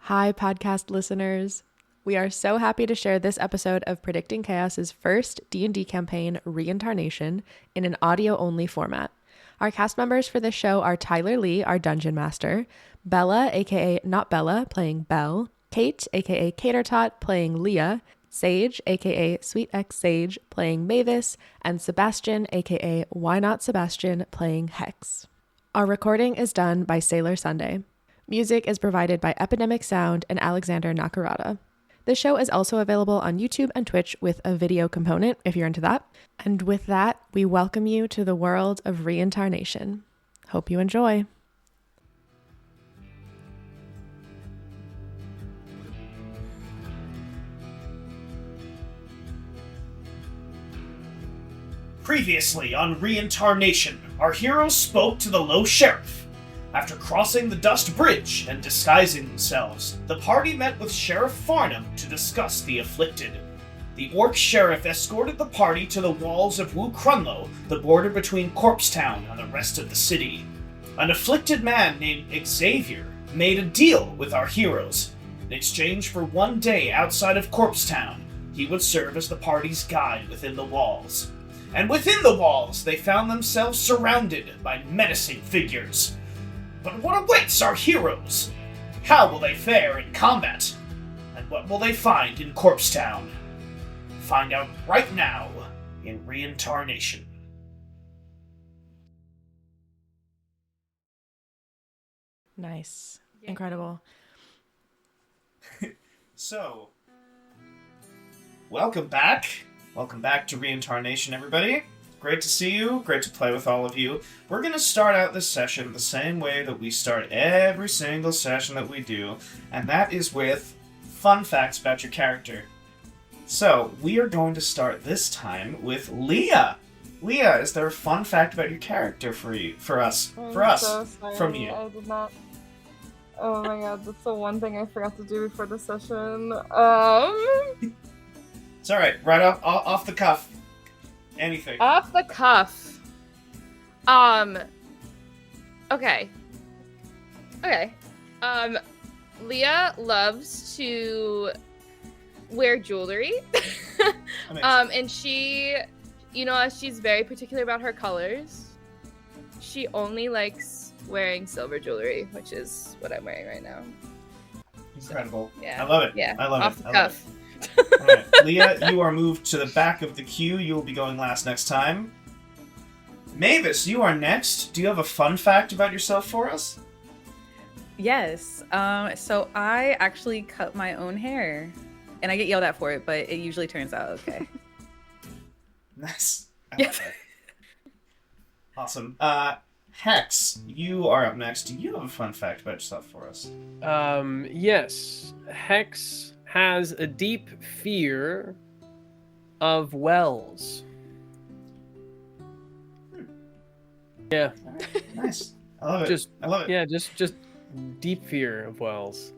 Hi, podcast listeners. We are so happy to share this episode of Predicting Chaos's first D&D campaign, Reincarnation, in an audio-only format. Our cast members for this show are Tyler Lee, our Dungeon Master, Bella, aka Not Bella, playing Belle, Kate, aka Catertot, playing Leah, Sage, aka Sweet X Sage, playing Mavis, and Sebastian, aka Why Not Sebastian, playing Hex. Our recording is done by Sailor Sunday. Music is provided by Epidemic Sound and Alexander Nakarada. The show is also available on YouTube and Twitch with a video component if you're into that. And with that, we welcome you to the world of Reincarnation. Hope you enjoy. Previously on Reincarnation, our heroes spoke to the Low Sheriff. After crossing the Dust Bridge and disguising themselves, the party met with Sheriff Farnham to discuss the Afflicted. The Orc Sheriff escorted the party to the walls of Wu Crunlow, the border between Corpsetown and the rest of the city. An afflicted man named Xavier made a deal with our heroes. In exchange for 1 day outside of Corpsetown, he would serve as the party's guide within the walls. And within the walls, they found themselves surrounded by menacing figures. But what awaits our heroes? How will they fare in combat? And what will they find in Corpsetown? Find out right now in Reincarnation. Nice. Incredible. So, welcome back. Welcome back to Reincarnation, everybody. Great to see you. Great to play with all of you. We're going to start out this session the same way that we start every single session that we do, and that is with fun facts about your character. So, we are going to start this time with Leah. Leah, is there a fun fact about your character from you? So sorry. I did not. Oh my god, that's the one thing I forgot to do before the session. It's alright, right off the cuff. Anything. Off the cuff. Okay. Leah loves to wear jewelry. And she, she's very particular about her colors. She only likes wearing silver jewelry, which is what I'm wearing right now. Incredible. So, yeah. I love it. Yeah. I love off it. the cuff. Alright, Leah, you are moved to the back of the queue. You will be going last next time. Mavis, you are next. Do you have a fun fact about yourself for us? Yes. So I actually cut my own hair. And I get yelled at for it, but it usually turns out okay. Nice. Yes. Awesome. Hex, you are up next. Do you have a fun fact about yourself for us? Yes. Hex has a deep fear of wells. Yeah. Right. Nice. I love it. I love it. Yeah, just deep fear of wells.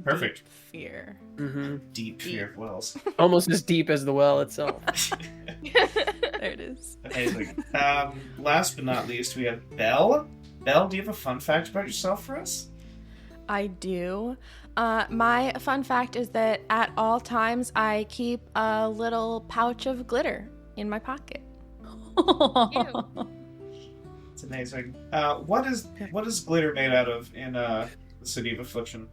Perfect. Deep fear. Mm-hmm. Deep fear of wells. Almost as deep as the well itself. There it is. Amazing. Last but not least, we have Belle. Belle, do you have a fun fact about yourself for us? I do. My fun fact is that at all times I keep a little pouch of glitter in my pocket. It's amazing. What is glitter made out of in the City of Affliction?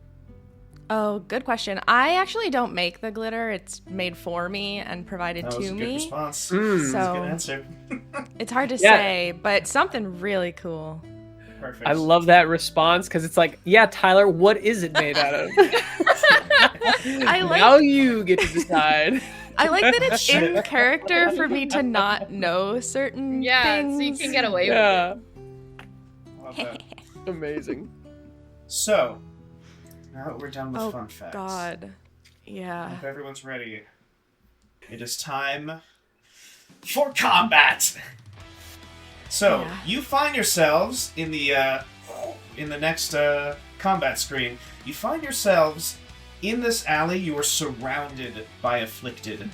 Oh, good question. I actually don't make the glitter. It's made for me and provided That was to a good me. response. So That's a good answer. It's hard to say, but something really cool. Perfect. I love that response because it's like, yeah, Tyler, what is it made out of? Now you get to decide. I like that it's in character for me to not know certain things. So you can get away with Yeah. I love that. Amazing. So, now that we're done with Oh, fun facts. God. Yeah. If everyone's ready, it is time for combat. So, Yeah. you find yourselves in the next combat screen. You find yourselves in this alley. You are surrounded by Afflicted.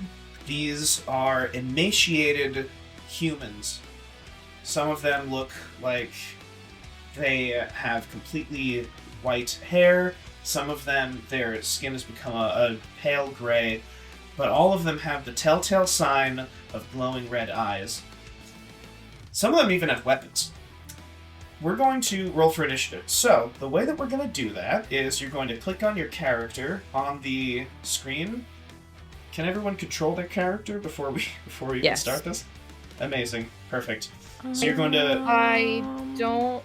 These are emaciated humans. Some of them look like they have completely white hair. Some of them, their skin has become a pale gray, but all of them have the telltale sign of glowing red eyes. Some of them even have weapons. We're going to roll for initiative. So, the way that we're going to do that is you're going to click on your character on the screen. Can everyone control their character before we even start this? Amazing. Perfect. So you're going to... I don't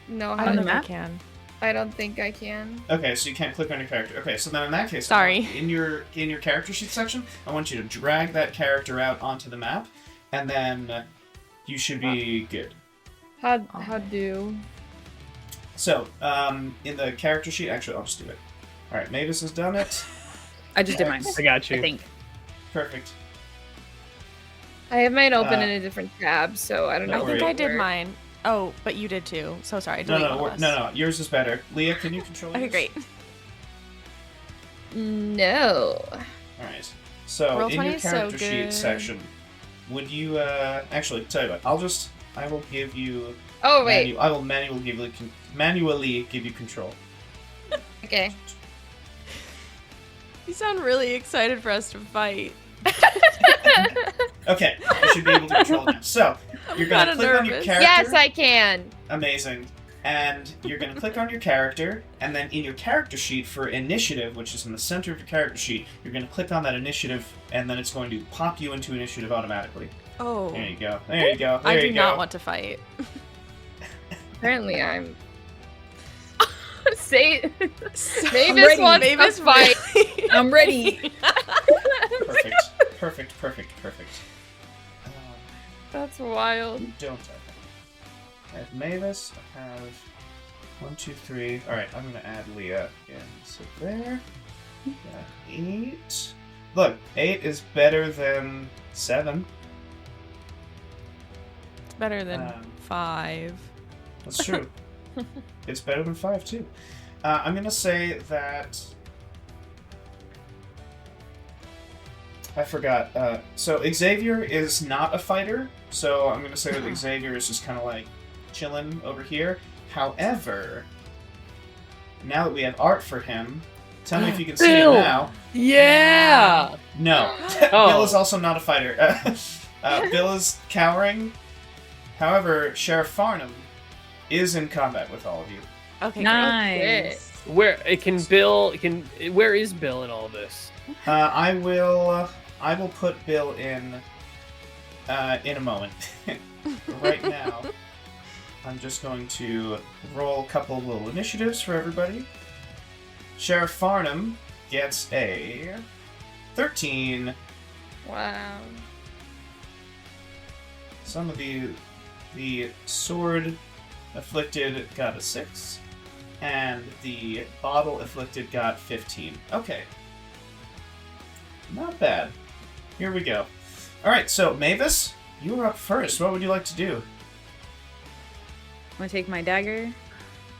know how On the to... map? I can. I don't think I can. Okay, so you can't click on your character. Okay, so then in that case... Sorry. In your character sheet section, I want you to drag that character out onto the map, and then you should be good. How do? So, in the character sheet... Actually, I'll just do it. Alright, Mavis has done it. I just did mine. I got you. I think. Perfect. I have mine open in a different tab, so I don't know. Don't I think worry. I did mine. Oh, but you did too. So sorry. No, yours is better. Leah, can you control Okay, yours? great. No. Alright. So, Roll in 20 your is so character sheet good. section, would you, actually, tell you what, I will give you... Oh wait. I will manually give you control. Okay. You sound really excited for us to fight. Okay, you should be able to control now. So, you're going to kinda click on your nervous. character. Yes, I can. Amazing. And you're going to click on your character, and then in your character sheet for initiative, which is in the center of your character sheet, you're going to click on that initiative, and then it's going to pop you into initiative automatically. Oh. There you go. There you go. There I you do go. not want to fight. Apparently, I'm. Say. ready. Mavis wants Mavis to fight. really- I'm ready. Perfect. That's wild. Don't I have Mavis, I have 1, 2, 3. Alright, I'm gonna add Leah in. So there. Got 8. Look, 8 is better than 7. It's better than 5. That's true. It's better than 5 too. I'm gonna say that I forgot. So Xavier is not a fighter, so I'm gonna say that Xavier is just kind of like chilling over here. However, now that we have art for him, tell me if you can see it Bill! now. Yeah! No, Oh. Bill is also not a fighter. Bill is cowering. However, Sheriff Farnham is in combat with all of you. Okay, Nice. Where is Bill in all this? I will put Bill in a moment. Right now, I'm just going to roll a couple of little initiatives for everybody. Sheriff Farnham gets a 13. Wow. Some of the sword afflicted got a 6, and the bottle afflicted got 15. Okay. Not bad. Here we go. Alright, so Mavis, you are up first. What would you like to do? I'm gonna take my dagger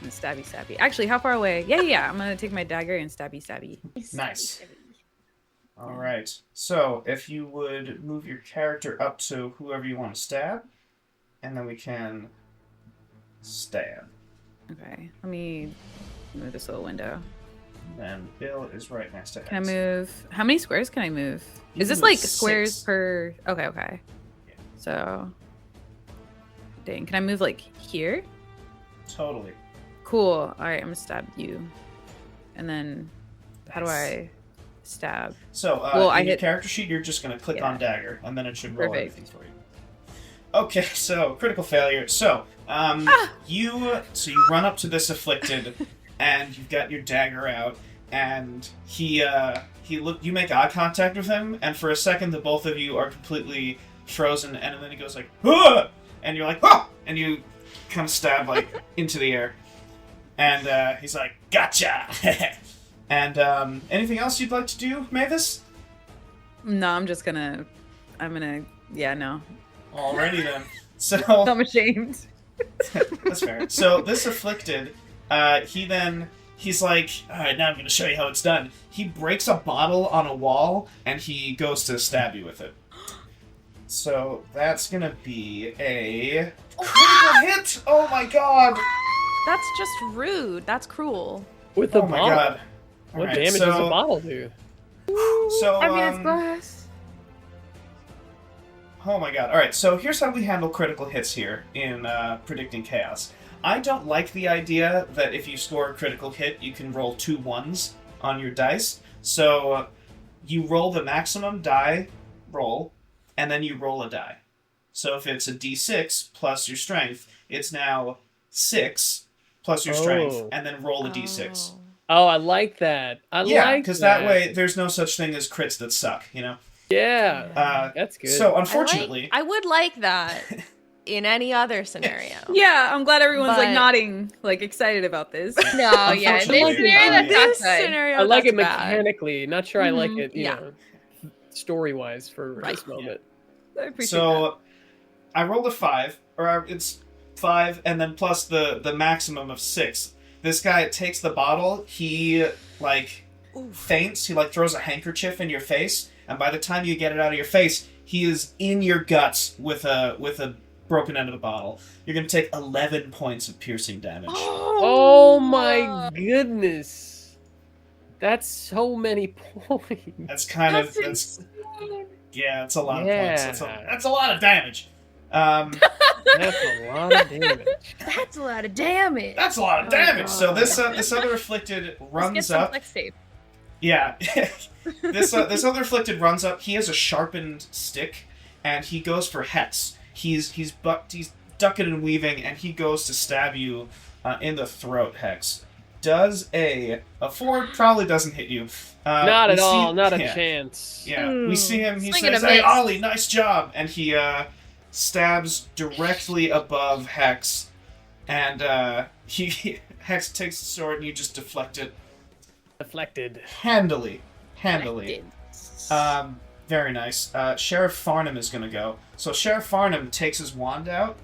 and stabby. Actually, how far away? Yeah. I'm gonna take my dagger and stabby. Nice. Alright, so if you would move your character up to whoever you want to stab, and then we can stab. Okay, let me move this little window. And Bill is right next to X. Can I move? How many squares can I move? You Is can this move like squares 6. per? Okay. Yeah. So, dang, can I move like here? Totally. Cool. All right, I'm gonna stab you, and then how do I stab? So, Well, I in your hit- character sheet, you're just going to click Yeah. on dagger, and then it should roll Perfect. everything for you. Okay, so critical failure. So, you run up to this afflicted, and you've got your dagger out, and you make eye contact with him, and for a second, the both of you are completely frozen, and then he goes like, "Huh!" And you're like, "Ah!" And you kind of stab like into the air, and he's like, "Gotcha!" And anything else you'd like to do, Mavis? No, I'm gonna. Yeah, no. Alrighty then. So I'm ashamed. that's fair. So this afflicted, he's like, alright, now I'm gonna show you how it's done. He breaks a bottle on a wall and he goes to stab you with it. So that's gonna be a critical hit! Oh my god! That's just rude. That's cruel. With the Oh my bottle. god. What Alright, damage does a bottle do? So, I mean, it's glass. oh my god. Alright, so here's how we handle critical hits here in Predicting Chaos. I don't like the idea that if you score a critical hit, you can roll 2 1s on your dice. So, you roll the maximum die roll, and then you roll a die. So if it's a d6 plus your strength, it's now 6 plus your strength, and then roll a d6. Oh, I like that. Yeah, because that way there's no such thing as crits that suck, you know? Yeah, that's good. So unfortunately... I would like that in any other scenario. Yeah, I'm glad everyone's like But- nodding, like excited about this. No, yeah. In this Unfortunately, scenario, that's This not good. scenario, I like that's it bad. mechanically. Not sure I like it, you Yeah. know, story-wise for this moment. I appreciate that. So I rolled a 5, or it's 5, and then plus the maximum of 6. This guy takes the bottle, he, like, faints, he, like, throws a handkerchief in your face, and by the time you get it out of your face, he is in your guts with a broken end of the bottle. You're gonna take 11 points of piercing damage. Oh my goodness. That's so many points. That's kind of... Yeah, it's a lot of points. That's a lot of damage. That's a lot of damage. That's a lot of damage. That's a lot of damage. So this other afflicted runs Let's get some up. flex tape. Yeah, this other afflicted runs up. He has a sharpened stick, and he goes for hex. He's ducking and weaving, and he goes to stab you in the throat. Hex does a 4 probably doesn't hit you. Not at we all. see- Not a yeah. chance. Yeah, we see him. He Swing and says, a "Hey, miss." Ollie, nice job," and he stabs directly above Hex, and Hex takes the sword and you just deflect it Deflected. handily. Very nice. Sheriff Farnham is gonna go. So Sheriff Farnham takes his wand out,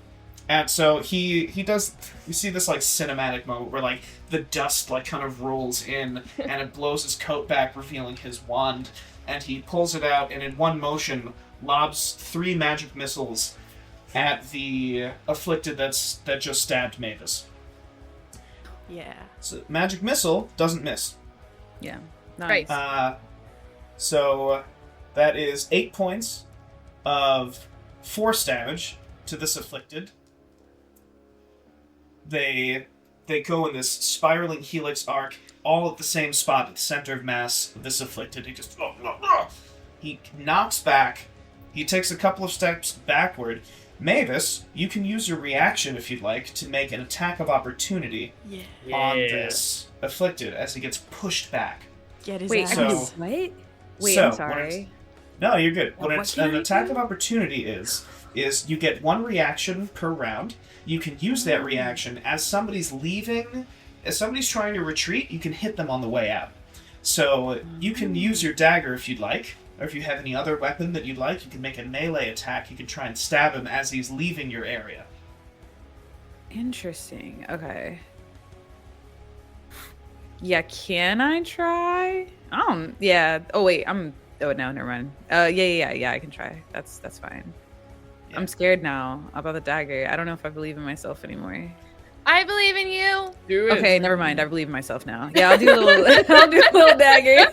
and so he does. You see this like cinematic moment where like the dust like kind of rolls in, and it blows his coat back, revealing his wand. And he pulls it out, and in one motion lobs 3 magic missiles at the afflicted that just stabbed Mavis. Yeah. So magic missile doesn't miss. Yeah. Right. So that is 8 points of force damage to this afflicted. They go in this spiraling helix arc, all at the same spot at the center of mass of this afflicted. He just he knocks back. He takes a couple of steps backward. Mavis, you can use your reaction if you'd like to make an attack of opportunity on this afflicted as he gets pushed back. Get his Wait, ass. So- what? Wait, So, I'm when sorry. No, you're good. What What can an I attack do? of opportunity is you get 1 reaction per round. You can use that reaction as somebody's leaving, as somebody's trying to retreat, you can hit them on the way out. So you can use your dagger if you'd like, or if you have any other weapon that you'd like, you can make a melee attack. You can try and stab him as he's leaving your area. Interesting. Okay. Yeah, can I try? Yeah. Oh wait, oh no, never mind. Yeah, I can try. That's fine. Yeah. I'm scared now about the dagger. I don't know if I believe in myself anymore. I believe in you. Do it. Okay, never mind. I believe in myself now. Yeah, I'll do a little I'll do a little dagger.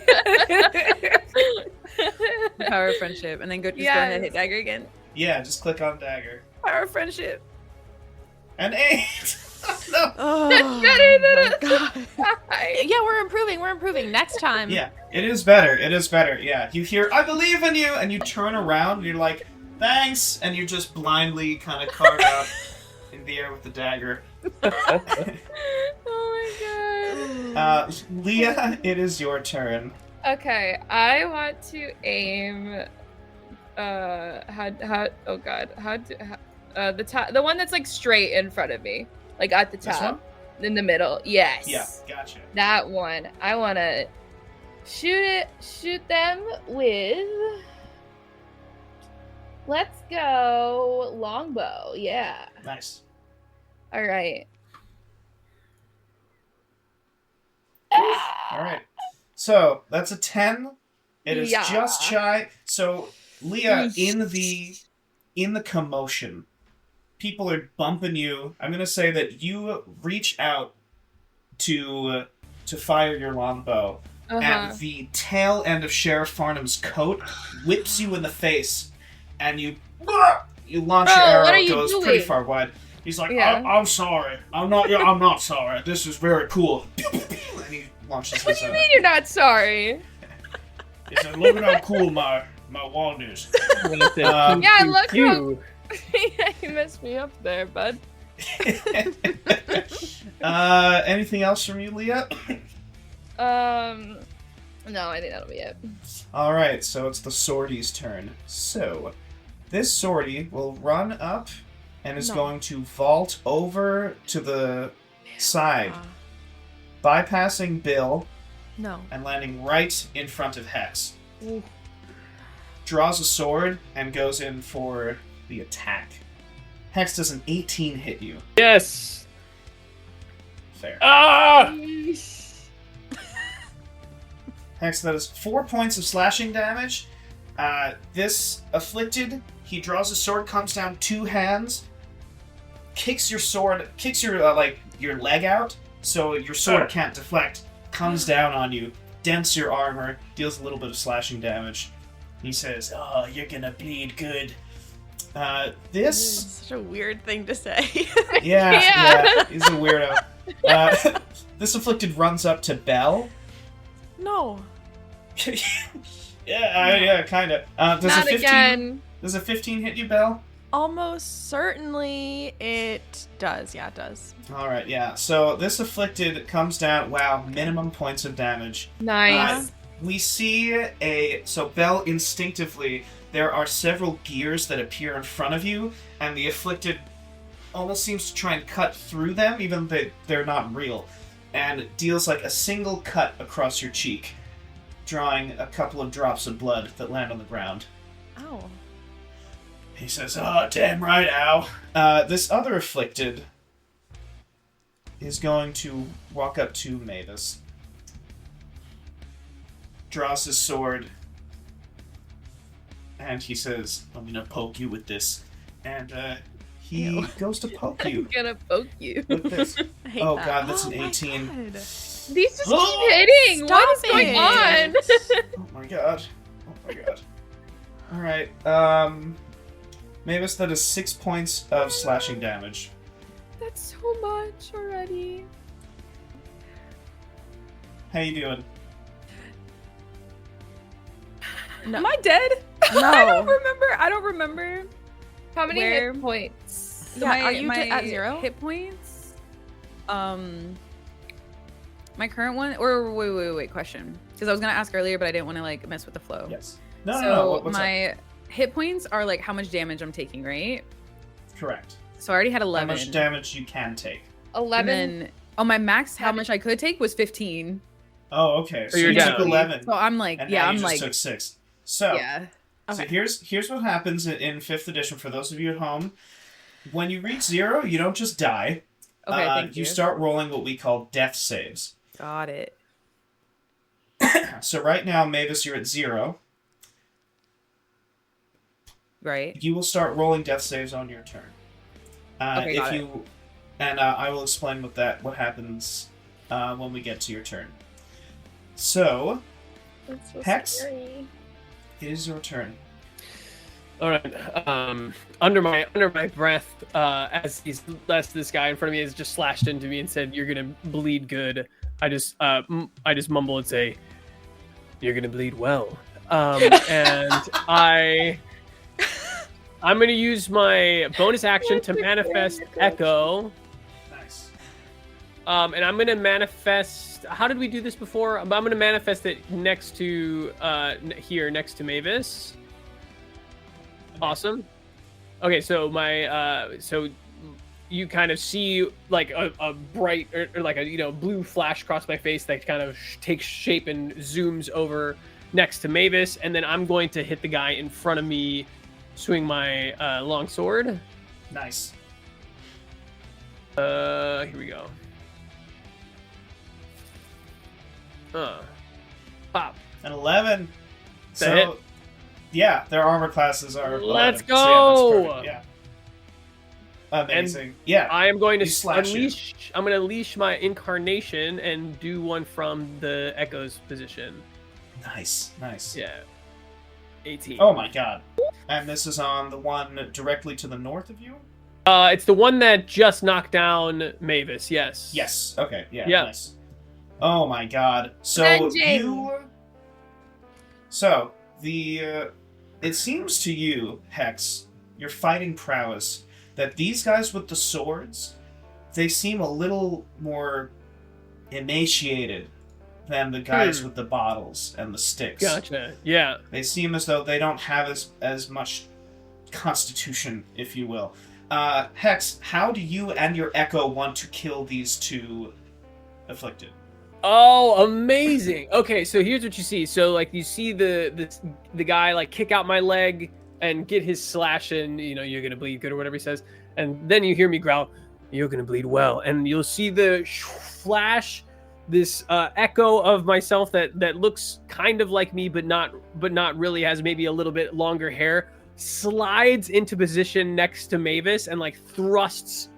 Power of friendship. And then go ahead and hit Yes. dagger again. Yeah, just click on dagger. Power of friendship. And 8! No! Oh, better than my God. Yeah, we're improving. Next time. Yeah, it is better. Yeah, you hear, "I believe in you," and you turn around and you're like, "Thanks," and you just blindly kind of carve out in the air with the dagger. Oh my Leah, it is your turn. god. Okay, I want to aim. The one that's like straight in front of me, like at the This top, in the middle. Yes. Yeah, gotcha. That one. I want to shoot them with. Let's go longbow. Yeah. Nice. All right. All right. So that's a 10. It is Yeah. just shy. So Leah, in the commotion, people are bumping you, I'm gonna say that you reach out to fire your longbow, and the tail end of Sheriff Farnham's coat whips you in the face, and you launch your arrow. It goes pretty far wide. He's like, I'm sorry. I'm not sorry. This is very cool. And he launches What do you mean you're not sorry? He said, look at how cool my wand is. Look how... You messed me up there, bud. Anything else from you, Leah? No, I think that'll be it. Alright, so it's the swordie's turn. So, this swordie will run up and is going to vault over to the side, bypassing Bill and landing right in front of Hex. Ooh. Draws a sword and goes in for the attack. Hex, does an 18 hit you? Yes! Fair. Ah! Hex, that is 4 points of slashing damage. This afflicted, he draws a sword, comes down 2 hands, kicks your leg out, so your sword can't deflect, comes down on you, dents your armor, deals a little bit of slashing damage. He says, "Oh, you're gonna bleed good." This is such a weird thing to say. yeah, he's a weirdo. This afflicted runs up to Belle. No. yeah, kind of. Not again. Does a 15 hit you, Belle? Almost certainly it does. Yeah, it does. All right, yeah. So this afflicted comes down. Wow, minimum points of damage. Nice. We see so Belle instinctively, there are several gears that appear in front of you, and the afflicted almost seems to try and cut through them, even though they're not real, and deals like a single cut across your cheek, drawing a couple of drops of blood that land on the ground. Ow. He says, "Oh, damn right, ow." This other afflicted is going to walk up to Mavis. Draws his sword, and he says, "I'm gonna poke you with this." And he goes to poke you. I'm gonna poke you. With this. Oh that. God, that's an 18. God. These just keep hitting. What is going on? Oh my God. All right. Mavis, that is 6 points of slashing damage. That's so much already. How you doing? No. Am I dead? No. I don't remember. How many Where? hit points? Yeah, are you at 0? Hit points? My current one, or wait, question. Because I was gonna ask earlier, but I didn't want to like mess with the flow. Yes. No. What's my up? hit points are like how much damage I'm taking, right? Correct. So I already had 11. How much damage you can take? 11. And then, my max, how much I could take was 15. Oh, okay. So you're you down. took 11. So I'm like, and yeah, now I'm you just like, took 6. So, yeah. So here's what happens in 5th edition for those of you at home. When you reach 0, you don't just die. Okay, thank you. You start rolling what we call death saves. Got it. So right now, Mavis, you're at 0. Right. You will start rolling death saves on your turn. Okay, got it. And I will explain what happens when we get to your turn. So, That's so Hex? scary. it is your turn. All right. Under my breath, as this guy in front of me has just slashed into me and said, "You're gonna bleed good." I just mumble and say, "You're gonna bleed well." And I'm gonna use my bonus action to manifest Echo. Nice. And I'm gonna manifest. How did we do this before? I'm gonna manifest it next to here, next to Mavis. Awesome. Okay, so so you kind of see like a bright or like a blue flash across my face that kind of takes shape and zooms over next to Mavis, and then I'm going to hit the guy in front of me, swing my long sword. Nice. Here we go. Pop. An 11. Is that Yeah, their armor classes are 11. Let's So, go! yeah, that's perfect. Amazing. Yeah. I am going to You slash unleash. I'm going to unleash my incarnation and do one from the Echo's position. Nice. Yeah. 18. Oh my god. And this is on the one directly to the north of you? It's the one that just knocked down Mavis. Yes. Yes. Okay. Yeah. Yeah. Nice. Oh my god. So Avenging. it seems to you, Hex, your fighting prowess, that these guys with the swords, they seem a little more emaciated than the guys with the bottles and the sticks. Gotcha. Yeah. They seem as though they don't have as much constitution, if you will. Hex, how do you and your Echo want to kill these two afflicted? Oh, amazing. Okay, so here's what you see. So like you see the guy like kick out my leg and get his slash and you're gonna bleed good or whatever he says, and then you hear me growl, "You're gonna bleed well," and you'll see the flash, this echo of myself that looks kind of like me but not really, has maybe a little bit longer hair, slides into position next to Mavis and like thrusts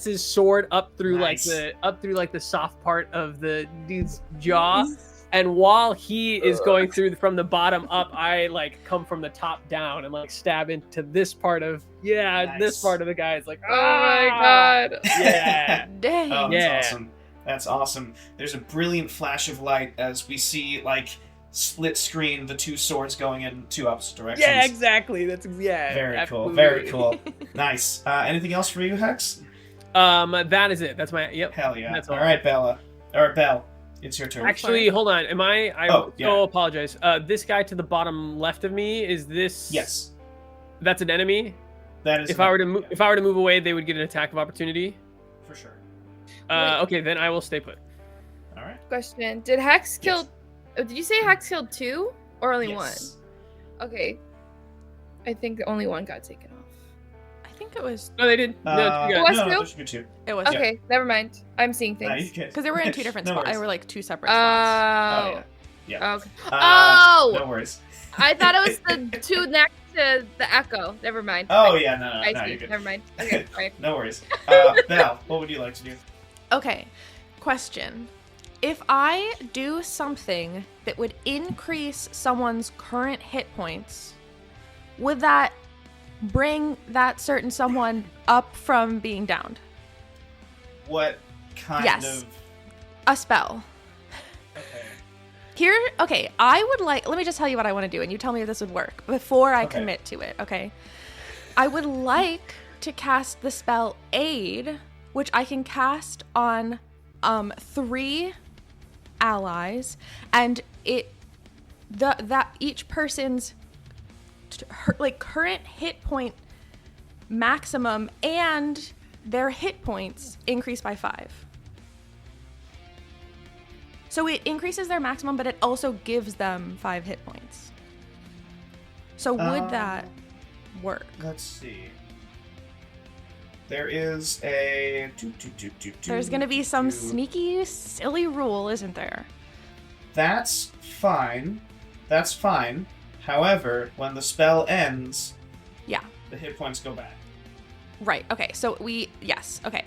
his sword up through Nice. the soft part of the dude's jaw. And while he is going through from the bottom up, I like come from the top down and like stab into this part of this part of the guy. It's like, Oh my god. Yeah. Dang. Oh, that's Yeah. awesome. That's awesome. There's a brilliant flash of light as we see, like, split screen the two swords going in two opposite directions. Yeah, exactly. That's Very absolutely. cool. Very cool. Nice. Anything else for you, Hex? That is it. That's my Hell yeah. That's all all. right, Bella. Or Belle. It's your turn. Actually, hold on. Am I Oh, yeah. apologize. This guy to the bottom left of me, is this? Yes. That's an enemy. That is If I were to move away, they would get an attack of opportunity. for sure. Okay, then I will stay put. All right. Question: Did Hex kill? Yes. Oh, did you say Hex killed 2 or only Yes. 1? Okay. I think only 1 got taken off. I think it was. No, they did. No, you It was no, two? there should be two. It was. Okay, never mind. I'm seeing Nah, you things. can- Because they were in two different No spots. They worries. were like two separate spots. Oh, Oh. yeah. Okay. No Oh! worries. I thought it was the 2 next to the Echo. Never mind. Oh, yeah, no, I no, see. you're good. Never mind. Okay, sorry. No worries. Belle, what would you like to do? Okay. Question. If I do something that would increase someone's current hit points, would that bring that certain someone up from being downed? What kind Yes. of... A spell. Okay. I would like, let me just tell you what I want to do, and you tell me if this would work before I Okay. commit to it, okay? I would like to cast the spell Aid, which I can cast on 3 allies, and that each person's current hit point maximum and their hit points increase by 5. So it increases their maximum, but it also gives them 5 hit points. So would that work? Let's see. There is a... There's going to be some sneaky, silly rule, isn't there? That's fine. That's fine. However, when the spell ends, Yeah. the hit points go back. Right. Okay. So yes. Okay.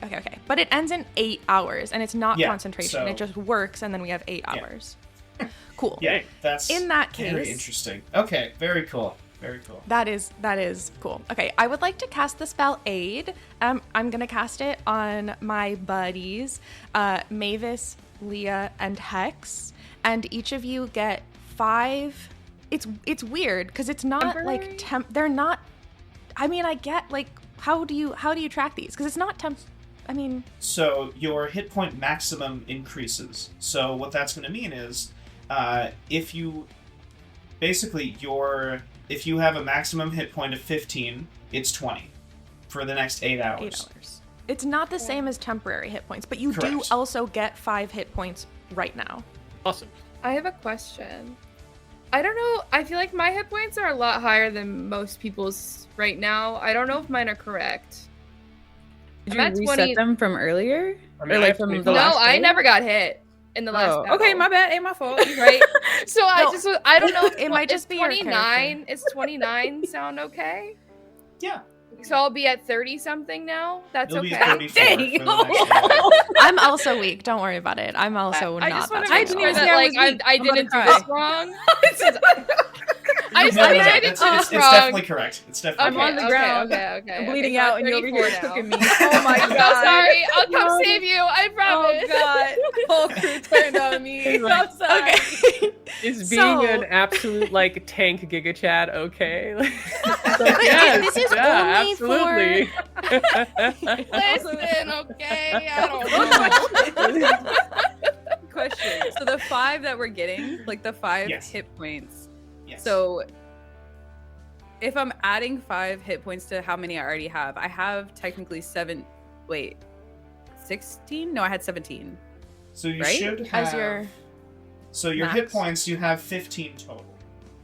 But it ends in 8 hours, and it's not Yeah, concentration. so- It just works, and then we have 8 hours. Cool. Yeah, that's In that very case- interesting. Okay, very cool. Very cool. That is cool. Okay, I would like to cast the spell Aid. I'm gonna cast it on my buddies, Mavis, Leah, and Hex, and each of you get 5. It's weird because it's not Temporary? like they're not. I mean, I get like how do you track these? Because it's not temp. I mean, So your hit point maximum increases. So what that's going to mean is, if you have a maximum hit point of 15, it's 20 for the next 8 hours. 8 hours. It's not the same as temporary hit points, but you do Correct. also get 5 hit points right now. Awesome. I have a question. I don't know. I feel like my hit points are a lot higher than most people's right now. I don't know if mine are correct. Did I'm you at reset 20 them from earlier? I mean, Or like I- from the No, No, last I day? never got hit in the last Oh, battle. okay, my bad. Ain't my fault. You're Right? So No. I don't know. It might just be your 29. Is 29 sound okay? Yeah. So I'll be at 30 something now. That's You'll be okay. 34 Dang. for the next day. I'm also weak. Don't worry about it. I'm also I not just wanna that make strong sure at all. that, like, I I'm about to didn't do cry. this wrong. I No, did it's wrong. definitely correct. It's definitely I'm on the ground. Okay. I'm bleeding so I'm out, and you're over 34 here now. cooking me. Oh my I'm god. so sorry. I'll come No. save you. I promise. Oh god. Whole crew turned on me. I'm sorry. Okay. Is being So- an absolute like tank Giga Chad okay? this is only absolutely. Listen, okay? I don't know. Question. So the 5 that we're getting, like the 5 Yes. hit points. Yes. So if I'm adding 5 hit points to how many I already have, I have technically 16? No, I had 17. So you right? should have. As your So your max. hit points, you have 15 total.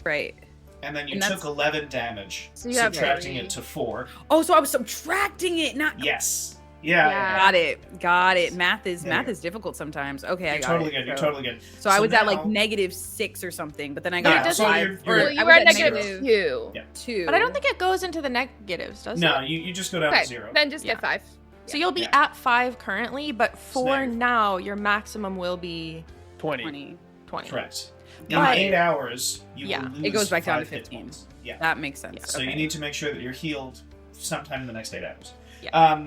Right. And then you And took that's- 11 damage, So you have subtracting 30. it to 4. Oh, so I was subtracting it, not Yes. Yeah. Yeah. Got it. Math is There you go. difficult sometimes. Okay, I You're got totally it. good. You're So- totally good. So I was at like now- -6 or something, but then I No, got so 5. you're- or you're- Well, you I were was at negative 2. 2. But I don't think it goes into the negatives, does No, it? you just go down Okay, to 0. then just Yeah. get 5. So you'll be Yeah. at 5 currently, but for Snag. now, your maximum will be 20. 20. 20. Correct. In But- 8 hours, you Yeah. will lose It goes back down to 5 hit 15. points. Yeah. That makes sense. Yeah. So Okay. you need to make sure that you're healed sometime in the next 8 hours. Yeah.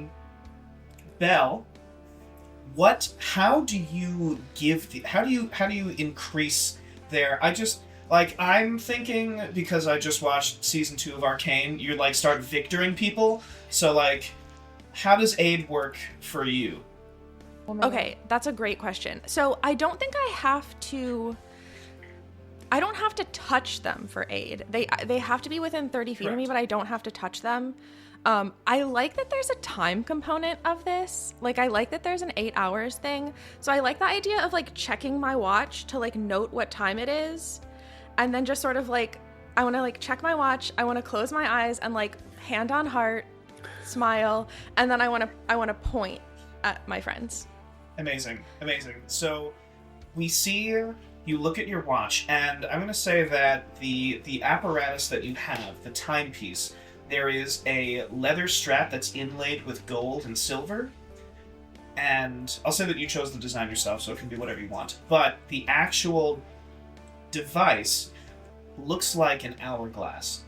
Belle, how do you how do you increase I'm thinking, because I just watched season 2 of Arcane, you like start victoring people. So like, how does aid work for you? Okay, that's a great question. So I don't think I don't have to touch them for aid. They have to be within 30 feet of me, Correct. but I don't have to touch them. I like that there's a time component of this. Like, I like that there's an 8 hours thing. So I like the idea of like checking my watch to like note what time it is. And then just sort of like, I want to like check my watch. I want to close my eyes and like hand on heart, smile. And then I want to point at my friends. Amazing. So we see you look at your watch, and I'm going to say that the apparatus that you have, the timepiece, there is a leather strap that's inlaid with gold and silver. And I'll say that you chose the design yourself, so it can be whatever you want. But the actual device looks like an hourglass,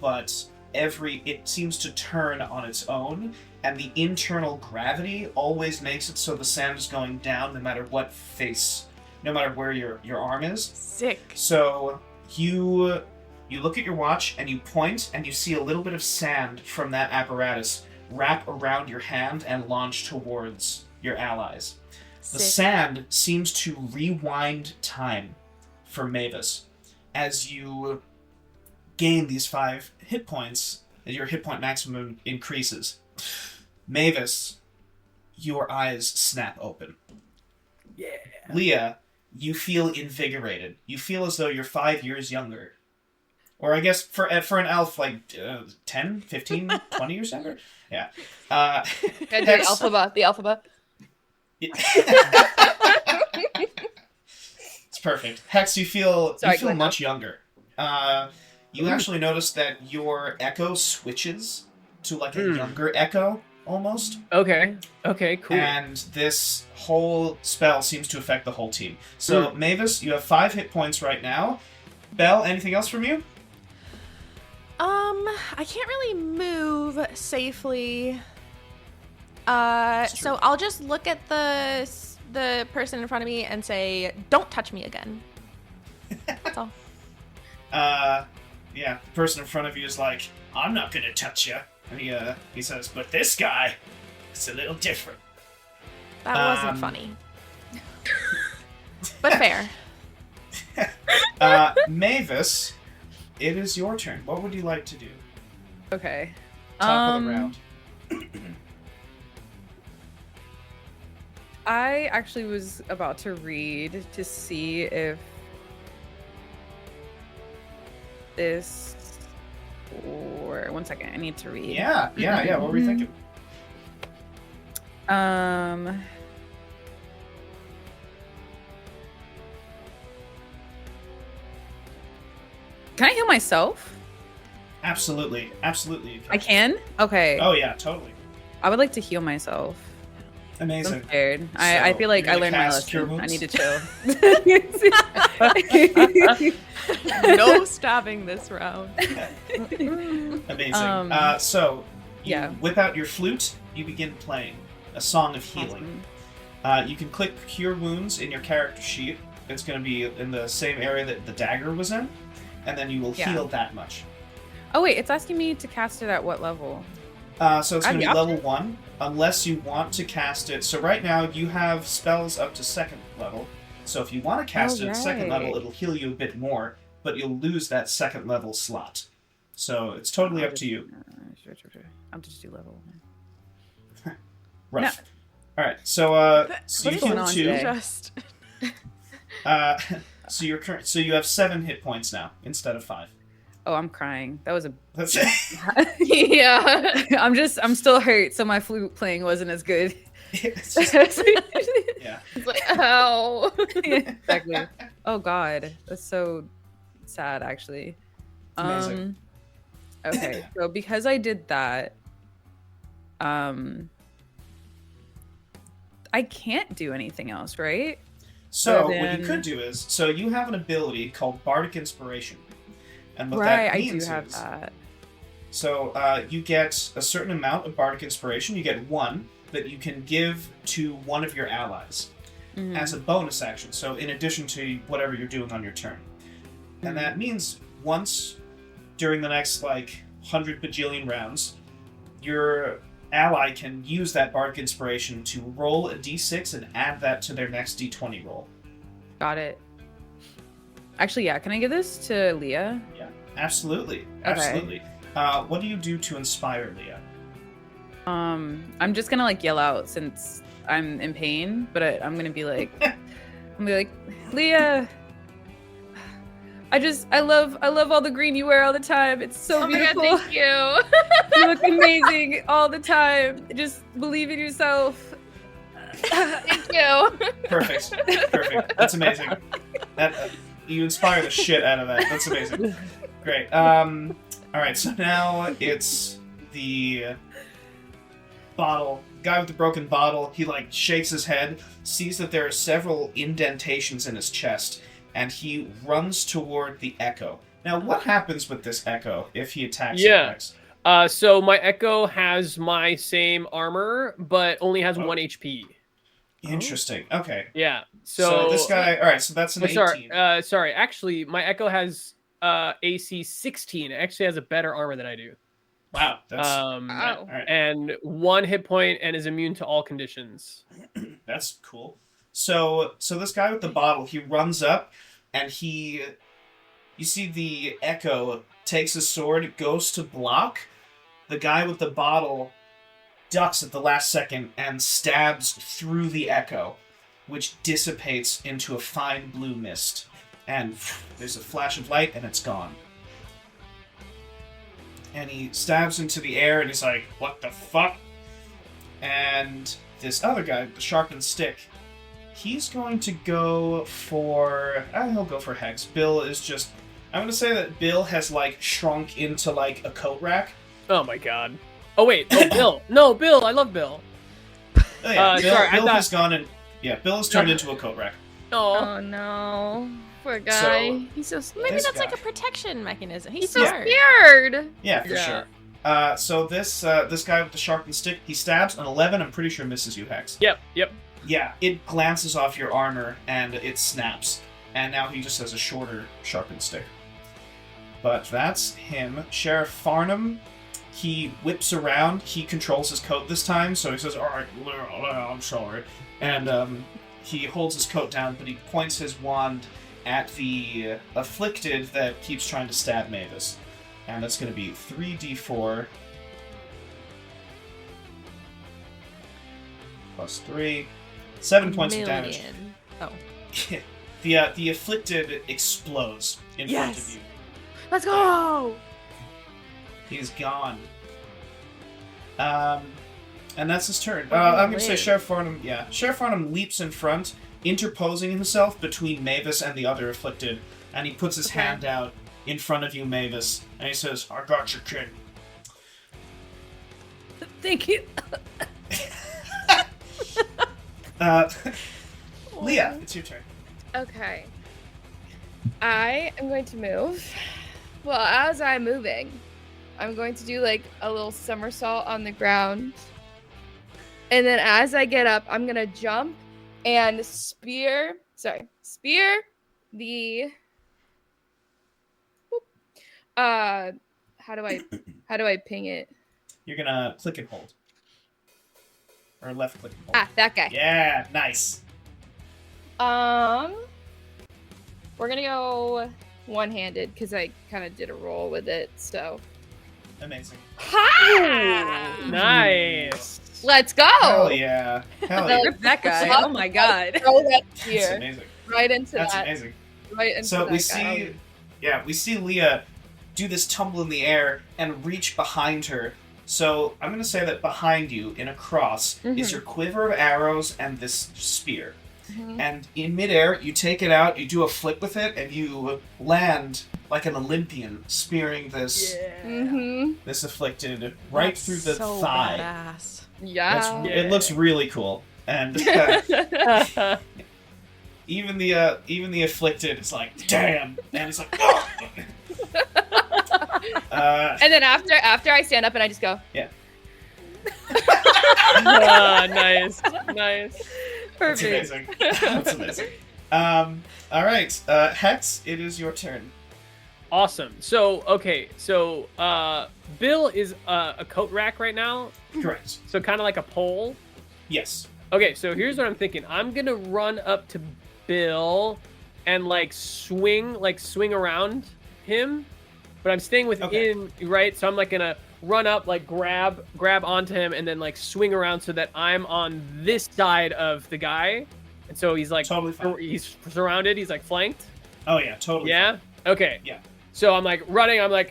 but it seems to turn on its own, and the internal gravity always makes it so the sand is going down no matter what face, no matter where your arm is. Sick. So you look at your watch and you point, and you see a little bit of sand from that apparatus wrap around your hand and launch towards your allies. The Sick. sand seems to rewind time for Mavis as you gain these 5 hit points, and your hit point maximum increases. Mavis, your eyes snap open. Yeah. Leah, you feel invigorated. You feel as though you're 5 years younger. Or I guess for an elf, like 10, 15, 20 years younger? Yeah. The Hex- alphabet. It's perfect. Hex, you feel Sorry, go ahead. much younger. You actually notice that your echo switches to like a younger echo, almost. Okay, cool. And this whole spell seems to affect the whole team. So, Mavis, you have 5 hit points right now. Belle, anything else from you? I can't really move safely. So I'll just look at the person in front of me and say, "Don't touch me again." That's all. Yeah, the person in front of you is like, I'm not gonna touch you. And he says, but this guy, it's a little different. That wasn't funny. But fair. Mavis, it is your turn. What would you like to do? Okay. Top of the round. I actually was about to read to see if this, or 1 second, I need to read. Yeah. What were you thinking? Can I heal myself? Absolutely. Absolutely. You I can? Okay. Oh, yeah, totally. I would like to heal myself. Amazing. I'm scared. I feel like I learned my lesson. I need to chill. No stabbing this round. Amazing. So, you whip out your flute, you begin playing a song of healing. Awesome. You can click Cure Wounds in your character sheet. It's going to be in the same area that the dagger was in, and then you will heal that much. Oh wait, it's asking me to cast it at what level? So it's going to be level 1, unless you want to cast it. So right now you have spells up to 2nd level. So if you want to cast it at 2nd level, it'll heal you a bit more, but you'll lose that 2nd level slot. So it's totally up to you. I'll just do level 1. Rough. No. All right. So you heal 2. So you have 7 hit points now instead of 5. Oh, I'm crying. That was a. That's it. Yeah. I'm still hurt, so my flute playing wasn't as good. Yeah. It's like, ow. Exactly. Oh God, that's so sad, actually. Amazing. Okay, so because I did that, I can't do anything else, right? So what you could do is, so you have an ability called Bardic Inspiration. And what that means I do have that. So you get a certain amount of Bardic Inspiration. You get 1 that you can give to one of your allies as a bonus action. So in addition to whatever you're doing on your turn. And that means once during the next, 100 bajillion rounds, your ally can use that Bardic Inspiration to roll a d6 and add that to their next d20 roll. Got it. Actually, yeah. Can I give this to Leah? Yeah, absolutely. Okay. Absolutely. What do you do to inspire Leah? I'm just gonna yell out since I'm in pain, but I'm gonna be like, Leah, I love all the green you wear all the time. It's so beautiful. Oh my God, thank you. You look amazing all the time. Just believe in yourself. Thank you. Perfect. That's amazing. You inspire the shit out of that. That's amazing. Great. All right, so now it's the bottle. Guy with the broken bottle. He shakes his head, sees that there are several indentations in his chest, and he runs toward the echo. Now, what happens with this echo if he attacks it next? So my echo has my same armor, but only has 1 HP. Interesting. Okay. Yeah. So this guy. All right. So that's an 18. Sorry. Actually, my echo has AC 16. It actually has a better armor than I do. Wow. That's All right. And 1 hit point and is immune to all conditions. That's cool. So this guy with the bottle, he runs up, and you see the echo takes his sword, goes to block. The guy with the bottle ducks at the last second and stabs through the echo, which dissipates into a fine blue mist. And there's a flash of light, and it's gone. And he stabs into the air, and he's like, "What the fuck?" And this other guy, the sharpened stick, he's going to go for... he'll go for Hex. Bill is just... I'm going to say that Bill has, shrunk into, a coat rack. Oh my god. Oh wait, Bill. No, Bill, I love Bill. Oh yeah, Bill has gone and... Yeah, Bill has turned into a coat rack. Oh no. Poor guy. So, he's so scared. Maybe that's a protection mechanism. He's so scared. Yeah, for sure. So this guy with the sharpened stick, he stabs an 11. I'm pretty sure misses you, Hex. Yep. Yeah, it glances off your armor and it snaps. And now he just has a shorter sharpened stick. But that's him. Sheriff Farnham, he whips around. He controls his coat this time, so he says, "All right, I'm sorry." And he holds his coat down, but he points his wand at the afflicted that keeps trying to stab Mavis. And that's going to be 3d4 plus 3. 7 points of damage. Oh. The afflicted explodes in front of you. Let's go! He's gone. And that's his turn. I'm going to say Sheriff Farnham, Sheriff Farnham leaps in front, interposing himself between Mavis and the other afflicted, and he puts his hand out in front of you, Mavis, and he says, "I got your king." Thank you. Leah, it's your turn. Okay. I am going to move. Well, as I'm moving, I'm going to do like a little somersault on the ground. And then as I get up, I'm going to jump and spear the how do I ping it? You're gonna click and hold. Or left click and hold. Ah, that guy. Yeah, nice. We're gonna go one-handed because I kind of did a roll with it, so. Amazing. Ha! Nice. Let's go! Hell yeah. Hell yeah. Look at that guy. Oh my god. Throw that That's here. amazing. Right into That's that. amazing. Right into So that we guy. we see Leah do this tumble in the air and reach behind her. So I'm going to say that behind you, in a cross, is your quiver of arrows and this spear. And in midair, you take it out, you do a flip with it, and you land like an Olympian, spearing this this afflicted right through the so thigh. Badass. Yeah. It looks really cool. And even the afflicted is like, damn, and it's like, oh! And then after I stand up and I just go. Yeah. Nice. That's Perfect. amazing. That's amazing. All right, Hex, it is your turn. Awesome. So, okay. So, Bill is a coat rack right now. Correct. So kind of like a pole. Yes. Okay, so here's what I'm thinking. I'm gonna run up to Bill and swing around him, but I'm staying within, right? So I'm gonna run up, grab onto him, and then swing around so that I'm on this side of the guy, and so he's totally fine. He's surrounded. He's flanked. Oh yeah, totally. Yeah. Fine. Okay. Yeah. So I'm running. I'm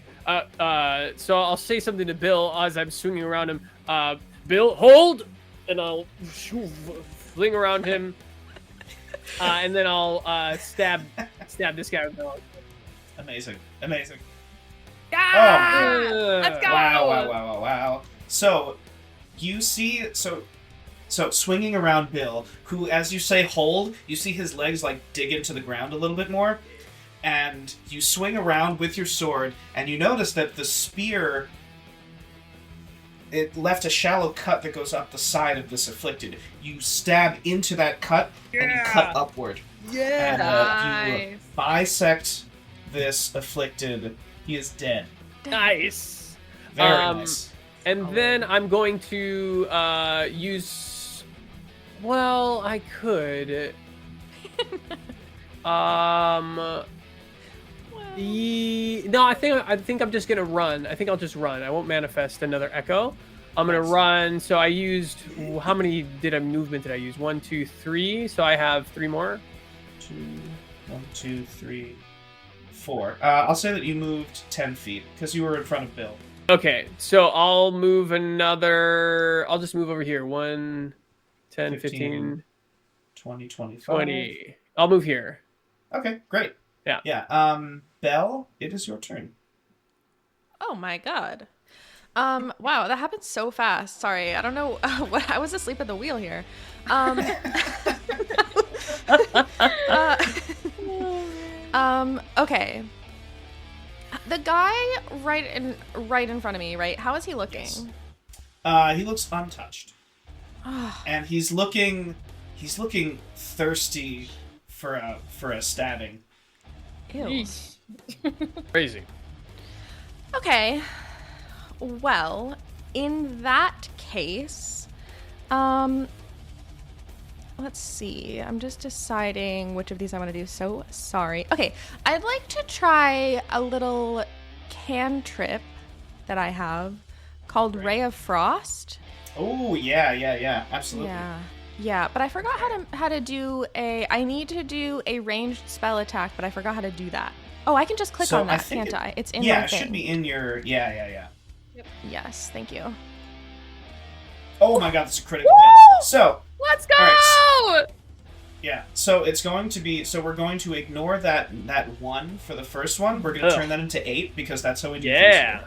so I'll say something to Bill as I'm swinging around him. Bill, hold, and I'll fling around him, and then I'll stab this guy with Bill. Amazing. Ah! Let's go! Wow. So, you see, so swinging around Bill, who, as you say, hold, you see his legs, dig into the ground a little bit more, and you swing around with your sword, and you notice that the spear, it left a shallow cut that goes up the side of this afflicted. You stab into that cut, and you cut upward. Yeah! And you bisect this afflicted. He is dead. Nice. Very nice. And then I'm going to use. Well, I could. No, I think I'm just gonna run. I think I'll just run. I won't manifest another echo. I'm gonna run. So I used. How many movement did I use? 1, 2, 3. So I have 3 more. 1, 2, 3, 4. I'll say that you moved 10 feet because you were in front of Bill. Okay, so I'll move another. I'll just move over here. 1, 10, 15, 20, 25. 20. I'll move here. Okay, great. Yeah. Yeah. Belle, it is your turn. Oh my god. Wow, that happened so fast. Sorry, I don't know what. I was asleep at the wheel here. Okay. The guy right in front of me, right? How is he looking? Yes. He looks untouched. And he's looking thirsty for a stabbing. Ew. Crazy. Okay. Well, in that case, let's see. I'm just deciding which of these I want to do. So sorry. Okay, I'd like to try a little cantrip that I have called Ray of Frost. Oh, yeah. Absolutely. Yeah, but I forgot how to do I need to do a ranged spell attack, but I forgot how to do that. Oh, I can just click on that, can't I? It's in my Yeah, it thing. should be in your... Yeah. Yes, thank you. Oh my god, that's a critical hit. So... Let's go! All right. Yeah, so it's going to be... So we're going to ignore that 1 for the first one. We're going to turn that into 8, because that's how we do Yeah.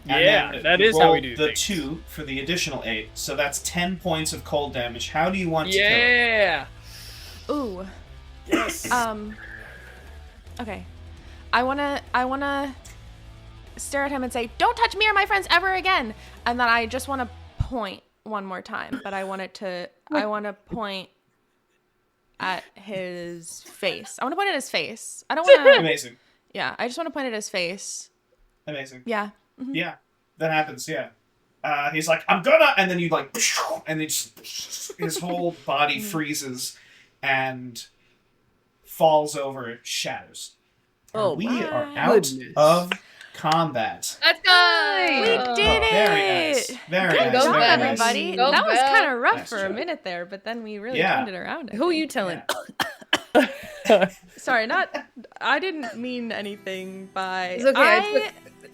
And That is how we do the things. 2 for the additional 8. So that's 10 points of cold damage. How do you want to kill it? Yeah. Ooh. Yes. Okay. I wanna stare at him and say, "Don't touch me or my friends ever again." And then I just want to point one more time, but I want to point at his face. I want to point at his face. I don't want to. Amazing. Yeah, I just want to point at his face. Amazing. Yeah. Mm-hmm. Yeah, that happens, yeah. He's like, I'm gonna... And then you like... And his whole body freezes and falls over, shatters. Oh, we my are out goodness. of combat. Let's go! We did it! Very nice. Very Good nice. job, very nice. everybody. Go that was Belle. kind of rough Nice for job. a minute there, but then we really Yeah. turned it around. Who are you telling? Sorry, I didn't mean anything by... It's okay. I took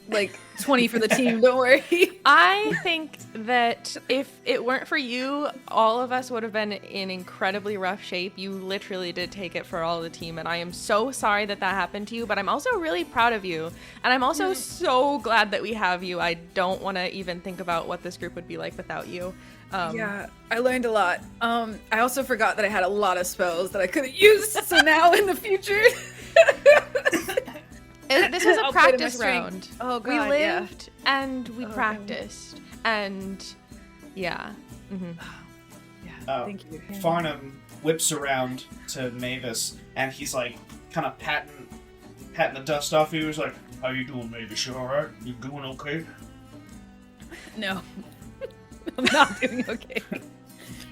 like 20 for the team. Don't worry. I think that if it weren't for you, all of us would have been in incredibly rough shape. You literally did take it for all the team, and I am so sorry that happened to you, but I'm also really proud of you. And I'm also so glad that we have you. I don't want to even think about what this group would be like without you. Yeah, I learned a lot. I also forgot that I had a lot of spells that I could have used, so now in the future... This was a I'll play to my practice strength. round. Oh, God, we yeah. lived and we Oh, God. practiced. And yeah. Mm-hmm. Thank you. Farnham whips around to Mavis, and he's like, kind of patting the dust off you. He's like, how you doing, Mavis? You alright? You doing okay? No. I'm not doing okay.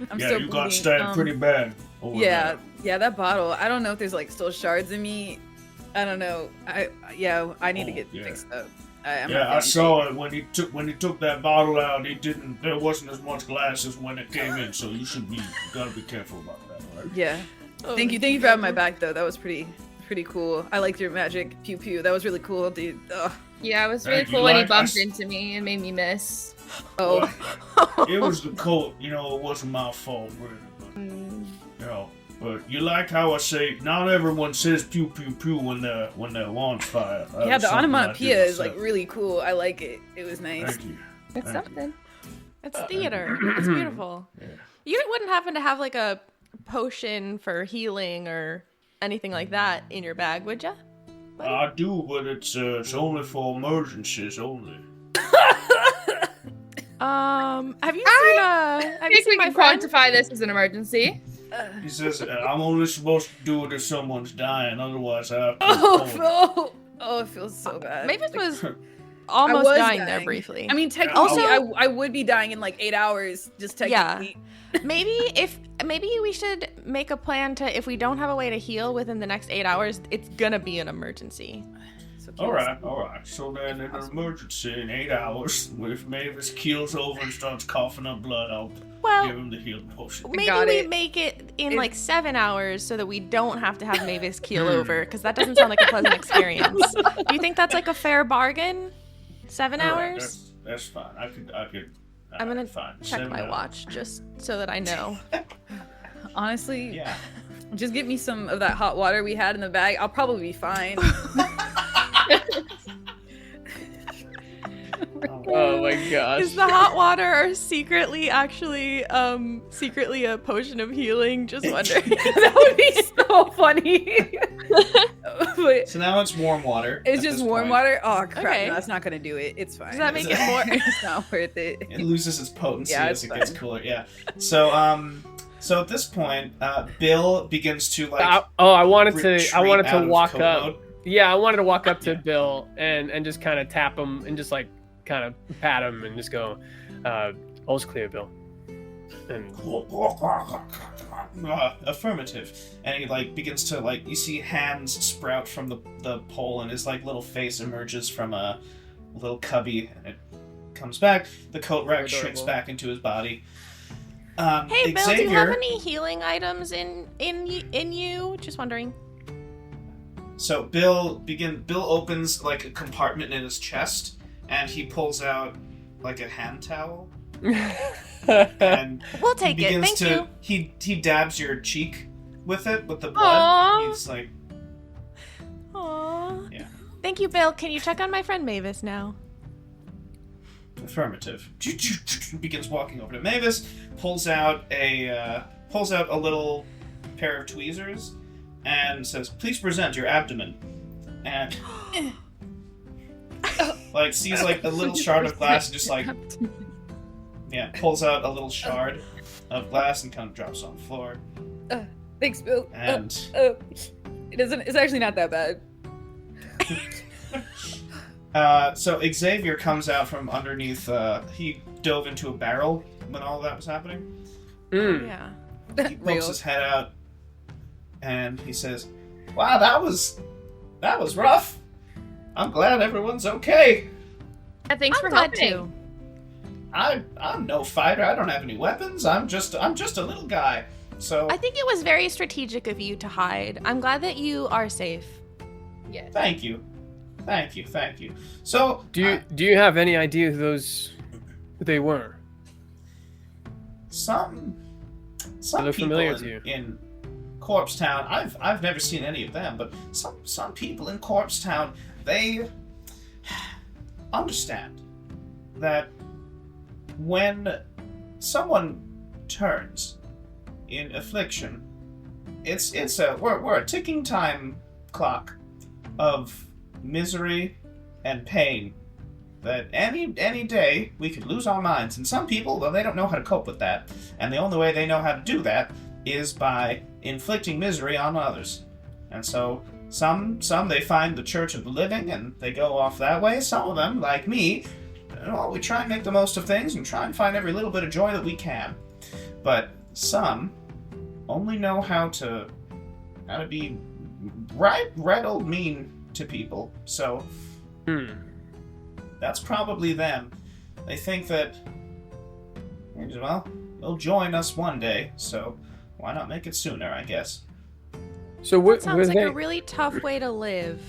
I'm yeah, still you got bleeding. stabbed pretty bad. over Yeah, there. yeah, that bottle. I don't know if there's like still shards in me. I don't know. I need to Oh, get yeah. fixed up. I'm Yeah, not I feeling saw it when he took that bottle out. There wasn't as much glass as when it came in, so you gotta be careful about that, all right? great. Yeah. Thank you for having my back though. That was pretty cool. I liked your magic pew pew. That was really cool, dude. Ugh. Yeah, it was really Thank you. cool when he Like, bumped into me and made me miss. Oh. It was the coat, it wasn't my fault, really. But, but you like how I say, not everyone says pew pew pew when their lawn's fire. Yeah, the Something I onomatopoeia did is like myself. really cool. I like it. It was nice. Thank you. It's Thank you. something. It's theater. It's beautiful. Yeah. You wouldn't happen to have like a potion for healing or anything like that in your bag, would you? I do, but it's only for emergencies only. Have you seen I have you think we seen my can friend? quantify this as an emergency. He says, I'm only supposed to do it if someone's dying, otherwise I have to Oh, it feels so bad. Mavis Like, was I almost was dying there briefly. I mean, technically, Also- I would be dying in like 8 hours, just technically. maybe we should make a plan to, if we don't have a way to heal within the next 8 hours, it's gonna be an emergency. So Alright. So then in an emergency in 8 hours, if Mavis keels over and starts coughing up blood, I'll Well, give him the healing potion. maybe got we it. make it in It- like 7 hours so that we don't have to have Mavis keel over, because that doesn't sound like a pleasant experience. Do you think that's like a fair bargain? 7 Alright, hours? That's fine. I could. I'm gonna fine. check 7 my hours. watch just so that I know. Honestly, Yeah. just give me some of that hot water we had in the bag. I'll probably be fine. Oh my gosh. Is the hot water secretly a potion of healing? Just wondering. That would be so funny. But So now it's warm water. it's at just this warm point. water. Oh crap! Okay. No, that's not gonna do it. It's fine. Does that make it more? It's not worth it. It loses its potency Yeah, as it's it gets fine. cooler. Yeah. So at this point, Bill begins to like. I wanted retreat to out of walk coat up. mode. Yeah, I wanted to walk up to Yeah. Bill and just kind of tap him and just like kind of pat him and just go, all's clear, Bill. And Affirmative. And he like begins to like, you see hands sprout from the pole, and his like little face emerges from a little cubby, and it comes back. The coat rack shrinks Adorable. back back into his body. Hey, Bill, Xavier, do you have any healing items in you? Just wondering. So Bill opens like a compartment in his chest, and he pulls out like a hand towel, and We'll take it. begins Thank to you. he dabs your cheek, with it, with the blood. Aww. He's like, Aww. yeah, Thank you, Bill. Can you check on my friend Mavis now? affirmative. Begins walking over to Mavis, pulls out a little pair of tweezers, and says, "Please present your abdomen." And like sees like a little shard of glass, and just like pulls out a little shard of glass and kind of drops on the floor. Thanks, Bill. And it's actually not that bad. so Xavier comes out from underneath. He dove into a barrel when all that was happening. Yeah. He pokes his head out, and he says, "Wow, that was rough. I'm glad everyone's okay. Yeah, thanks I'm for glad helping. too. I'm no fighter. I don't have any weapons. I'm just a little guy. So I think it was very strategic of you to hide. I'm glad that you are safe. Yes. thank you. So Do you have any idea who they were? some They look people familiar to you. in Corpsetown, I've never seen any of them, but some people in Corpsetown, they understand that when someone turns in Affliction, we're a ticking time clock of misery and pain. That any day we could lose our minds, and some people, well, they don't know how to cope with that, and the only way they know how to do that is by inflicting misery on others. And so some they find the Church of the Living and they go off that way. Some of them, like me, we try and make the most of things and try and find every little bit of joy that we can. But some only know how to be right old mean to people. So that's probably them. They think that, well, they'll join us one day, so why not make it sooner, I guess. So what Sounds like a really tough way to live.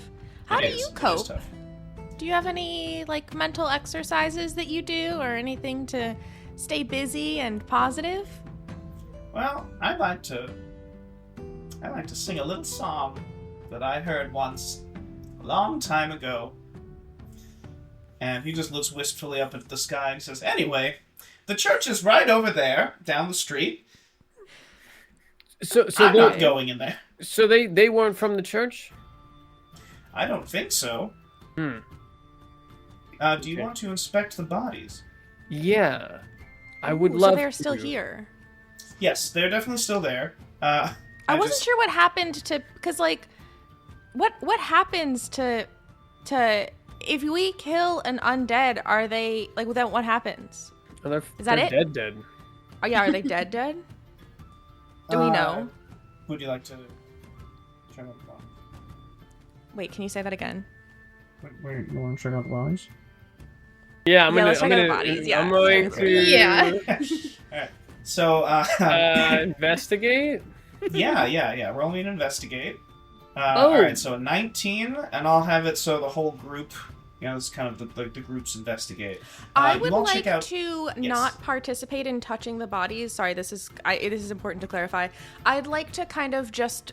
How do you It is cope? tough. Do you have any like mental exercises that you do or anything to stay busy and positive? Well, I like to sing a little song that I heard once a long time ago. And he just looks wistfully up at the sky and says, "Anyway, the church is right over there, down the street. So I'm not going in there." So they weren't from the church? I don't think so. Hmm. Do you want to inspect the bodies? Yeah. I would Ooh, love so they're still to. here. Yes, they're definitely still there. I wasn't sure what happened to, because like, what happens to if we kill an undead? Are they like without what happens? Oh, they're, Is that they're it? Dead. Oh yeah, are they dead? Do we know? Would you like to check out the bodies? Wait, can you say that again? Wait, you want to check out the bodies? Yeah, I'm Yeah, gonna. let's I'm check out gonna. the bodies, yeah. I'm going to. Yeah. Alright. So, Investigate. yeah. Roll me an investigate. Oh. Alright, so a 19, and I'll have it so the whole group, it's kind of the group's investigate. I you would won't like check out- to Yes. not participate in touching the bodies. Sorry, this is important to clarify. I'd like to kind of just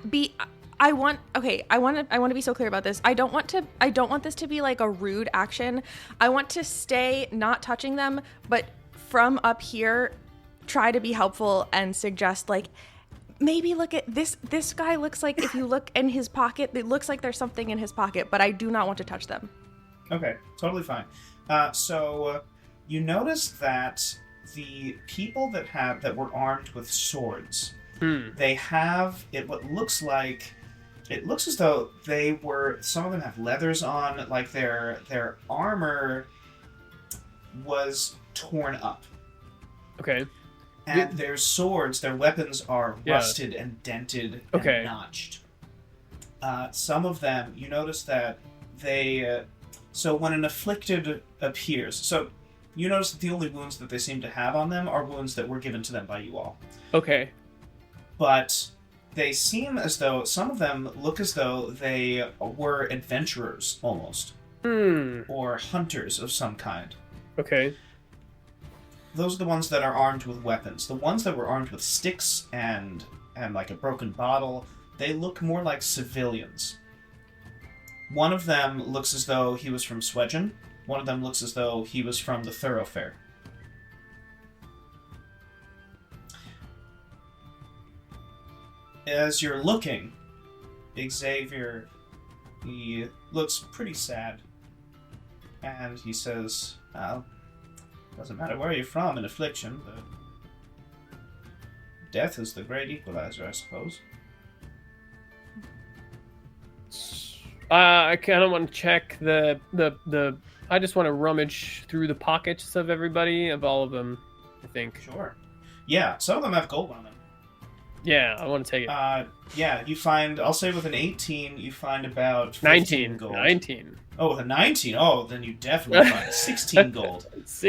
be. I want to be so clear about this. I don't want this to be like a rude action. I want to stay not touching them, but from up here, try to be helpful and suggest like, maybe look at this. This guy looks like, if you look in his pocket, it looks like there's something in his pocket, but I do not want to touch them. Okay, totally fine. So you notice that the people that were armed with swords, they have what looks like. It looks as though some of them have leathers on, like their armor was torn up. Okay. And their swords, their weapons are Yeah. rusted and dented Okay. and notched. Some of them, you notice that so when an afflicted appears, so you notice that the only wounds that they seem to have on them are wounds that were given to them by you all. Okay. But they seem as though, some of them look as though they were adventurers, almost. Or hunters of some kind. Okay. Those are the ones that are armed with weapons. The ones that were armed with sticks and and like a broken bottle. They look more like civilians. One of them looks as though he was from Swedgen. One of them looks as though he was from the Thoroughfare. As you're looking, Xavier, he looks pretty sad. And he says, well, doesn't matter where you're from in Affliction, death is the great equalizer, I suppose. I kind of want to check the. I just want to rummage through the pockets of everybody, of all of them, I think. Sure. Yeah, some of them have gold on them. Yeah, I want to take it. Yeah, you find, I'll say with an 18, you find about 15 gold. 19. Oh, with a 19? Oh, then you definitely find 16 gold.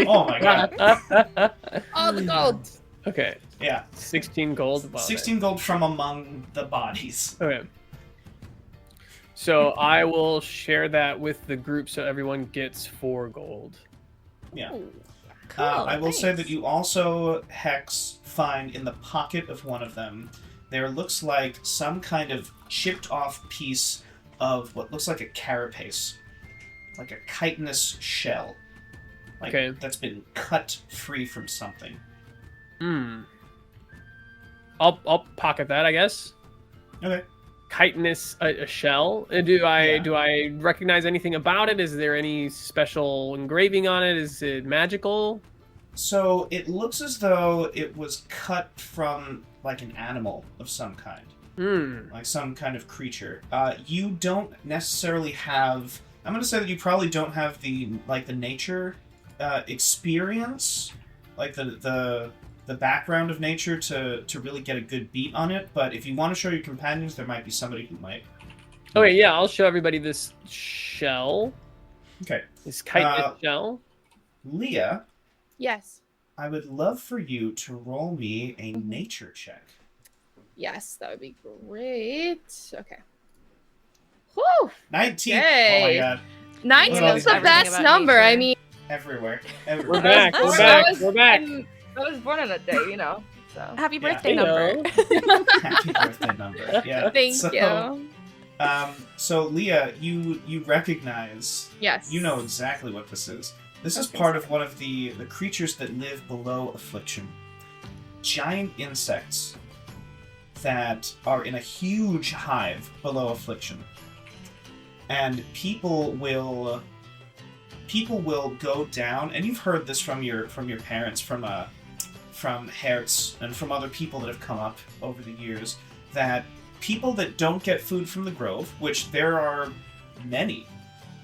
Oh my god. All the gold. Okay. Yeah. 16 gold. Wow, 16 gold from among the bodies. Okay. So I will share that with the group so everyone gets 4 gold. Yeah. Ooh. Cool, I will say thanks. that you also, Hex, find in the pocket of one of them, there looks like some kind of chipped off piece of what looks like a carapace. Like a chitinous shell. Like, Okay. that's been cut free from something. I'll pocket that, I guess. Okay. Chitinous a shell. Do Yeah. I recognize anything about it? Is there any special engraving on it? Is it magical? So it looks as though it was cut from like an animal of some kind. Like some kind of creature. You don't necessarily have... I'm going to say that you probably don't have the nature experience, like the background of nature to really get a good beat on it, but if you want to show your companions, there might be somebody who might. Okay, yeah, I'll show everybody this shell. Okay. This chitinous shell. Leah, Yes. I would love for you to roll me a nature check. Yes, that would be great. Okay. Whew. 19! Yay. Oh my god. 19 Well, is the everything best about number. nature. I mean, Everywhere. We're back. We're back. We're back. I was born on that day, you know. So. Happy Yeah. birthday Hello. number. Happy birthday number. Yeah. Thank so, you. So Leah, you recognize... Yes. You know exactly what this is. This is Okay. part of one of the creatures that live below Affliction. Giant insects that are in a huge hive below Affliction. And people will go down, and you've heard this from your parents, from Hertz, and from other people that have come up over the years, that people that don't get food from the Grove, which there are many,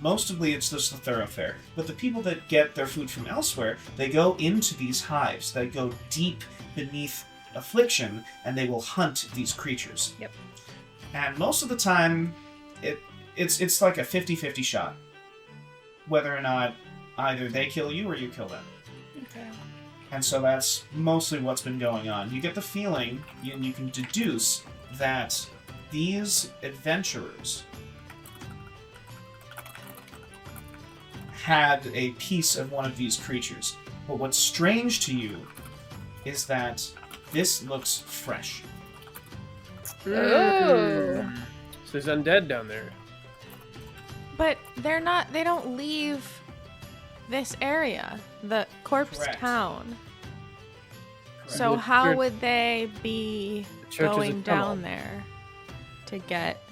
mostly it's just the Thoroughfare, but the people that get their food from elsewhere, they go into these hives, they go deep beneath Affliction, and they will hunt these creatures. Yep. And most of the time, it's like a 50-50 shot, whether or not either they kill you or you kill them. Okay. And so that's mostly what's been going on. You get the feeling, and you can deduce, that these adventurers had a piece of one of these creatures. But what's strange to you is that this looks fresh. Oh. So there's undead down there. But they don't leave this area, the Corpsetown. So Correct. how Church- would they be The church is a going tunnel. down there to get...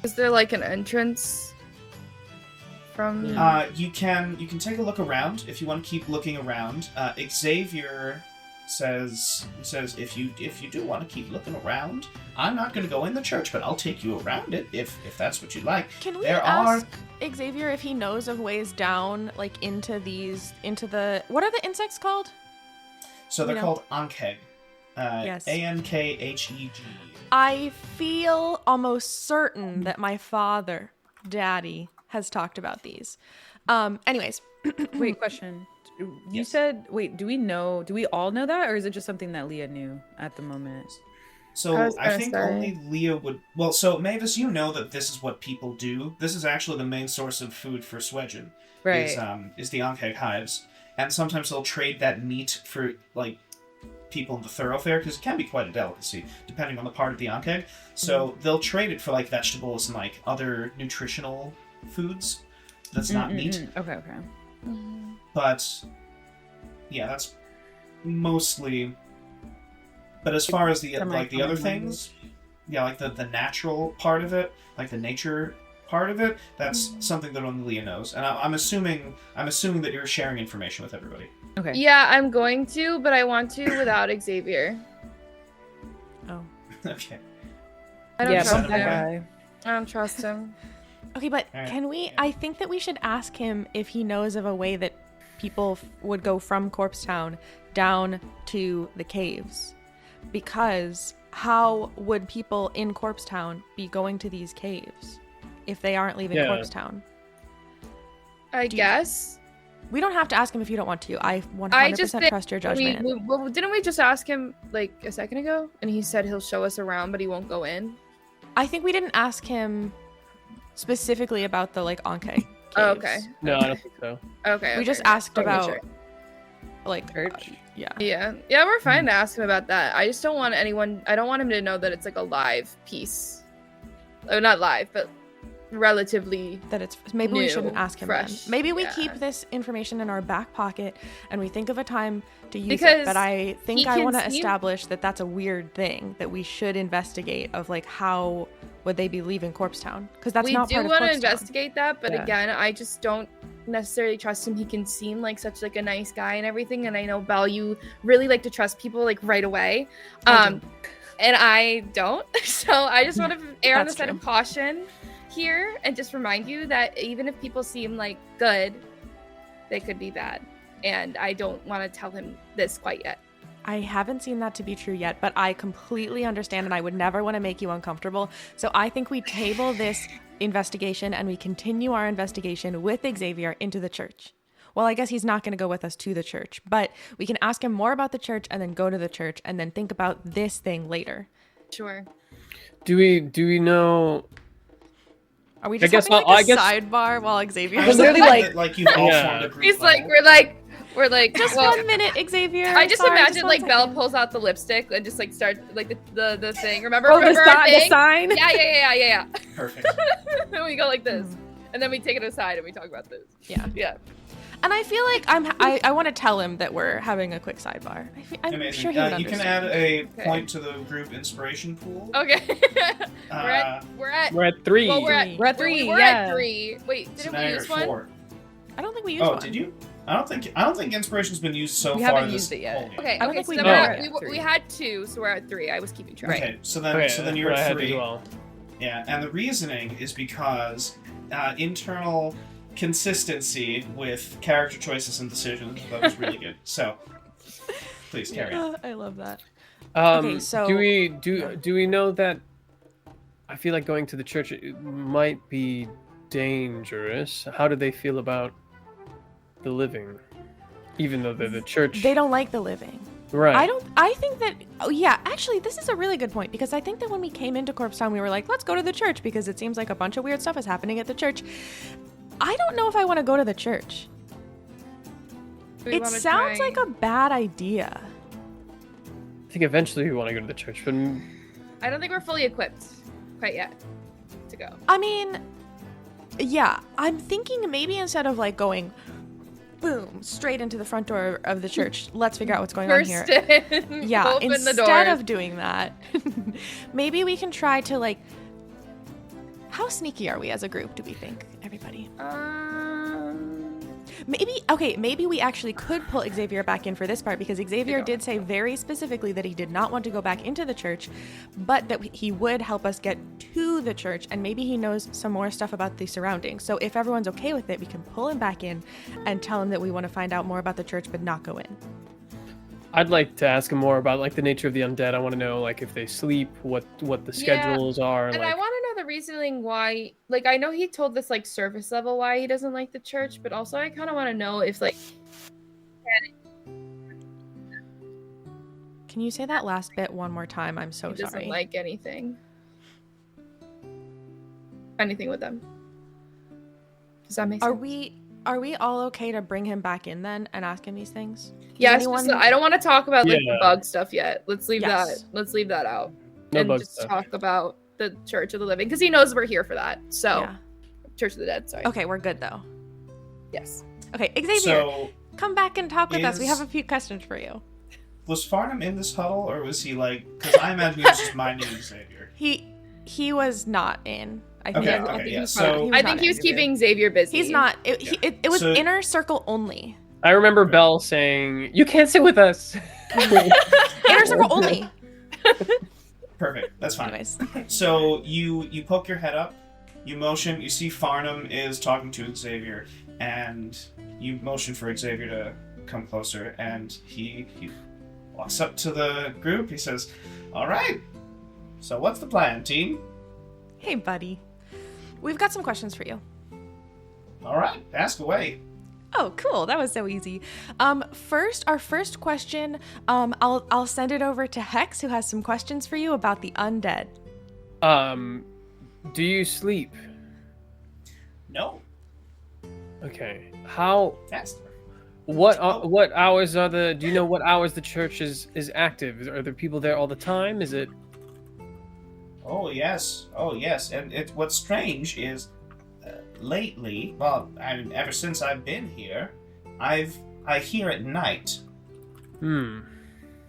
Is there like an entrance from? You can take a look around if you want to keep looking around. Xavier says if you do want to keep looking around, I'm not going to go in the church, but I'll take you around it if that's what you like. Can we There ask Xavier if he knows of ways down, like into the... What are the insects called? So they're You know. called Ankheg. Yes. Ankheg. I feel almost certain that my father, Daddy, has talked about these. Anyways, Wait, question. You Yes. said, wait, do we all know that, or is it just something that Leah knew at the moment? So I was I gonna think say. only Leah would... Well, so Mavis, you know that this is what people do. This is actually the main source of food for Swedgen. Right. Is the Ankheg hives. And sometimes they'll trade that meat for, like, people in the thoroughfare, because it can be quite a delicacy, depending on the part of the Ankeg. So they'll trade it for, like, vegetables and, like, other nutritional foods that's not meat. Okay. But, yeah, that's mostly... But as far as the other things, yeah, like the natural part of it, like the nature part of it, that's something that only Leah knows. And I'm assuming that you're sharing information with everybody. Okay. Yeah, I'm going to, but I want to without Xavier. Oh. Okay. I don't trust bump that him. guy. I don't trust him. Okay, but Alright. can we... I think that we should ask him if he knows of a way that people would go from Corpsetown down to the caves. Because how would people in Corpsetown be going to these caves if they aren't leaving Corpsetown? I guess. We don't have to ask him if you don't want to. I 100% I just think trust your judgment. well, didn't we just ask him like a second ago? And he said he'll show us around, but he won't go in. I think we didn't ask him specifically about the like Anke caves. Oh, okay. No, I don't think so. Okay. We just okay. asked Okay, about sure. like Church. yeah. Yeah, we're fine to ask him about that. I just don't want anyone. I don't want him to know that it's like a live piece. Oh, not live, but relatively. That it's maybe we New, shouldn't ask him fresh, then. Maybe we yeah. keep this information in our back pocket and we think of a time to use Because it. But I think he I can want to seem- establish that that's a weird thing that we should investigate of like how would they be leaving Corpsetown? Because that's We not do part of want to Corpsetown. investigate that, but Yeah. again, I just don't necessarily trust him. He can seem like such like a nice guy and everything, and I know Belle, you really like to trust people like right away. I do. And I don't. So I just want to err on the That's side true. of caution here and just remind you that even if people seem like good, they could be bad. And I don't want to tell him this quite yet. I haven't seen that to be true yet, but I completely understand and I would never want to make you uncomfortable. So I think we table this investigation and we continue our investigation with Xavier into the church. Well, I guess he's not going to go with us to the church, but we can ask him more about the church and then go to the church and then think about this thing later. Sure. Do we know? Are we just guess having I'll- like I a guess- sidebar while Xavier I is literally like you've all Yeah. formed a group. He's like, level. we're like, Just well, 1 minute, Xavier. I just Sorry, imagine 1 like Belle second. pulls out the lipstick and just like start like the thing. Remember? Oh, the remember our thing? sign. Yeah. Perfect. And we go like this, and then we take it aside and we talk about this. Yeah. Yeah. And I feel like I want to tell him that we're having a quick sidebar. I'm Amazing. sure he would You can understand. add a Okay. point to the group inspiration pool. Okay. Uh, we're at. We're at 3. Well, we're at. We're at 3, We're yeah. at 3. Wait, so didn't now we you're use at one? 4. I don't think we used Oh, one. did you? I don't think inspiration's been used so We far. haven't this used it yet. whole game. Okay. I don't Okay. think So we then did. we're Oh. at, Three. we had 2, so we're at 3. I was keeping track. Okay, so then you're I at had to 3. do all. Yeah, and the reasoning is because internal consistency with character choices and decisions. That was really good. So, please carry on. I love that. Okay, so- do we know that? I feel like going to the church it might be dangerous. How do they feel about the living, even though they're the church? They don't like the living. Right. I think that, oh yeah, actually, this is a really good point because I think that when we came into Corpsetown, we were like, let's go to the church because it seems like a bunch of weird stuff is happening at the church. I don't know if I want to go to the church. Do we It wanna sounds try- like a bad idea. I think eventually we want to go to the church, but I don't think we're fully equipped quite yet to go. I mean, yeah, I'm thinking maybe instead of like going boom straight into the front door of the church, let's figure out what's going on here. Kirsten, Yeah, open the instead door. of doing that, maybe we can try to like. How sneaky are we as a group? Do we think, everybody? Maybe we actually could pull Xavier back in for this part because Xavier did say very specifically that he did not want to go back into the church, but that he would help us get to the church, and maybe he knows some more stuff about the surroundings. So if everyone's okay with it, we can pull him back in and tell him that we want to find out more about the church but not go in. I'd like to ask him more about like the nature of the undead. I want to know like if they sleep, what the schedules are. And like, I want to know the reasoning why. Like, I know he told this like surface level why he doesn't like the church, but also I kind of want to know if like Can you say that last bit one more time? I'm so he doesn't sorry. like anything with them. Does that make sense? Are we are we all okay to bring him back in then and ask him these things? Yeah, I don't want to talk about like the bug stuff yet. Let's leave Yes. that. Let's leave that out. No and bug just stuff. talk about the Church of the Living because he knows we're here for that. So, Yeah. Church of the Dead. Sorry. Okay, we're good though. Yes. Okay, Xavier, So, come back and talk with us. We is- have a few questions for you. was Farnham in this huddle, or was he like? Because I imagine he was just minding Xavier. He was not in. I think. Okay, I think okay, he yeah. was So, he was I not think he in. was keeping Xavier busy. He's not. It was So- inner circle only. I remember Belle saying, "You can't sit with us." Inner circle only. perfect. That's fine. Anyways. So you poke your head up, you motion. You see Farnham is talking to Xavier, and you motion for Xavier to come closer, and he walks up to the group. He says, "All right. So what's the plan, team?" Hey, buddy. We've got some questions for you. All right, ask away. Oh, cool. That was so easy. Our first question, I'll send it over to Hex, who has some questions for you about the undead. Do you sleep? No, Okay. How? that's What hours are the? Do you know what hours the church is active? Are there people there all the time? Is it? Oh yes. And what's strange is lately, well, I mean, ever since I've been here, I hear at night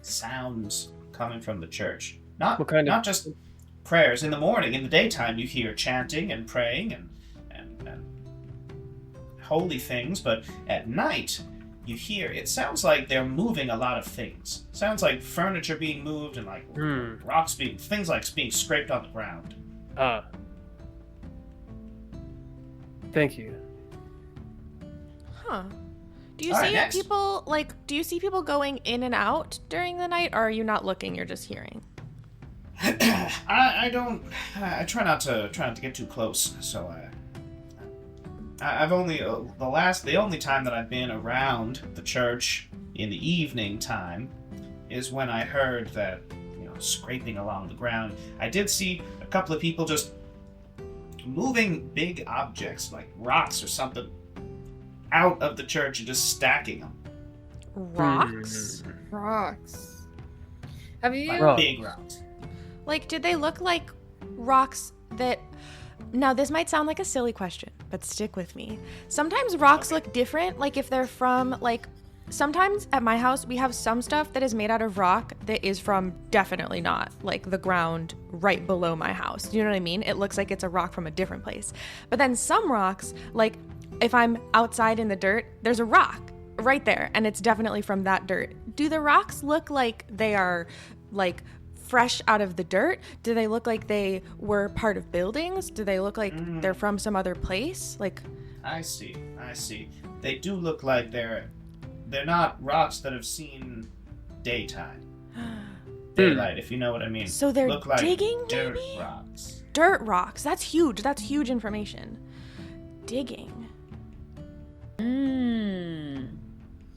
sounds coming from the church. Not What kind of- not just prayers in the morning. In the daytime, you hear chanting and praying and holy things, but at night you hear it sounds like they're moving a lot of things. Sounds like furniture being moved and like rocks being being scraped on the ground. Thank you. Huh. Do you All right, see next. people do you see people going in and out during the night, or are you not looking, you're just hearing? I try not to get too close. So I've only the only time that I've been around the church in the evening time is when I heard that, scraping along the ground. I did see a couple of people just moving big objects like rocks or something out of the church and just stacking them. Rocks? Rocks. Have you? Like Rocks. big rocks. Like, did they look like rocks that... Now, this might sound like a silly question, but stick with me. Sometimes rocks look different, like if they're from, like... Sometimes at my house, we have some stuff that is made out of rock that is from definitely not, like, the ground right below my house. Do you know what I mean? It looks like it's a rock from a different place. But then some rocks, like, if I'm outside in the dirt, there's a rock right there, and it's definitely from that dirt. Do the rocks look like they are, like, fresh out of the dirt? Do they look like they were part of buildings? Do they look like they're from some other place? Like, I see. They do look like they're not rocks that have seen daytime. Daylight, if you know what I mean. so they're look like digging, dirt maybe? rocks. Dirt rocks. That's huge. That's huge information. Digging.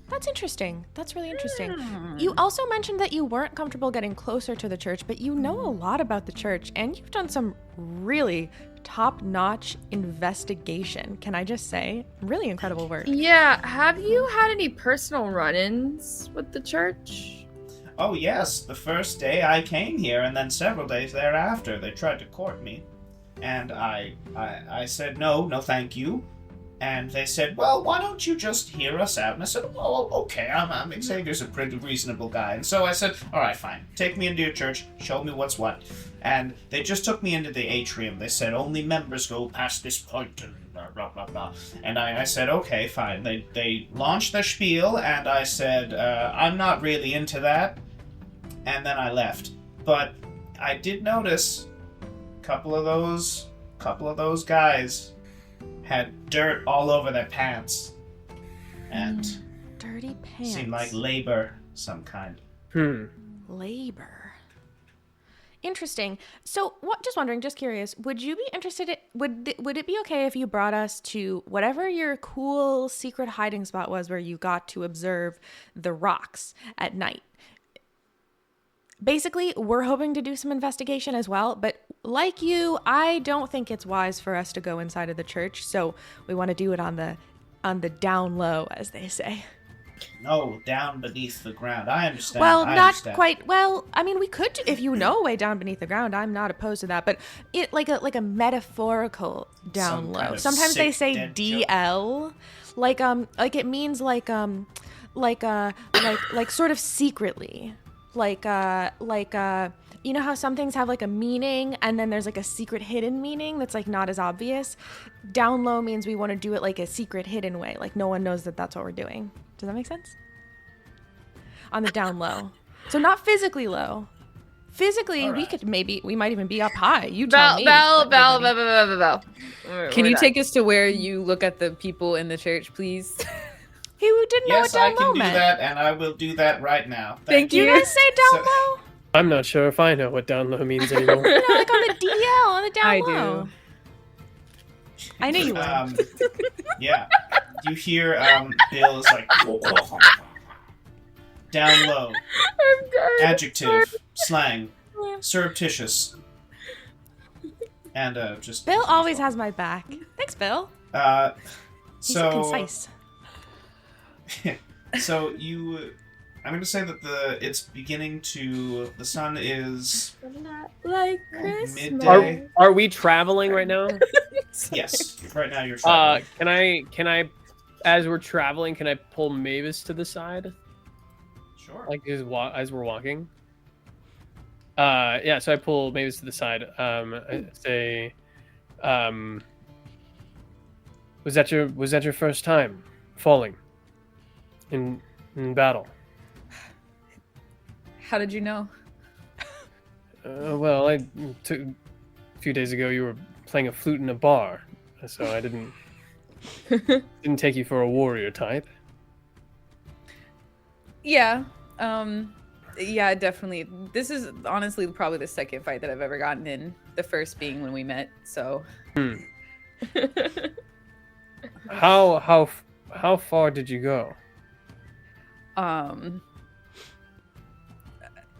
That's interesting. That's really interesting. You also mentioned that you weren't comfortable getting closer to the church, but you know a lot about the church, and you've done some really top-notch investigation. Can I just say? Really incredible work. Yeah. Have you had any personal run-ins with the church? Oh yes, the first day I came here, and then several days thereafter, they tried to court me, and I said no, thank you. And they said, well, why don't you just hear us out? And I said, well, okay, I'm Xavier's a pretty reasonable guy. And so I said, all right, fine. Take me into your church. Show me what's what. And they just took me into the atrium. They said, only members go past this point, and blah, blah, blah. And I said, okay, fine. They launched their spiel, and I said, I'm not really into that. And then I left. But I did notice a couple of those guys had dirt all over their pants and Dirty pants. seemed like labor some kind. Labor. Interesting. So, just wondering, just curious, would you be interested would it be okay if you brought us to whatever your cool secret hiding spot was where you got to observe the rocks at night? Basically, we're hoping to do some investigation as well, but like you, I don't think it's wise for us to go inside of the church, so we want to do it on the on the down low, as they say. No, down beneath the ground. I understand. Well, I not understand. quite. Well, I mean, we could do, if you know a way down beneath the ground. I'm not opposed to that, but it like a metaphorical down Some low. kind of Sometimes they sick say dead DL, like it means like sort of secretly, you know how some things have like a meaning and then there's like a secret hidden meaning that's like not as obvious. Down low means we want to do it like a secret hidden way, like no one knows that that's what we're doing. Does that make sense? On the down low. So not physically low. Physically, All right. we might even be up high. You tell me. Bell. Can you take us to where you look at the people in the church, please? He didn't know what Yes, I down can low do meant. that, and I will do that right now. Thank Do you guys say down So- low? I'm not sure if I know what down low means anymore. You know, like on the DL, on the down I low. do. I knew you would. Yeah. You hear Bill is like down low. I'm done. Adjective, slang, surreptitious. And just Bill always has my back. Thanks, Bill. He's so concise. So I'm going to say that it's beginning to. The sun is Not like Christmas. midday. Are we traveling right now? Yes, right now you're traveling. Can I, as we're traveling, can I pull Mavis to the side, Sure. like as we're walking? Yeah. So I pull Mavis to the side. I say, was that your first time falling in battle? How did you know? Well, a few days ago you were playing a flute in a bar, so I didn't take you for a warrior type. Yeah. Yeah, definitely. This is honestly probably the second fight that I've ever gotten in. The first being when we met. So. How far did you go?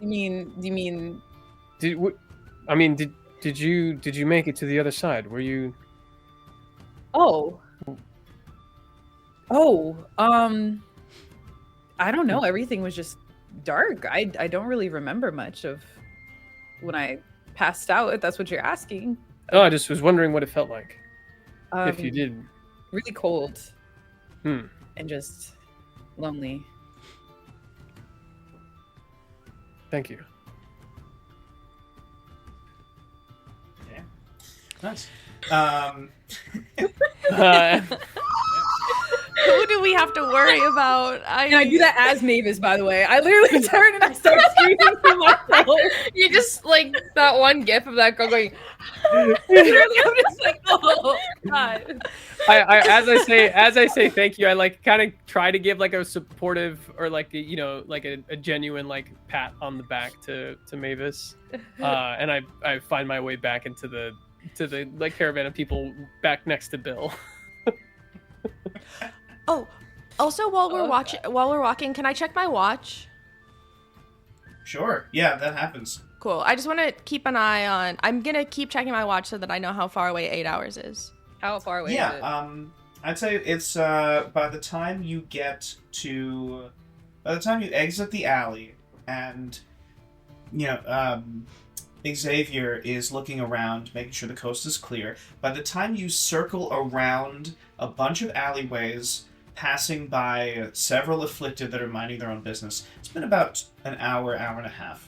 You mean? Did you make it to the other side? Were you? Oh. I don't know. Everything was just dark. I don't really remember much of when I passed out, if that's what you're asking. Oh, I just was wondering what it felt like. If you did. Really cold. Hmm. And just lonely. Thank you. Yeah. Nice. Who do we have to worry about? And I do that as Mavis, by the way. I literally turn and I start screaming to myself. You just like that one gif of that girl going. Literally, I'm just like, oh god. As I say thank you, I like kind of try to give like a supportive or like a genuine like pat on the back to Mavis, and I find my way back into the like caravan of people back next to Bill. Oh, also while we're walking, can I check my watch? Sure. Yeah, that happens. Cool. I just want to keep an eye on. I'm gonna keep checking my watch so that I know how far away 8 hours is. How far away is it? Yeah. I'd say it's by the time you exit the alley and Xavier is looking around, making sure the coast is clear. By the time you circle around a bunch of alleyways, passing by several afflicted that are minding their own business, it's been about an hour and a half.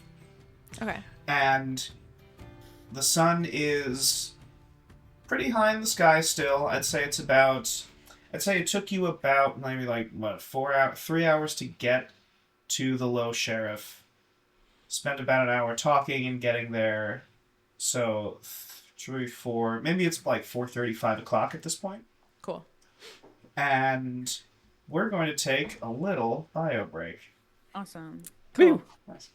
Okay. And the sun is pretty high in the sky still. I'd say it took you about maybe 3 hours to get to the low sheriff. Spent about an hour talking and getting there. So 3, 4, maybe it's like 4:30, 5 o'clock at this point. Cool. And we're going to take a little bio break. Awesome. Cool. Nice.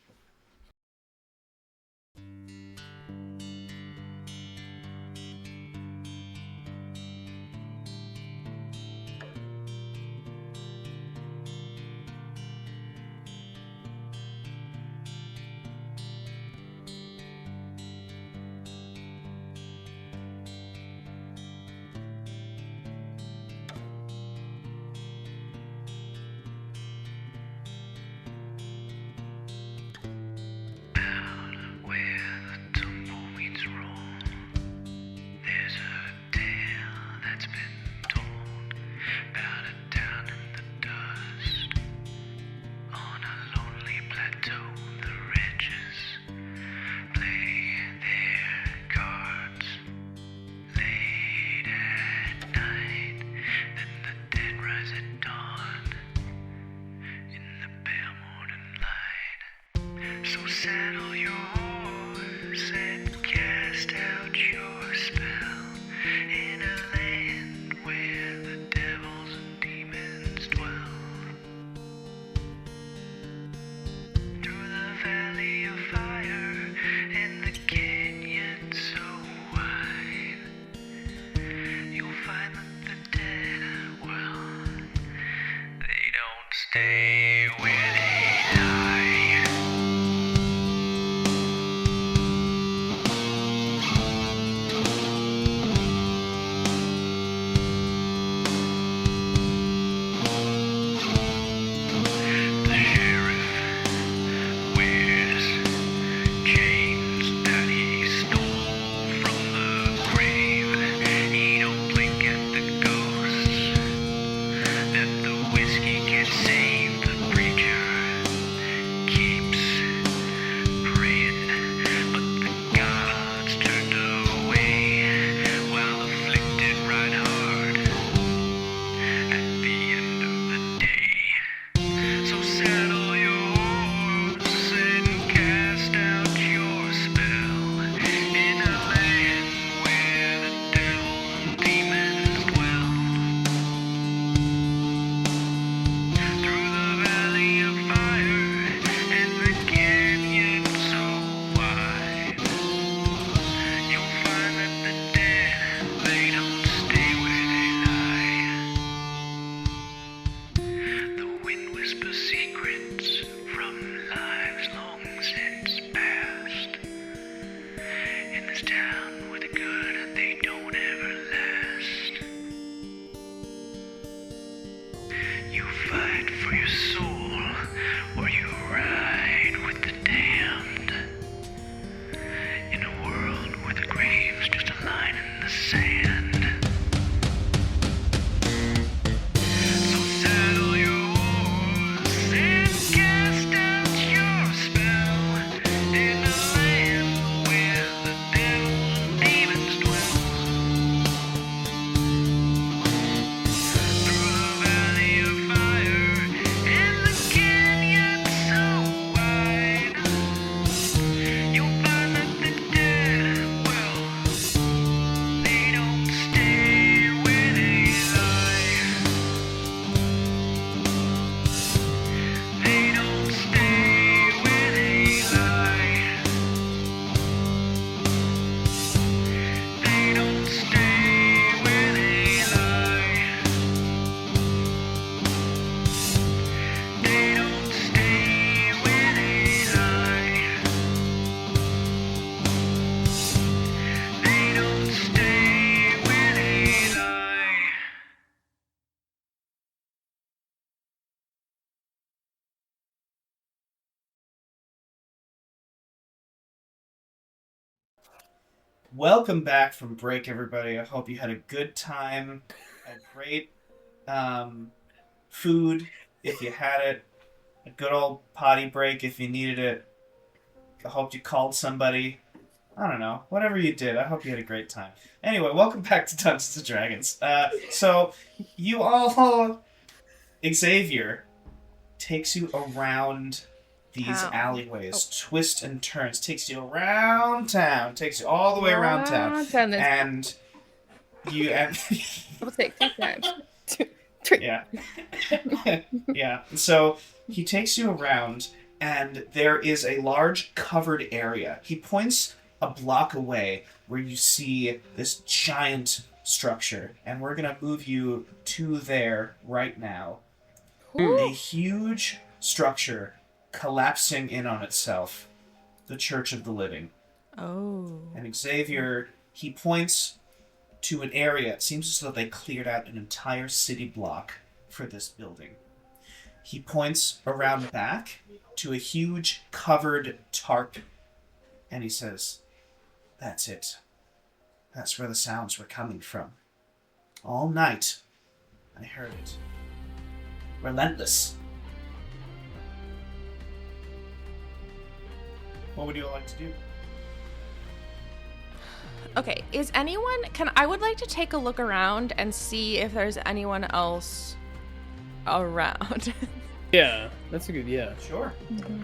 stay where they lie. The sheriff wears chains that he stole from the grave. He don't blink at the ghosts that the whiskey can save. The preacher keeps praying, but the gods turned away while afflicted right hard at the end of the day. So saddle your horse and cast out your spell in a land where the devil and demons dwell. Through the valley of fire and the canyon so wide, you'll find that the dead, they don't stay where they lie. The wind whispers secrets from lives long since past. In this town where the good, they don't ever last. You fight for your soul, or you ride with the damned. In a world where the grave's just a line in the sand. So saddle your horse and cast out your spell in a land where the devil and demons dwell. Through the valley of fire and the canyon so wide, you'll find that the dead, well, they don't stay where they lie. They don't stay where they lie. They don't stay where they lie. They don't stay where they lie. They don't stay where they lie. Welcome back from break, everybody. I hope you had a good time, a great food if you had it, a good old potty break if you needed it. I hope you called somebody. I don't know. Whatever you did, I hope you had a great time. Anyway, welcome back to Dungeons & Dragons. So, you all... Xavier takes you around these Town. alleyways, twists and turns, takes you around town, takes you all the way around town, and you... We'll take 2 times. Yeah. Yeah. So he takes you around, and there is a large covered area. He points a block away where you see this giant structure, and we're going to move you to there right now. A huge structure collapsing in on itself. The Church of the Living. Oh. And Xavier, he points to an area. It seems as though they cleared out an entire city block for this building. He points around back to a huge covered tarp, and he says, "That's it. That's where the sounds were coming from. All night, I heard it. Relentless." What would you like to do? Okay, is anyone... I would like to take a look around and see if there's anyone else around. Yeah, that's a good, yeah. Sure.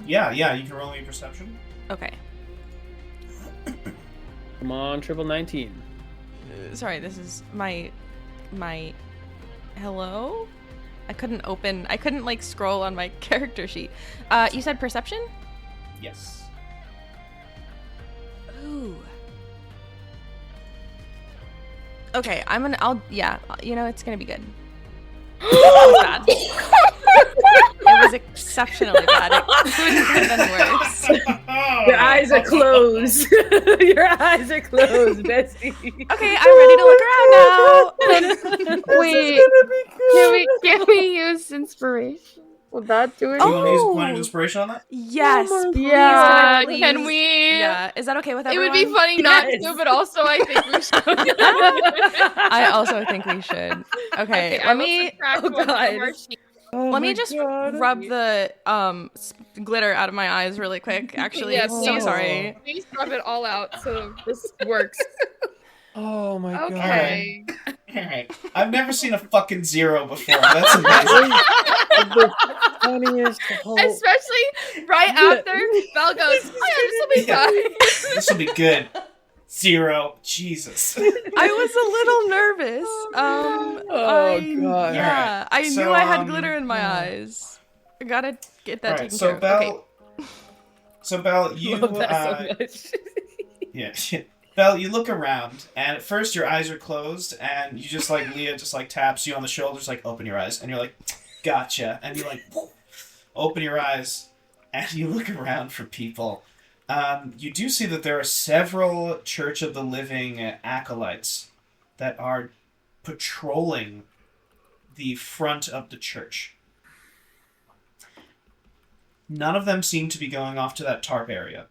Yeah, you can roll me a perception. Okay. Come on, triple 19. Sorry, this is my... Hello? I couldn't like scroll on my character sheet. You said perception? Yes. Ooh. Okay, yeah, you know, it's gonna be good. That was bad. It was exceptionally bad. It couldn't have been worse. Your eyes are closed. Your eyes are closed, Bessie. Okay, I'm ready to look around now. Wait, can we use inspiration? Will that do it? Do you want to use a point of inspiration on that? Yes, please. Yeah, Please. can we? Yeah, is that okay with It everyone? would be funny not to, but also I think we should. I also think we should. Okay, I let will me subtract one from our sheet. let me just rub the glitter out of my eyes really quick. Actually, Yeah, so please. sorry. Please rub it all out so this works. Oh my god. Okay. Alright. I've never seen a fucking 0 before. That's amazing. The funniest whole... Especially right after Belle goes, oh yeah, this will be Yeah. fine. This will be good. 0. Jesus. I was a little nervous. Oh, God. Yeah, I So, knew I had glitter in my eyes. I gotta get that Alright, taken so care of. Belle... Okay. So Belle, you... Love that so much. Yeah. Belle, you look around, and at first your eyes are closed, and you just like, Leah just like taps you on the shoulders, like, open your eyes. And you're like, gotcha. And you like, open your eyes, and you look around for people. You do see that there are several Church of the Living acolytes that are patrolling the front of the church. None of them seem to be going off to that tarp area.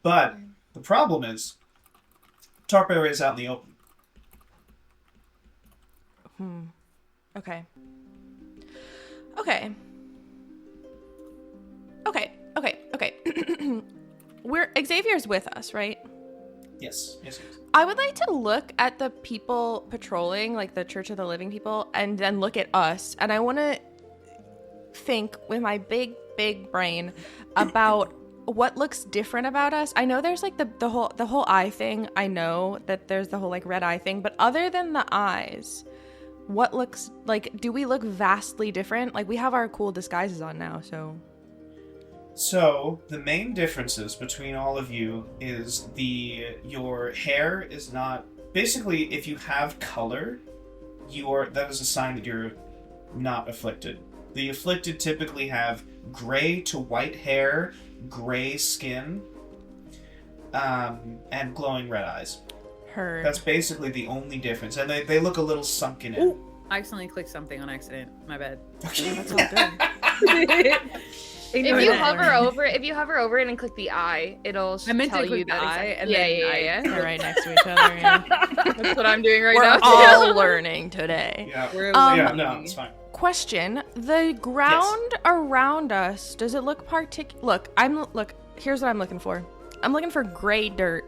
But the problem is, tarp area is out in the open. Okay. Okay. Okay. Okay. Okay. Xavier's with us, right? Yes. Yes. Yes. I would like to look at the people patrolling, like the Church of the Living people, and then look at us. And I want to think with my big brain about what looks different about us. I know there's like the whole eye thing. I know that there's the whole like red eye thing, but other than the eyes, what looks like, do we look vastly different? Like we have our cool disguises on now, so. So the main differences between all of you is your hair is not, basically if you have color, that is a sign that you're not afflicted. The afflicted typically have gray to white hair, gray skin, and glowing red eyes. Heard. That's basically the only difference, and they look a little sunken in. I accidentally clicked something on accident. My bad. That's all good. If you hover over it and click the eye, it'll I meant to tell you click the that. eye, and Yeah. They're right next to each other. Yeah. That's what I'm doing right We're now. all learning today. Yeah. We're Yeah, no, it's fine. Question: the ground around us, does it look Look, here's what I'm looking for. I'm looking for gray dirt.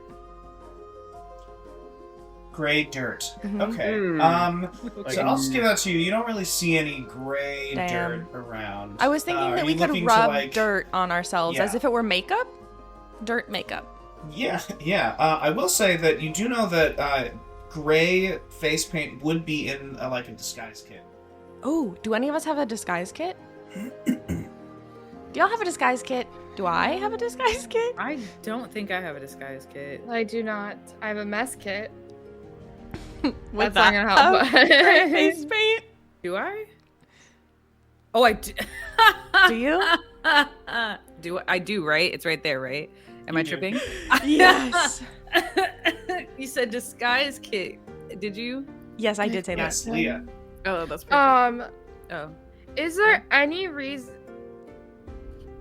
Gray dirt. Mhm. Okay. So I'll just give that to you. You don't really see any gray Damn. dirt around. I was thinking Are that we you could looking rub to, like... dirt on ourselves as Yeah. if it were makeup. Dirt makeup. Yeah. I will say that you do know that gray face paint would be in a disguise kit. Oh, do any of us have a disguise kit? Do y'all have a disguise kit? Do I have a disguise kit? I don't think I have a disguise kit. I do not. I have a mess kit. Would That's not gonna help. gray face paint? Do I? Oh, I do. Do you? I do, right? It's right there, right? Am I do. tripping? Yes. You said disguise kit. Did you? Yes, I did say Yes, that. Leah. Oh, that's perfect. Oh. Is there any reason?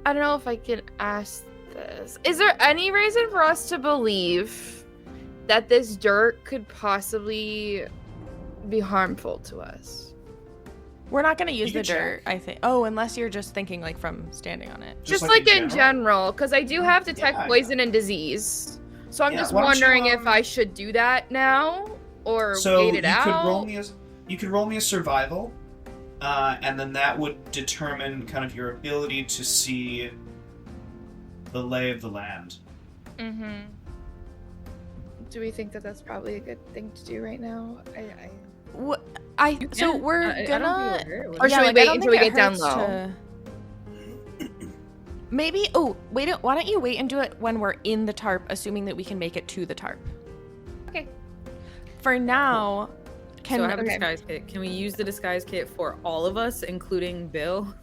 I don't know if I can ask this. Is there any reason for us to believe that this dirt could possibly be harmful to us? We're not gonna use You the can dirt, I think. Oh, unless you're just thinking like from standing on it. Just like in general, because I do have detect Yeah, poison and disease. So I'm Yeah, just why don't you, wondering if I should do that now or So wait it out. you could roll me a survival, and then that would determine kind of your ability to see the lay of the land. Mm-hmm. Do we think that that's probably a good thing to do right now? So we're I don't gonna. think it'll hurt. Or should we I wait don't until think we it get down hurts low? Maybe. Oh, wait. Why don't you wait and do it when we're in the tarp, assuming that we can make it to the tarp? Okay. For now, So I have a Okay. disguise kit. Can we use the disguise kit for all of us, including Bill?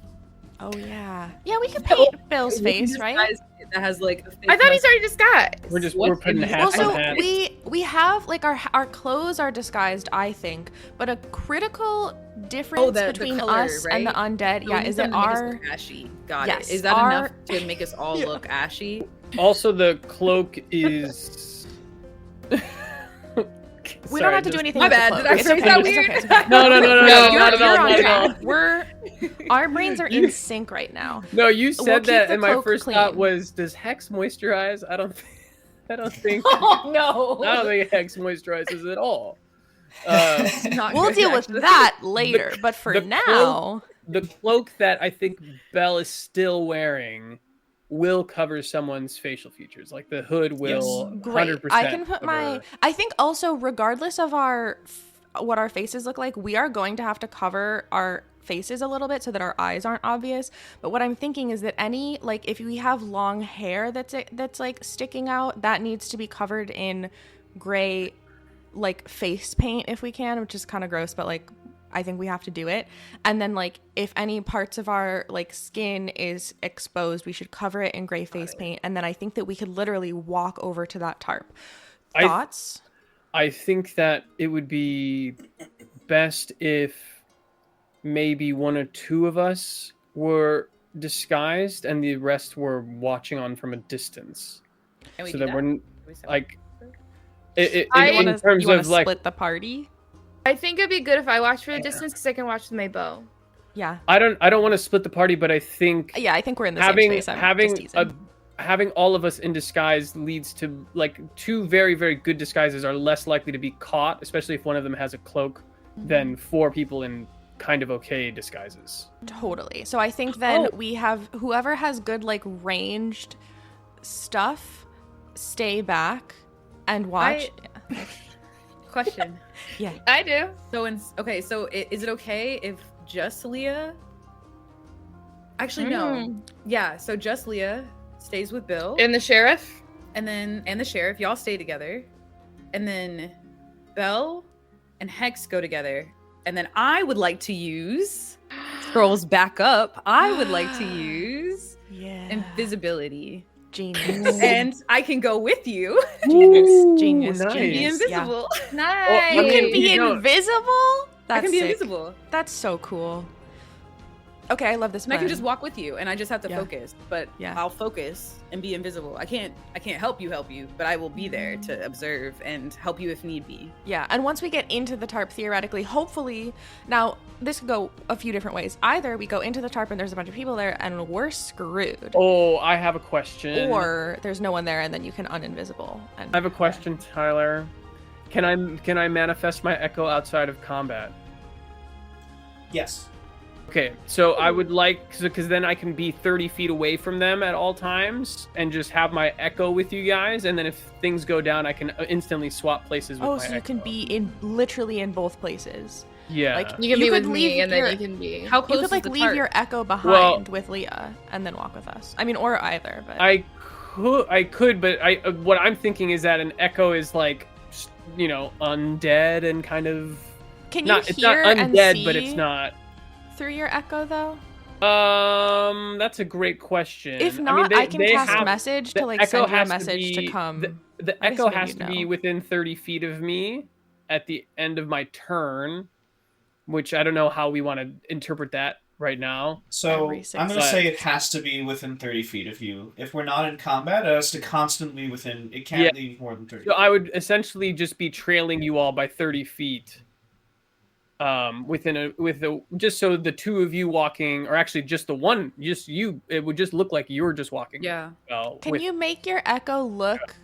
Oh yeah. Yeah, we could paint Bill's One face, right? disguise kit that has like a I thought he's already disguised. We're putting Well, hats Well, on so hats. we have like our clothes are disguised, I think, but a critical difference the between color, us and the right? undead, So yeah, we need is them that to make us our look ashy. Got Yes, it. Is that our- enough to make us all look ashy? Also, the cloak is. we don't have to do anything. My with the bad. cloak. Did I It's phrase okay. that It's weird? okay. It's okay. No, you're, not at all, you're not on at all. track. Our brains are in sync right now. No, you We'll said keep that, the and my cloak first clean. thought was, "Does Hex moisturize?" I don't think. Oh no! I don't think Hex moisturizes at all. Not We'll good, deal with actually. that later, but for the now, The cloak that I think Belle is still wearing will cover someone's facial features. Like the hood will. great. 100% I can put cover- I think also, regardless of what our faces look like, we are going to have to cover our faces a little bit so that our eyes aren't obvious. But what I'm thinking is that any, like, if we have long hair that's like sticking out, that needs to be covered in gray, like, face paint if we can, which is kind of gross, but like I think we have to do it. And then, like, if any parts of our like skin is exposed, we should cover it in gray face paint. And then I think that we could literally walk over to that tarp. Thoughts? I think that it would be best if maybe one or two of us were disguised and the rest were watching on from a distance. Can we So do that we're Can we like I- in terms you wanna of like split the party. I think it'd be good if I watch for the distance because I can watch with my bow. Yeah. I don't want to split the party, but I think Yeah, I think we're in the having same space. I'm having just teasing. having all of us in disguise leads to like two very, very good disguises are less likely to be caught, especially if one of them has a cloak, than four people in kind of okay disguises. Totally. So I think then we have whoever has good like ranged stuff, stay back and watch. Question. Yeah. I do. So so is it okay if just Leah? Actually, no. Yeah. So just Leah stays with Bill, And the sheriff? and the sheriff. Y'all stay together, and then Belle and Hex go together, and then I would like to use scrolls back up. I would like to use Yeah. invisibility, Genius. and I can go with you. Genius. nice. Be Genius. Yeah. invisible. Nice. You can You be don't. invisible? That's I can be sick. invisible. That's so cool. Okay, I love this And I plan. can just walk with you, and I just have to Yeah. focus. But Yeah. I'll focus and be invisible. I can't help you, but I will be there to observe and help you if need be. Yeah, and once we get into the tarp, theoretically, hopefully, now this could go a few different ways. Either we go into the tarp and there's a bunch of people there and we're screwed, Oh, I have a question. or there's no one there and then you can uninvisible. And I have a question, Tyler. Can I manifest my echo outside of combat? Yes. Okay, so I would like, because then I can be 30 feet away from them at all times and just have my echo with you guys, and then if things go down, I can instantly swap places with Oh, my so you can echo. be literally in both places. Yeah. like, You can You be could with leave me, and then your- you can be. How You close could is like the leave tarp? your echo behind with Leah and then walk with us. I mean, or either, but I could, but what I'm thinking is that an echo is like, undead and kind of can you it's not hear and undead, see but it's not. through your echo though? That's a great question. If I not, mean, I can cast have- message the to like echo send you a has message to be- come. The I guess echo maybe has you'd to be know. within 30 feet of me at the end of my turn, which I don't know how we want to interpret that right now. So Every 6 I'm going to seconds. say it has to be within 30 feet of you. If we're not in combat, it has to constantly within. It can't Yeah. leave more than 30. So I would essentially just be trailing you all by 30 feet. Just so the two of you walking, or actually just the one, just you, it would just look like you were just walking. Yeah. Can you make your echo look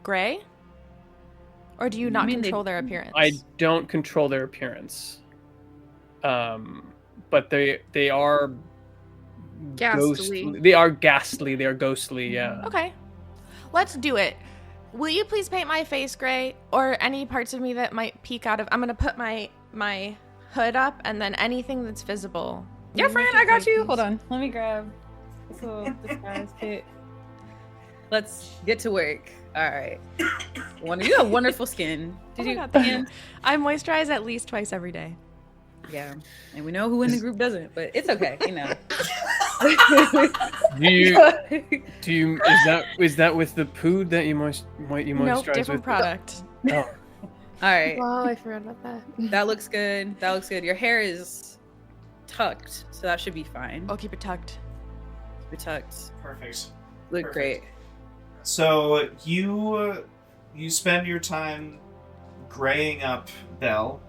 gray? Or do you not mean, control their appearance? I don't control their appearance. But they are Ghastly. They are ghastly. They are ghostly. Yeah. Okay. Let's do it. Will you please paint my face gray or any parts of me that might peek out of... I'm going to put my hood up and then anything that's visible. Yeah, Will friend, make it I got gray, you. please? Hold on. Let me grab this little disguise kit. Let's get to work. All right. You have wonderful skin. Oh my God, thank you. I moisturize at least twice every day. Yeah, and we know who in the group doesn't, but it's okay, you know. Do you? Is that with the poo that you moisturize Nope, with? different product. Oh. All right. Wow, I forgot about that. That looks good. That looks good. Your hair is tucked, so that should be fine. I'll keep it tucked. Keep it tucked. Perfect. Look Perfect. great. So you spend your time graying up Belle,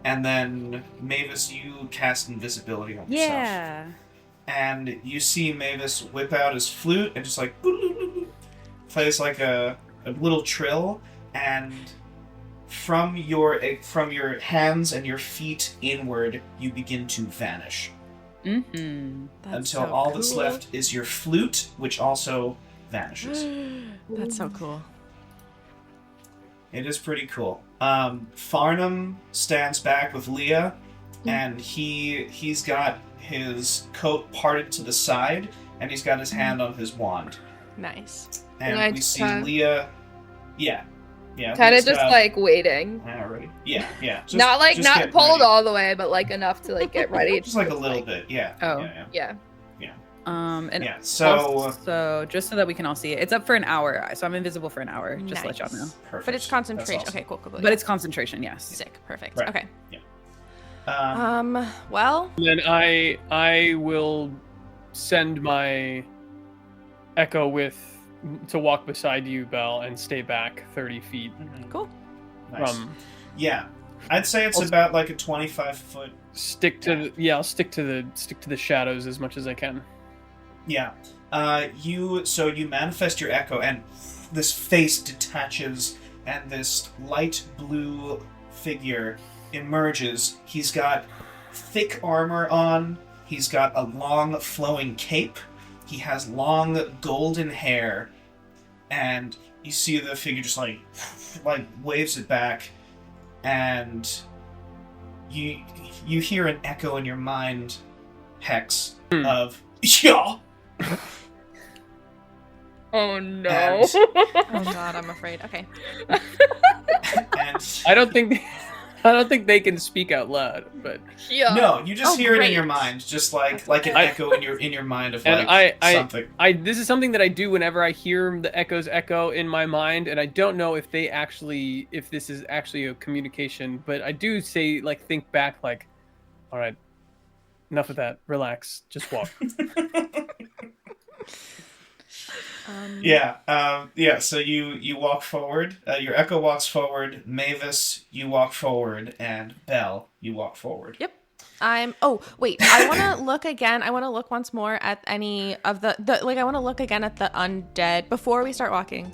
and then Mavis, you cast invisibility on yourself. Yeah. And you see Mavis whip out his flute and just like plays like a little trill, and from your hands and your feet inward, you begin to vanish. Mm-hmm. Until all that's left is your flute, which also vanishes. That's so cool. It is pretty cool. Farnham stands back with Leah, and he's got his coat parted to the side, and he's got his hand on his wand. Nice. And I we just see have- Leah. Yeah. Kind of Leah's just got- like waiting. Already. Yeah. Just, Not like just not getting pulled ready. all the way, but like enough to like get ready. Just like a little bit. Yeah. Oh. Yeah. Yeah. And Yeah. So. also, just so that we can all see it, it's up for an hour, so I'm invisible for an hour. Just to let y'all know. Perfect. But it's That's concentration. awesome. Okay, cool. But it's concentration, yes. sick. Perfect. Right. Okay. Um, Well, Then I will send my echo to walk beside you, Belle, and stay back 30 feet cool. nice. from. Yeah. I'd say it's about like a 25-foot. I'll stick to the shadows as much as I can. Yeah. You manifest your echo, and this face detaches, and this light blue figure emerges. He's got thick armor on. He's got a long flowing cape. He has long golden hair, and you see the figure just like waves it back, and you hear an echo in your mind, Hex, of yeah. Oh no. And- Oh God, I'm afraid. Okay. And I don't think they can speak out loud, but Yeah. no, you just Oh, hear it in great. your mind, just like an I- echo in your mind of and like I something. this is something that I do whenever I hear the echoes echo in my mind, and I don't know if this is actually a communication, but I do say like think back like, all right, enough of that, relax, just walk. Yeah. So you walk forward. Your echo walks forward. Mavis, you walk forward, and Belle, you walk forward. Yep. Oh, wait. I want to look again. I want to look once more at any of the I want to look again at the undead before we start walking.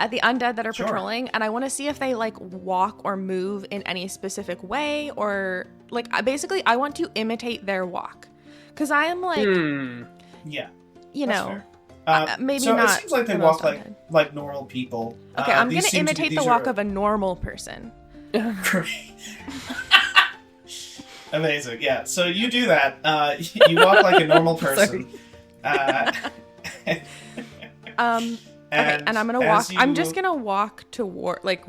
At the undead that are Sure. patrolling, and I want to see if they like walk or move in any specific way, or like basically I want to imitate their walk, because I am like Yeah. you That's know fair. maybe so not it seems like they the walk most undead. like normal people. Okay, I'm These gonna seem to be- imitate the these walk are- of a normal person. Amazing. Yeah. So you do that. You walk like a normal person. Okay, and I'm gonna walk. I'm just gonna walk toward, like,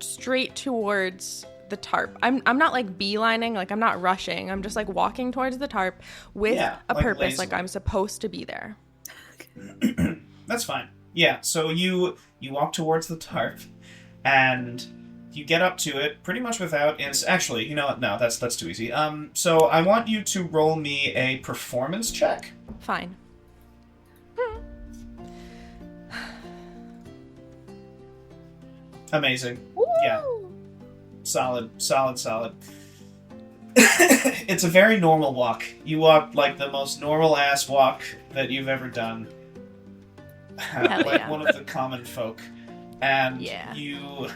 straight towards the tarp. I'm not like beelining, like I'm not rushing. I'm just like walking towards the tarp with Yeah, a like purpose, lazily. like I'm supposed to be there. That's fine. Yeah. So you walk towards the tarp, and you get up to it pretty much without. Actually, you know what? No, that's too easy. So I want you to roll me a performance check. Fine. Amazing. Yeah. Solid. It's a very normal walk. You walk like the most normal ass walk that you've ever done. Like yeah. one of the common folk. And Yeah. you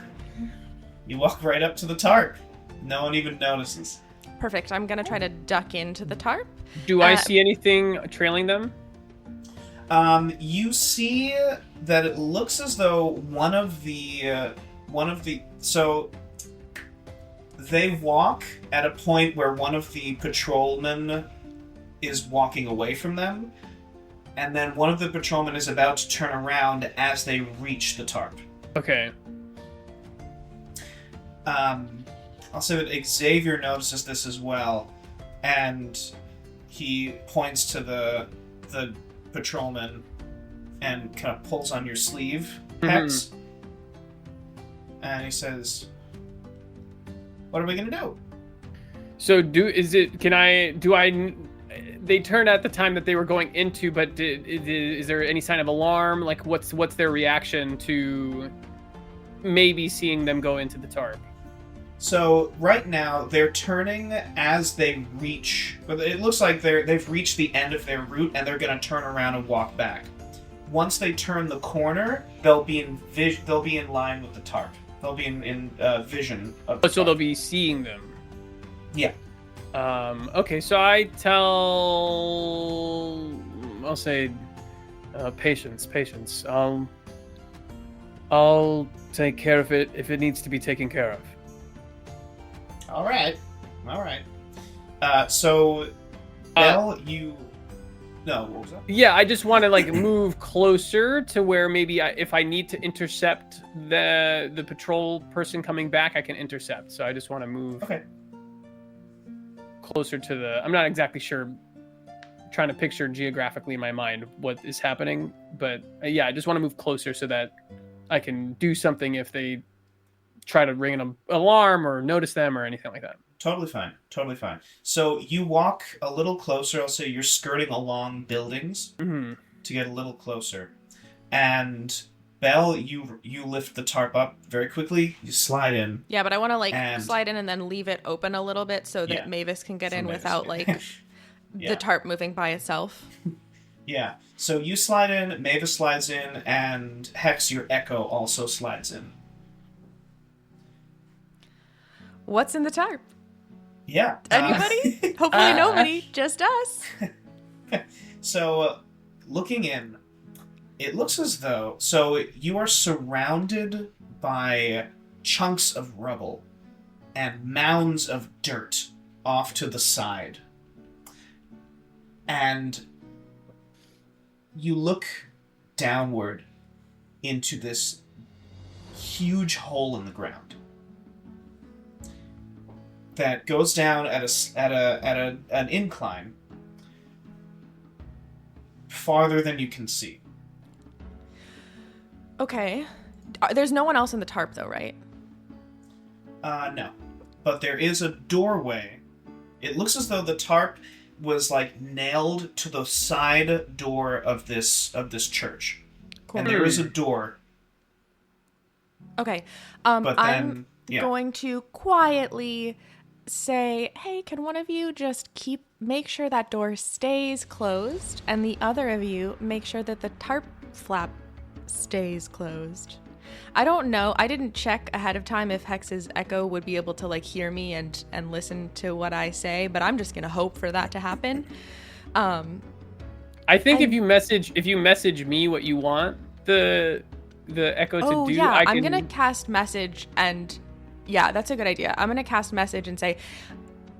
walk right up to the tarp. No one even notices. Perfect. I'm gonna try to duck into the tarp. Do I see anything trailing them? You see that it looks as though one of the so they walk at a point where one of the patrolmen is walking away from them, and then one of the patrolmen is about to turn around as they reach the tarp. Okay. I'll say that Xavier notices this as well, and he points to the patrolman and kind of pulls on your sleeve, Hex, and he says, "What are we gonna do?" So they turned at the time that they were going into, but is there any sign of alarm? Like, what's their reaction to maybe seeing them go into the tarp? So right now they're turning as they reach. It looks like they've reached the end of their route, and they're gonna turn around and walk back. Once they turn the corner, they'll be in line with the tarp. They'll be in vision of the So tarp. they'll be seeing them. Yeah. Okay, so I'll say, patience. I'll take care of it if it needs to be taken care of. All right. So, Belle, No, what was that? Yeah, I just want to move closer to where maybe if I need to intercept the patrol person coming back, I can intercept. So I just want to move closer to the. I'm not exactly sure. Trying to picture geographically in my mind what is happening, but yeah, I just want to move closer so that I can do something if they try to ring an alarm or notice them or anything like that. Totally fine. So you walk a little closer. I'll say you're skirting along buildings to get a little closer. And Belle, you lift the tarp up very quickly. You slide in. Yeah, but I want to slide in and then leave it open a little bit so that Mavis can get in without the tarp moving by itself. Yeah. So you slide in, Mavis slides in, and Hex, your echo, also slides in. What's in the tarp? Yeah. Anybody? Hopefully nobody. Just us. So, looking in, it looks as though... So, you are surrounded by chunks of rubble and mounds of dirt off to the side. And you look downward into this huge hole in the ground that goes down at an incline farther than you can see. Okay. There's no one else in the tarp though, right? No. But there is a doorway. It looks as though the tarp was nailed to the side door of this church. Cool. And there is a door. Okay. But then, I'm going to quietly say, hey, can one of you just make sure that door stays closed, and the other of you make sure that the tarp flap stays closed. I don't know. I didn't check ahead of time if Hex's echo would be able to hear me and listen to what I say, but I'm just gonna hope for that to happen. I think if you message me what you want the echo to do, I'm gonna cast message and yeah, that's a good idea. I'm gonna cast message and say,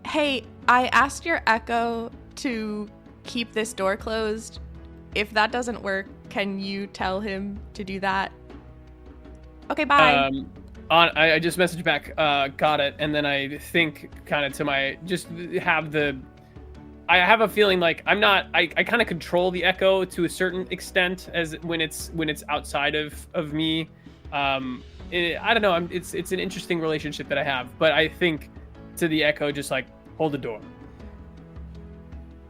hey, I asked your echo to keep this door closed. If that doesn't work, can you tell him to do that? Okay, bye. I just messaged back, got it, and then I think kind of to I have a feeling I kind of control the echo to a certain extent as when it's outside of me. I don't know. It's an interesting relationship that I have, but I think to the echo, just hold the door.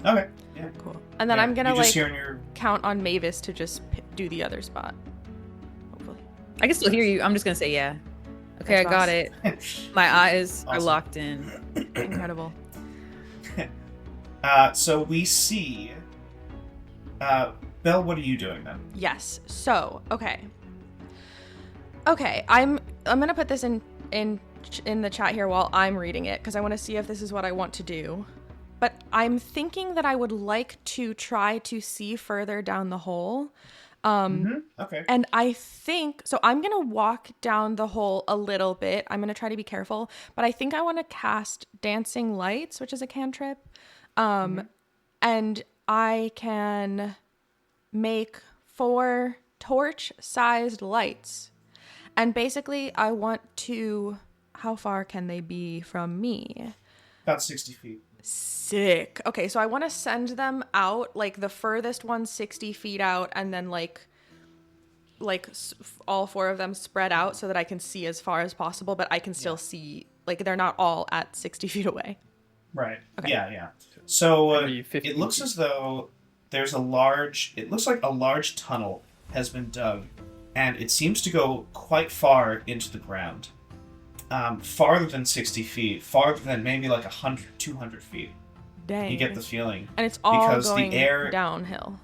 Okay. Yeah. Cool. And then I'm gonna count on Mavis to just do the other spot. Hopefully. I can still hear you. I'm just gonna say yeah. Okay, Thanks, I got it. My eyes are locked in. Incredible. So we see. Belle, what are you doing then? Yes. So okay. I'm gonna put this in the chat here while I'm reading it because I want to see if this is what I want to do. But I'm thinking that I would like to try to see further down the hole. Okay. And I think so. I'm gonna walk down the hole a little bit. I'm gonna try to be careful, but I think I want to cast Dancing Lights, which is a cantrip. And I can make 4 torch-sized lights. And basically, I want to... How far can they be from me? About 60 feet. Sick. Okay, so I want to send them out, like the furthest one 60 feet out, and then all 4 of them spread out so that I can see as far as possible, but I can still see, like, they're not all at 60 feet away. Right. Okay. Yeah. So Maybe it looks as though there's it looks like a large tunnel has been dug, and it seems to go quite far into the ground. Farther than 60 feet, farther than maybe like 100, 200 feet. Dang. You get the feeling. And it's all because going the air, downhill.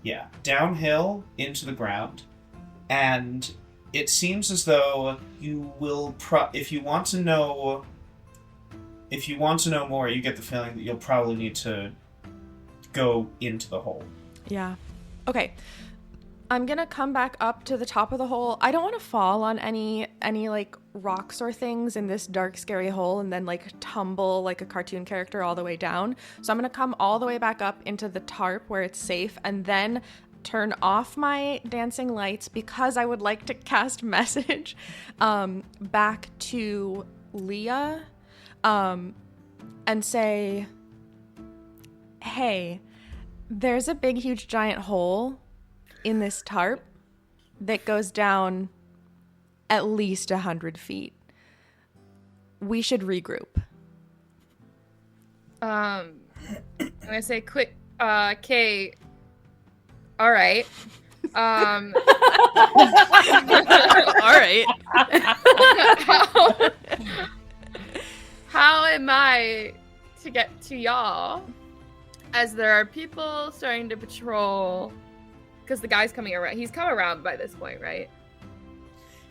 Yeah, downhill into the ground. And it seems as though you will, if you want to know more, you get the feeling that you'll probably need to go into the hole. Yeah. Okay. I'm gonna come back up to the top of the hole. I don't want to fall on any like rocks or things in this dark, scary hole and then like tumble like a cartoon character all the way down. So I'm gonna come all the way back up into the tarp where it's safe and then turn off my dancing lights because I would like to cast message back to Leah and say, hey, there's a big, huge, giant hole in this tarp that goes down at least 100 feet. We should regroup. I'm gonna say quick, Kay. All right. All right. How am I to get to y'all? As there are people starting to patrol, because the guy's coming around. He's come around by this point, right?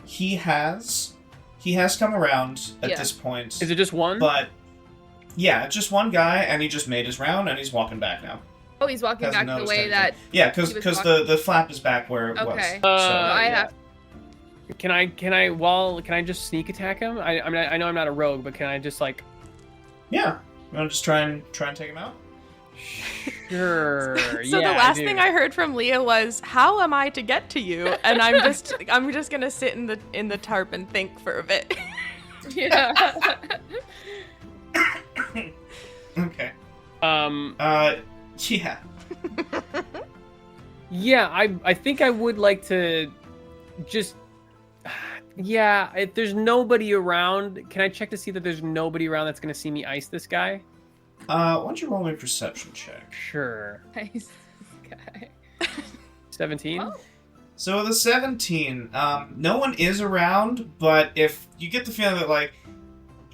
He has come around at this point. Is it just one? But yeah, just one guy, and he just made his round, and he's walking back now. Oh, he's walking Hasn't back the noticed way anything. that. Yeah, because the flap is back where it was. Okay. So, I yeah. have. Can I just sneak attack him? I mean, I know I'm not a rogue, but can I just like? Yeah. You want to just try and take him out? Sure. So yeah, the last thing I heard from Leah was, "How am I to get to you?" And I'm just gonna sit in the tarp and think for a bit. Yeah. Okay. Yeah. Yeah, I think I would like to just. Yeah, if there's nobody around, can I check to see that there's nobody around that's gonna see me ice this guy? Why don't you roll me a perception check? Sure. Nice guy. 17. Oh. So with a 17, no one is around, but if you get the feeling that like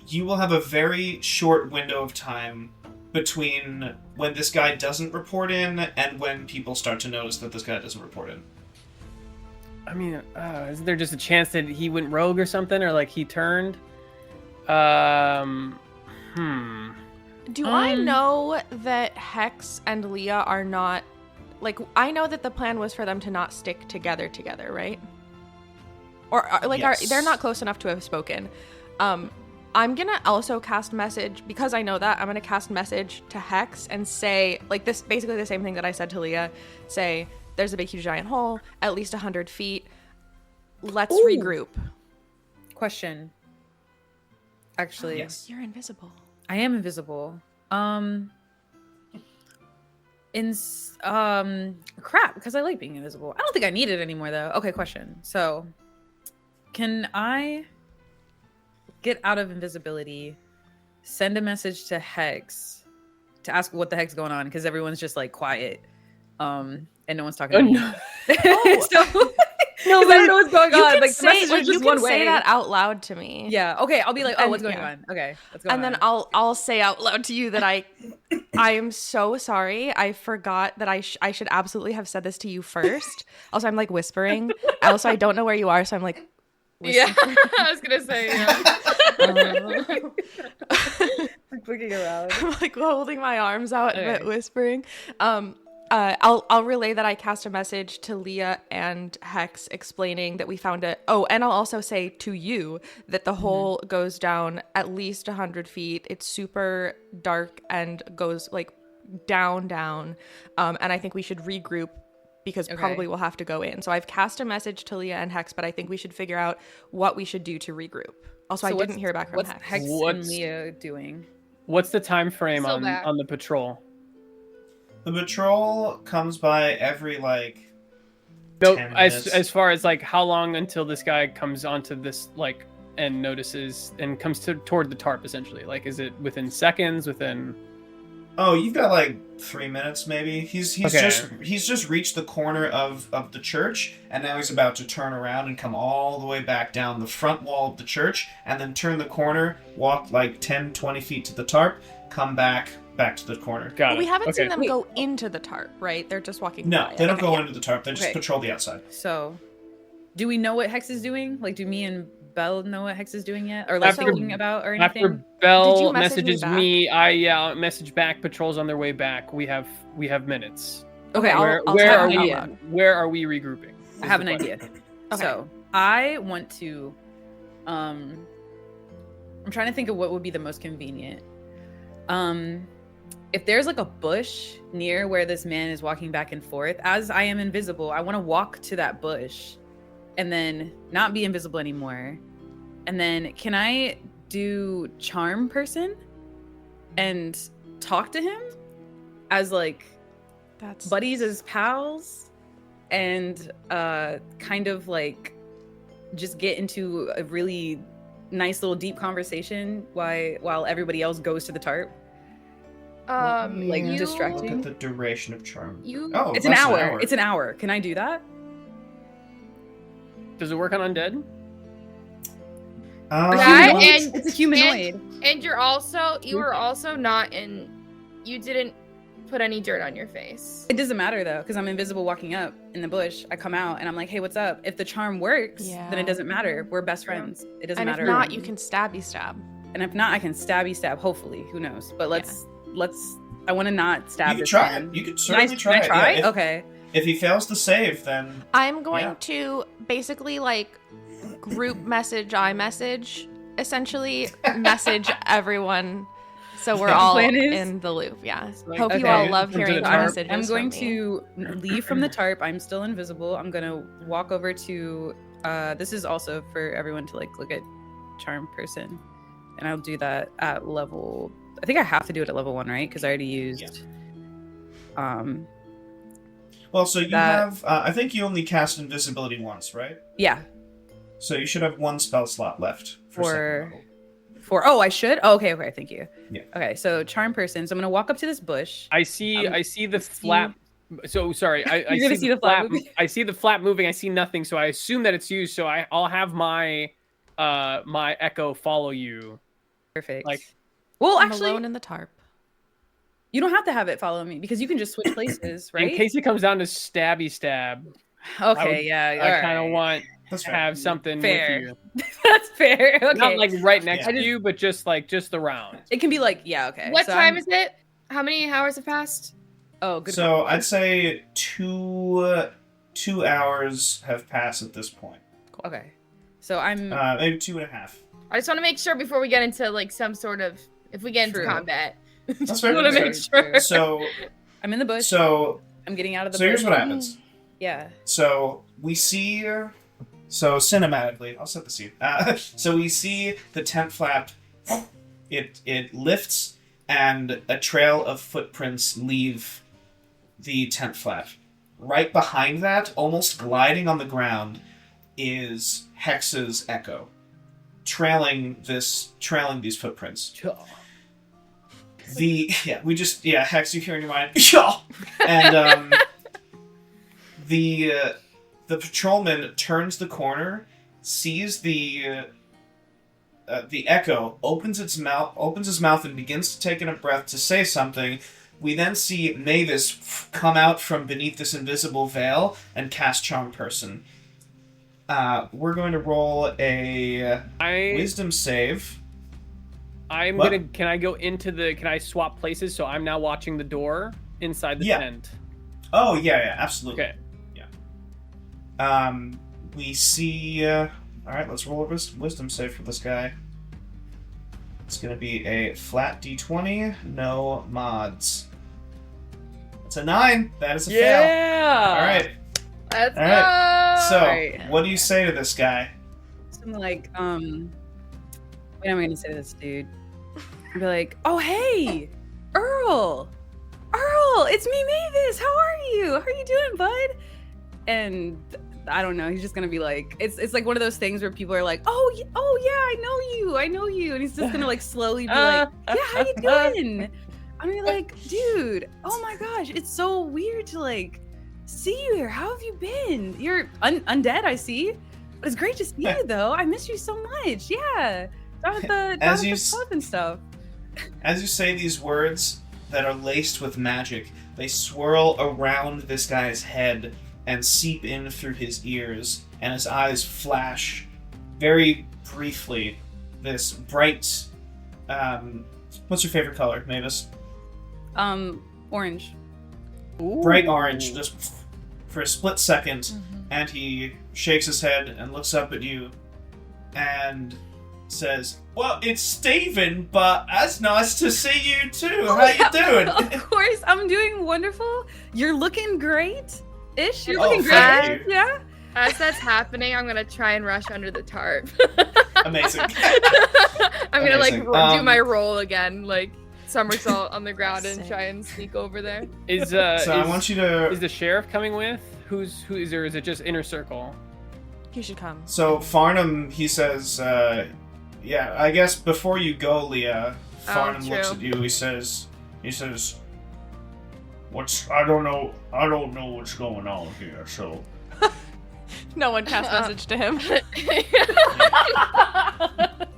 you will have a very short window of time between when this guy doesn't report in and when people start to notice that this guy doesn't report in. I mean, isn't there just a chance that he went rogue or something, or like he turned? Do I know that Hex and Leah are not, like, I know that the plan was for them to not stick together, right? Or like, Yes. they're not close enough to have spoken. I'm gonna also cast message, because I know that, I'm gonna cast message to Hex and say, like, this, basically the same thing that I said to Leah, say, there's a big, huge, giant hole, at least 100 feet. Let's regroup. Question. Actually, Yes. You're invisible. I am invisible. Crap, because I like being invisible. I don't think I need it anymore though. Okay, question. So, can I get out of invisibility, send a message to Hex to ask what the heck's going on, because everyone's just like quiet, and no one's talking to me. No. So, no, I don't know what's going on. Like, the message is you just can one way. say that out loud to me. Yeah. Okay. I'll be like, oh, And- what's going yeah. on? Okay. What's going And on? then I'll say out loud to you that I am so sorry. I forgot that I should absolutely have said this to you first. Also, I'm like whispering. Also, I don't know where you are, so I'm like Yeah. I was gonna say. Yeah. like looking around. I'm like holding my arms out Okay. but whispering. I'll relay that I cast a message to Leah and Hex explaining that we found it. Oh, and I'll also say to you that the hole goes down at least 100 feet. It's super dark and goes like down. And I think we should regroup because Okay. probably we'll have to go in. So I've cast a message to Leah and Hex, but I think we should figure out what we should do to regroup. Also, I didn't hear back from what's Hex. Hex and What's- Leah doing? What's the time frame Still on back. the patrol? The patrol comes by every, like, No, 10 as minutes. as far as like how long until this guy comes onto this like and notices and comes toward the tarp essentially. Like, is it within seconds? Within? Oh, you've got like 3 minutes, maybe. He's Okay. he's just reached the corner of the church, and now he's about to turn around and come all the way back down the front wall of the church, and then turn the corner, walk like 10, 20 feet to the tarp, come back to the corner. Got But it. we haven't Okay. seen them Wait. go into the tarp, right? They're just walking No, by it. they don't Okay, go yeah. into the tarp. They just Okay. patrol the outside. So, do we know what Hex is doing? Like, do me and Belle know what Hex is doing yet, or like After- thinking about or anything? After Did Bell you message me messages back? me, I message back. Patrols on their way back. We have minutes. Okay, Where I'll where tell are you out we? loud. Where are we regrouping? I have an is the idea. question. Okay. So I want to, I'm trying to think of what would be the most convenient. If there's like a bush near where this man is walking back and forth, as I am invisible, I want to walk to that bush and then not be invisible anymore. And then can I do charm person and talk to him as like That's buddies, as pals, and kind of like just get into a really nice little deep conversation while everybody else goes to the tarp. Like, you, distracting. Look at the duration of charm. You, Oh, It's an less than hour. It's an hour. Can I do that? Does it work on undead? Um, That Humanoid? and- It's a humanoid. and you were also not in. You didn't put any dirt on your face. It doesn't matter though, because I'm invisible walking up in the bush. I come out and I'm like, "Hey, what's up?" If the charm works, then Yeah. it doesn't matter. We're best friends. It doesn't and matter. if not, you can stabby stab. And if not, I can stabby stab. Hopefully, who knows? But let's. I want to not stab you could this try man. it. You could Can I, certainly can I it. try? Yeah, if, Okay. if he fails to save, then I'm going Yeah. to basically like group message, iMessage, essentially message everyone so we're The all plan is- in the loop. Yeah. Like, Hope you okay. all love Come to hearing the the tarp. messages. I'm going from me. to leave from the tarp. I'm still invisible. I'm gonna walk over to. This is also for everyone to like look at charm person, and I'll do that at level. I think I have to do it at level 1, right? Because I already used. well, so you That- have. I think you only cast invisibility once, right? Yeah. So you should have one spell slot left for second level. Oh, I should. Oh, okay. Thank you. Yeah. Okay. So charm person. So I'm gonna walk up to this bush. I see the see- flap. So sorry, I You're gonna see the flap flap. moving? I see the flap moving. I see nothing, so I assume that it's you. So I'll have my my echo follow you. Perfect. Like- well, I'm actually, alone in the tarp. you don't have to have it follow me because you can just switch places, right? In case it comes down to stabby stab, Okay. would- Yeah. I kind of alright. want That's to fair. have something Fair. with That's fair. Okay. you. Not like right next Yeah. to you, but just around. it can be like, yeah. Okay. What so time is it? How many hours have passed? Oh, good. So I'd say 2 hours have passed at this point. Okay. So I'm. Maybe 2.5. I just want to make sure before we get into like some sort of if we get into True. combat. That's I fair. want to That's make fair. sure. So I'm in the bush. so I'm getting out of the so bush. here's what happens. Yeah. So we see, so cinematically, I'll set the scene. So we see the tent flap. It lifts, and a trail of footprints leave the tent flap. Right behind that, almost gliding on the ground, is Hex's echo, trailing these footprints. Hex, you hear in your mind, and the patrolman turns the corner, sees the echo, opens his mouth and begins to take in a breath to say something. We then see Mavis come out from beneath this invisible veil and cast Charm Person. We're going to roll a Wisdom save. I'm What? gonna. Can I go into the? Can I swap places? So I'm now watching the door inside the Yeah. tent. Oh, yeah, absolutely. Okay. We see... Alright, let's roll a wisdom save for this guy. It's going to be a flat d20, no mods. It's a 9. That is a fail. Yeah. All right. Let's All right. go. So, Alright. what do you say to this guy? Something like, what am I gonna say to this dude? I'd be like, oh hey, Earl, it's me, Mavis. How are you? How are you doing, bud? And I don't know. He's just gonna be like, it's like one of those things where people are like, oh yeah, I know you, and he's just gonna like slowly be like, yeah, how you doing? I'm gonna be like, dude, oh my gosh, it's so weird to like see you here. How have you been? You're undead, I see. But it's great to see you though. I miss you so much. Yeah, down at the pub and stuff. As you say these words that are laced with magic, they swirl around this guy's head and seep in through his ears, and his eyes flash very briefly. This bright, what's your favorite color, Mavis? Orange. Bright orange, just for a split second, and he shakes his head and looks up at you and says, well, it's Steven, but that's nice to see you too. How you doing? Of course, I'm doing wonderful. You're looking great-ish. You're Oh, looking thank great. you. Yeah. As that's happening, I'm gonna try and rush under the tarp. Amazing. I'm gonna like Amazing. do my roll again, like somersault on the ground and Sick. try and sneak over there. Is I want you to... Is the sheriff coming with? Who is there? Is it just inner circle? You should come. So Farnham, he says, yeah, I guess before you go, Leah, Farnham looks true. at you, he says, I don't know what's going on here, so... No one cast message to him.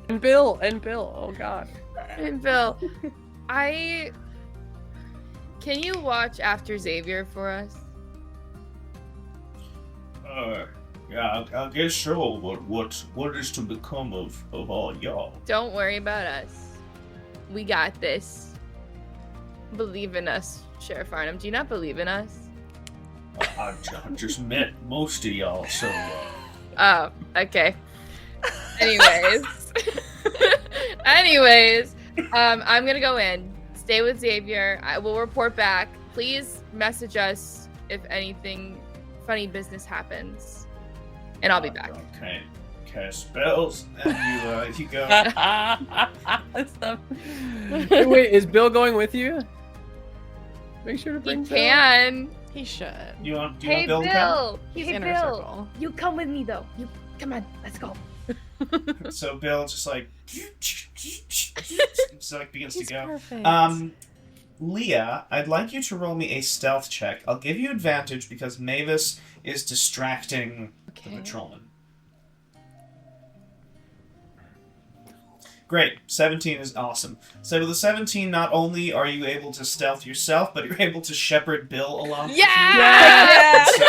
And Bill. Oh God. And Bill, can you watch after Xavier for us? Yeah, I guess so, but what is to become of all y'all? Don't worry about us. We got this. Believe in us, Sheriff Farnham. Do you not believe in us? I just met most of y'all, so... Oh, okay. Anyways. I'm gonna go in. Stay with Xavier. I will report back. Please message us if anything funny business happens. And I'll be back. Okay. Cast spells, and you go... Wait, is Bill going with you? Make sure to He bring Bill. can. He should. Do you want Hey, Bill to come? Bill. He's Hey, inner Bill. circle. You come with me, though. You come on. Let's go. So Bill just like... just like begins He's to go. perfect. Leah, I'd like you to roll me a stealth check. I'll give you advantage because Mavis is distracting the patrolman. Great. 17 is awesome. So with the 17, not only are you able to stealth yourself, but you're able to shepherd Bill along with Yeah! you. So,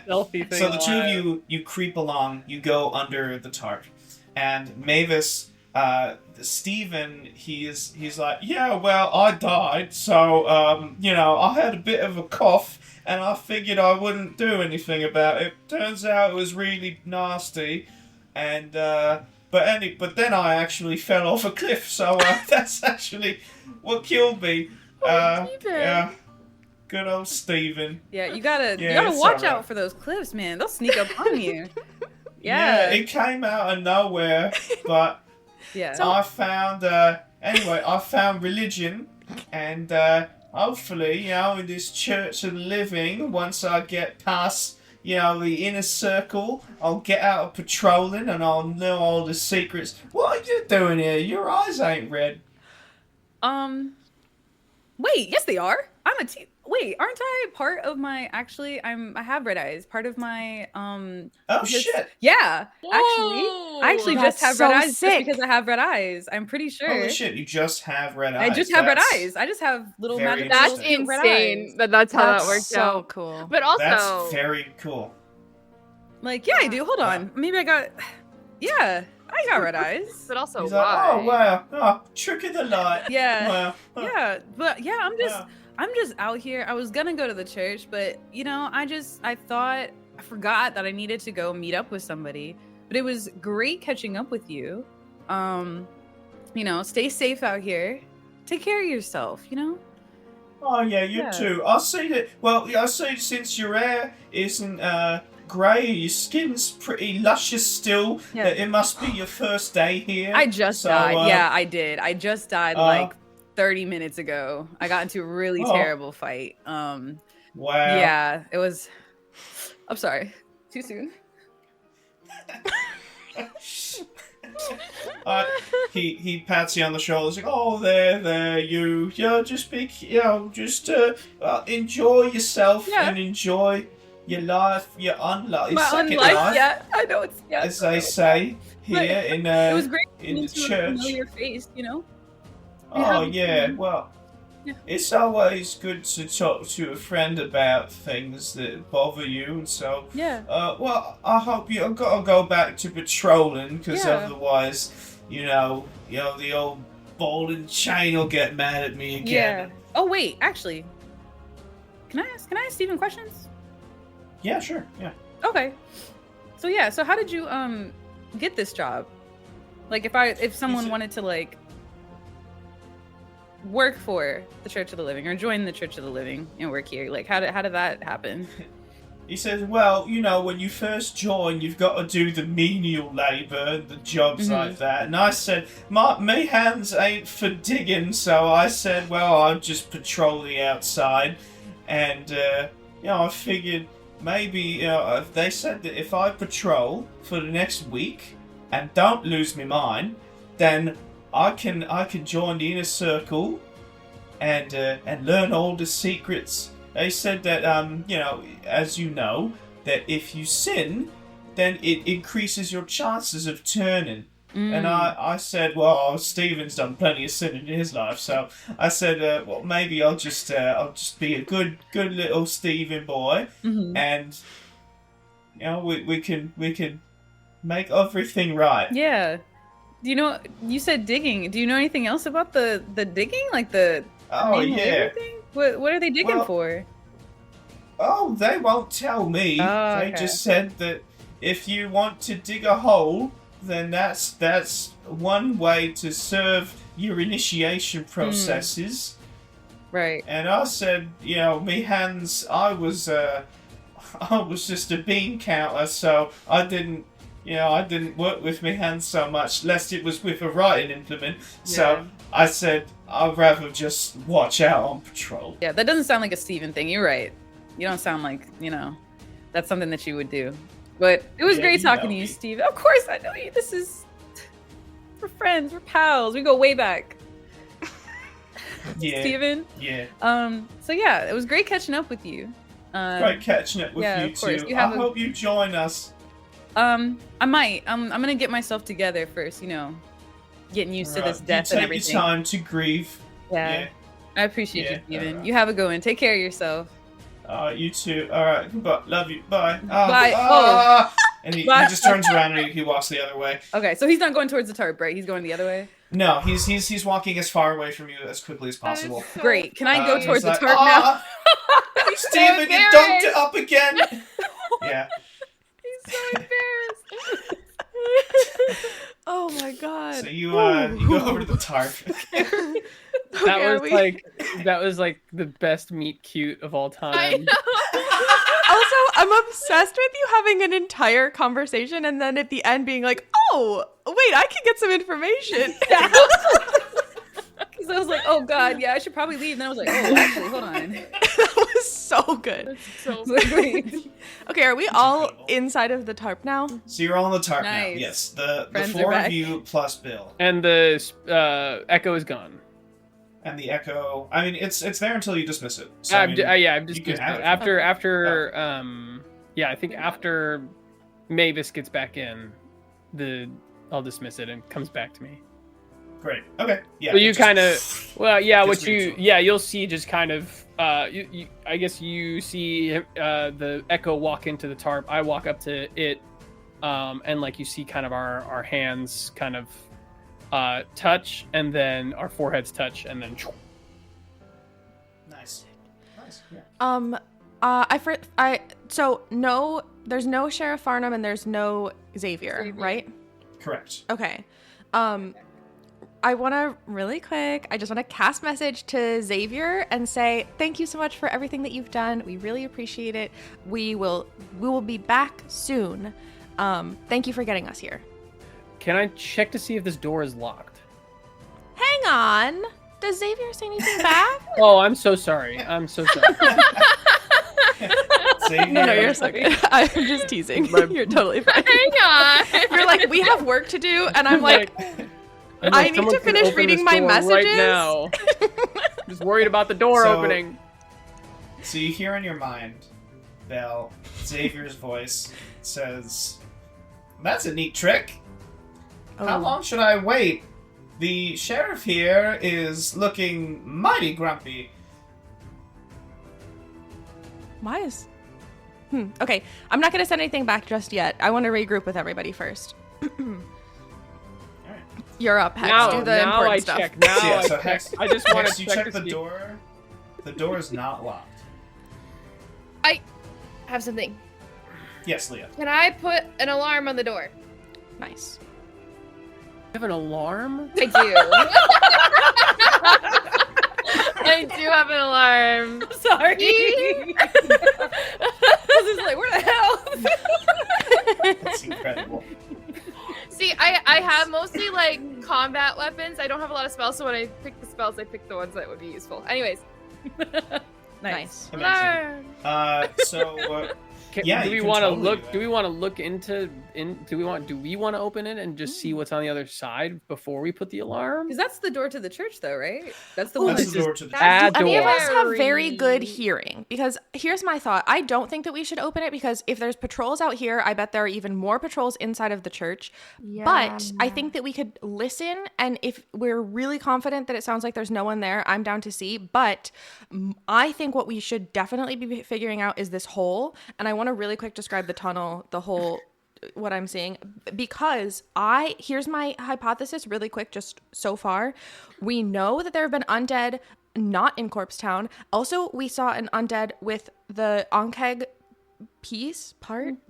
Selfie thing so the two of alive. you creep along, you go under the tarp. And Mavis, Steven, he's like, yeah, well, I died, so, I had a bit of a cough, and I figured I wouldn't do anything about it. Turns out it was really nasty, and, but then I actually fell off a cliff, so, that's actually what killed me. Steven. Yeah. Good old Steven. Yeah, you gotta it's watch alright. out for those cliffs, man. They'll sneak up on you. Yeah, Yeah. it came out of nowhere, but Yeah. I found, I found religion, and hopefully, in this church of the living, once I get past, the inner circle, I'll get out of patrolling and I'll know all the secrets. What are you doing here? Your eyes ain't red. Wait, yes they are. Wait, aren't I part of my? Actually, I have red eyes. Part of my Oh, just- shit. Yeah, Whoa. I actually That's just have so red eyes sick. just because I have red eyes. I'm pretty sure. Holy shit, you just have red eyes. I just have red That's- eyes. I just have little very magic. That's interesting. little red insane. eyes. That's how That's that works so out. cool. But also, That's very cool. Like, yeah, I do. Hold on. Maybe I got. Yeah, I got red eyes. but also He's why? like, oh, wow. Oh, trick of the light. Yeah. Wow. Yeah, but yeah, Yeah. I'm just out here. I was gonna go to the church, but I forgot that I needed to go meet up with somebody. But it was great catching up with you. Stay safe out here. take care of yourself, you know? Oh yeah, you too. I see that. Well, I see since your hair isn't grey, your skin's pretty luscious still. Yeah. It must be your first day here. I just died. Yeah, I did. I just died like 30 minutes ago. I got into a really terrible fight. Wow. Yeah, it was. I'm sorry. Too soon. He pats you on the shoulder. He's like, "Oh, there, you. Yeah, just be, enjoy yourself and enjoy your life, your second life. Yeah, I know it's as they say here in it was great in the to church. know your face, you know. Oh yeah, well, it's always good to talk to a friend about things that bother you, and so well, I hope I've got to go back to patrolling because otherwise, the old ball and chain will get mad at me again. Yeah. Oh wait, actually, can I ask Steven questions? Yeah, sure. Yeah. Okay. So how did you get this job? Like if someone wanted to like work for the Church of the Living or join the Church of the Living and work here, like how did that happen? He says, well, when you first join, you've got to do the menial labour and the jobs like that. And I said, my hands ain't for digging, so I said, well, I'll just patrol the outside. And, I figured maybe, they said that if I patrol for the next week and don't lose my mind, then I can join the inner circle and learn all the secrets. They said that as you know, that if you sin, then it increases your chances of turning. And I said, well, Stephen's done plenty of sinning in his life, so I said, well, maybe I'll just be a good little Stephen boy, and we can make everything right. Yeah. You said digging. Do you know anything else about the digging? Like the thing? What are they digging for? Oh, they won't tell me. Oh, they just said that if you want to dig a hole, then that's one way to serve your initiation processes. Right. And I said, me hands, I was just a bean counter, so I didn't work with my hands so much, lest it was with a writing implement. Yeah. So I said, I'd rather just watch out on patrol. Yeah, that doesn't sound like a Steven thing. You're right. You don't sound like, that's something that you would do. But it was great talking to you, Steve. Of course, I know you. We're friends. We're pals. We go way back. Yeah. Steven? Yeah. So yeah, it was great catching up with you. Great catching up with you too. I hope you join us. I might. I'm gonna get myself together first, getting used to this death and everything. Take your time to grieve. Yeah. I appreciate you, Steven. Right. You have a good one. Take care of yourself. You too. All right. Goodbye. Love you. Bye. Bye. And he just turns around and he walks the other way. Okay, so he's not going towards the tarp, right? He's going the other way? No, he's walking as far away from you as quickly as possible. So great. Can I go towards the tarp now? Steven, you dunked it up again. Yeah. He's so embarrassed. Oh my god. So you go over to the tarp. That was like the best meet cute of all time. I know. Also, I'm obsessed with you having an entire conversation and then at the end being like, oh, wait, I can get some information. Because I was like, oh god, yeah, I should probably leave. And then I was like, oh, actually, hold on. That was so good. That's so funny. Okay, are we all inside of the tarp now? So you're all on the tarp Nice. now. Yes, the Friends four are back. of you plus Bill. And the echo is gone. And the echo, I mean, it's there until you dismiss it. So, I've just you can have it. I think after Mavis gets back in, I'll dismiss it and comes back to me. Great. Okay. Yeah. So you kind of, neutral. You'll see just kind of, I guess you see the echo walk into the tarp. I walk up to it, and like you see kind of our hands kind of touch, and then our foreheads touch, and then. Nice. Yeah. So no, there's no Sheriff Farnham and there's no Xavier, right? Correct. Okay. I want to really quick, I just want to cast message to Xavier and say, thank you so much for everything that you've done. We really appreciate it. We will be back soon. Thank you for getting us here. Can I check to see if this door is locked? Hang on. Does Xavier say anything back? Oh, I'm so sorry. I'm so sorry. Xavier, No, you're so good. I'm just teasing. You're totally fine. Hang on. You're like, we have work to do, and I'm like, I need to finish reading my messages. Right now. I'm just worried about the door opening. So you hear in your mind, Belle, Xavier's voice says, "That's a neat trick. How long should I wait? The sheriff here is looking mighty grumpy." Why is... Okay, I'm not going to send anything back just yet. I want to regroup with everybody first. You're up, Hex. Now, Do the now important I stuff. check. Now Yeah, I so check. Hex- I just want Hex, to you check check the see- door. The door is not locked. I have something. Yes, Leah. Can I put an alarm on the door? Nice. You have an alarm? I do. I do have an alarm. I'm sorry. I was just like, where the hell? That's incredible. See, I have mostly like combat weapons. I don't have a lot of spells, so when I pick the spells, I pick the ones that would be useful. Anyways. Nice. Amazing. Yeah, do you we can want to totally look? do Do that. we want to look into? Do we want to open it and just see what's on the other side before we put the alarm? Because that's the door to the church, though, right? That's the Oh, one that's that's the just... door to the Ah, Do any of door. us have very Very- good hearing? Because here's my thought. I don't think that we should open it because if there's patrols out here, I bet there are even more patrols inside of the church. But I think that we could listen, and if we're really confident that it sounds like there's no one there, I'm down to see. But I think what we should definitely be figuring out is this hole. And I want to really quick describe the tunnel, the hole, what I'm seeing, because here's my hypothesis really quick, just so far. We know that there have been undead not in Corpsetown. Also, we saw an undead with the Onkeg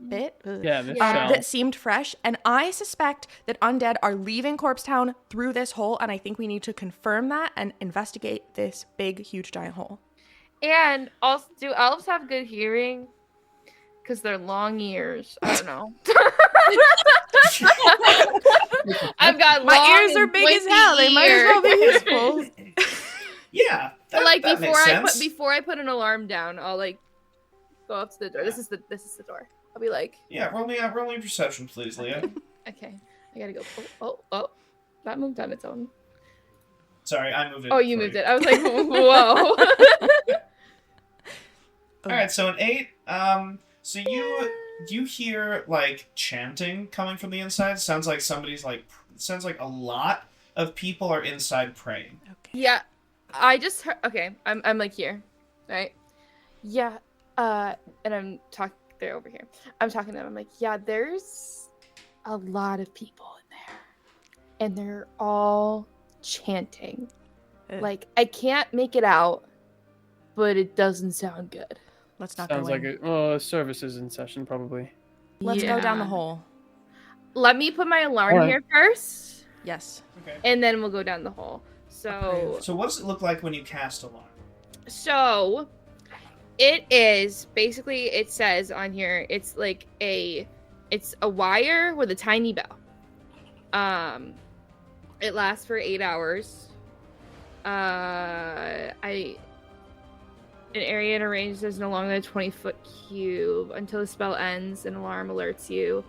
bit Yeah, this cell. that seemed fresh, and I suspect that undead are leaving Corpsetown through this hole, and I think we need to confirm that and investigate this big, huge, giant hole. And also, do elves have good hearing? Because they're long ears. I don't know. I've got My long ears are and big as pointy hell. They might as well be ears. useful. Yeah, that, Like that before makes sense. before I put an alarm down, I'll like go up to the door. This is the door. I'll be like, Yeah, roll me a perception, please, Leah. okay, I gotta go. Oh, that moved on its own. Sorry, I moved it. Oh, you for moved it. I was like, whoa. All right, so an 8. So you hear like chanting coming from the inside. Sounds like somebody's like. Sounds like a lot of people are inside praying. Yeah, I just heard. Okay, I'm like here, right? Yeah, and I'm talking. They're over here. I'm talking to them. I'm like, yeah, there's a lot of people in there, and they're all chanting. Like I can't make it out, but it doesn't sound good. Let's not Sounds go like in. a service is in session probably. Let's go down the Yeah. hole. Let me put my alarm Alright. here first, Yes. Okay. and then we'll go down the hole. So, So what does it look like when you cast alarm? so it is basically. It says on here. It's like it's a wire with a tiny bell. It lasts for 8 hours. An area in a range is no longer than a 20-foot cube until the spell ends. An alarm alerts you.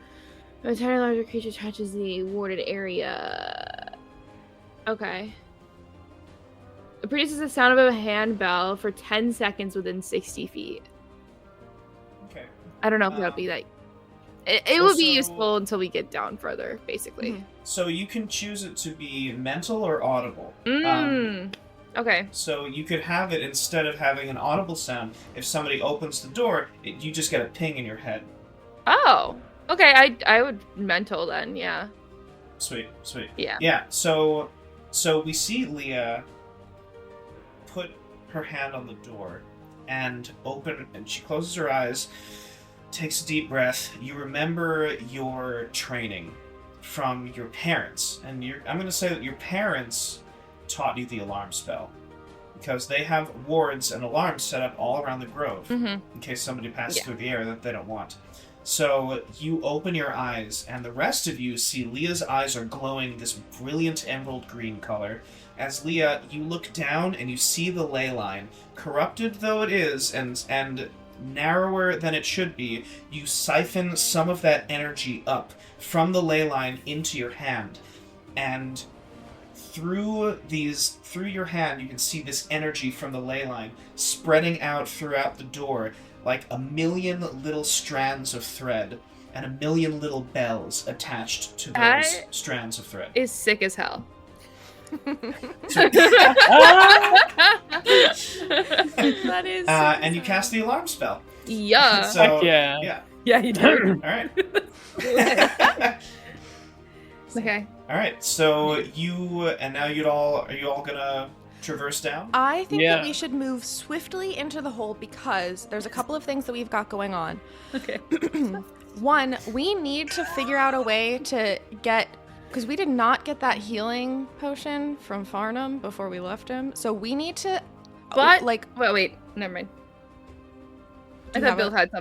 When a tiny larger creature touches the warded area. Okay. It produces the sound of a handbell for 10 seconds within 60 feet. Okay. I don't know if that would be like. It will be Also- useful until we get down further, basically. Mhm. So you can choose it to be mental or audible. Okay. So you could have it instead of having an audible sound. If somebody opens the door, you just get a ping in your head. Oh. Okay, I would mental then, yeah. Sweet. Yeah. Yeah. So we see Leah put her hand on the door and open, and she closes her eyes, takes a deep breath. You remember your training from your parents, and I'm going to say that your parents taught you the alarm spell, because they have wards and alarms set up all around the grove in case somebody passes through the area that they don't want. So you open your eyes, and the rest of you see Leah's eyes are glowing this brilliant emerald green color. As Leah, you look down and you see the ley line, corrupted though it is, and narrower than it should be. You siphon some of that energy up from the ley line into your hand, and through your hand you can see this energy from the ley line spreading out throughout the door like a million little strands of thread and a million little bells attached to those strands of thread. Is sick as hell. That is. And you cast the alarm spell. Yeah. So, yeah. Yeah, you do. All right. Okay. All right. So you and now are you all gonna traverse down? I think Yeah. that we should move swiftly into the hole because there's a couple of things that we've got going on. Okay. One, we need to figure out a way to get, because we did not get that healing potion from Farnham before we left him. So we need to, But wait, never mind. Do I you thought have Bill it? had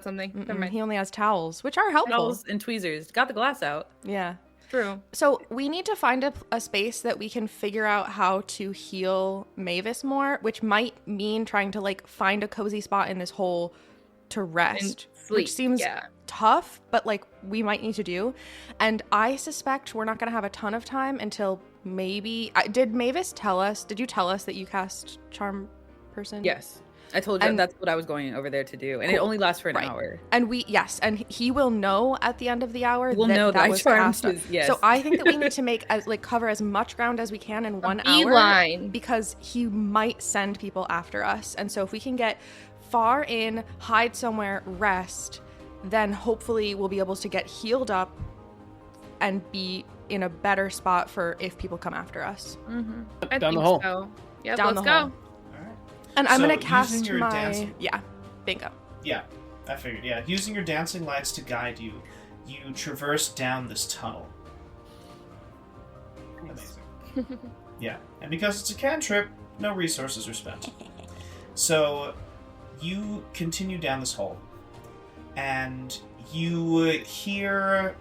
something. Never mind. he only has towels, which are helpful. Towels and tweezers. Got the glass out. Yeah. True. So we need to find a space that we can figure out how to heal Mavis more, which might mean trying to like find a cozy spot in this hole to rest, sleep, which seems tough, but like we might need to do. And I suspect we're not going to have a ton of time until maybe. Did Mavis tell us? Did you tell us that you cast Charm Person? Yes. I told you And- that's what I was going over there to do. And it Cool. only lasts for an Right. hour. And and he will know at the end of the hour We'll that know that I was charmed cast on. his- yes. So I think that we need to make cover as much ground as we can in 1 hour, beeline. because he might send people after us. And so if we can get far in, hide somewhere, rest, then hopefully we'll be able to get healed up and be in a better spot for if people come after us. I Down the think hole. so. Yep, Down let's the go. hole. And I'm So, going to cast using your my... dancing- Yeah, bingo. Yeah, I figured. Yeah, using your dancing lights to guide you, you traverse down this tunnel. Amazing. Yeah, and because it's a cantrip, no resources are spent. So you continue down this hole, and you hear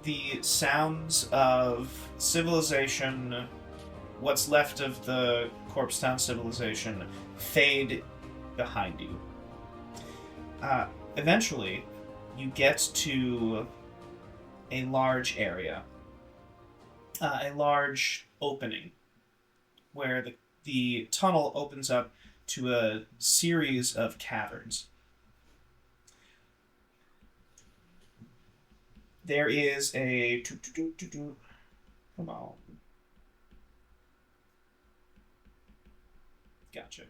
the sounds of civilization, what's left of the Corpsetown civilization, fade behind you. Eventually, you get to a large area, a large opening, where the tunnel opens up to a series of caverns. There is a... Come on. Gotcha.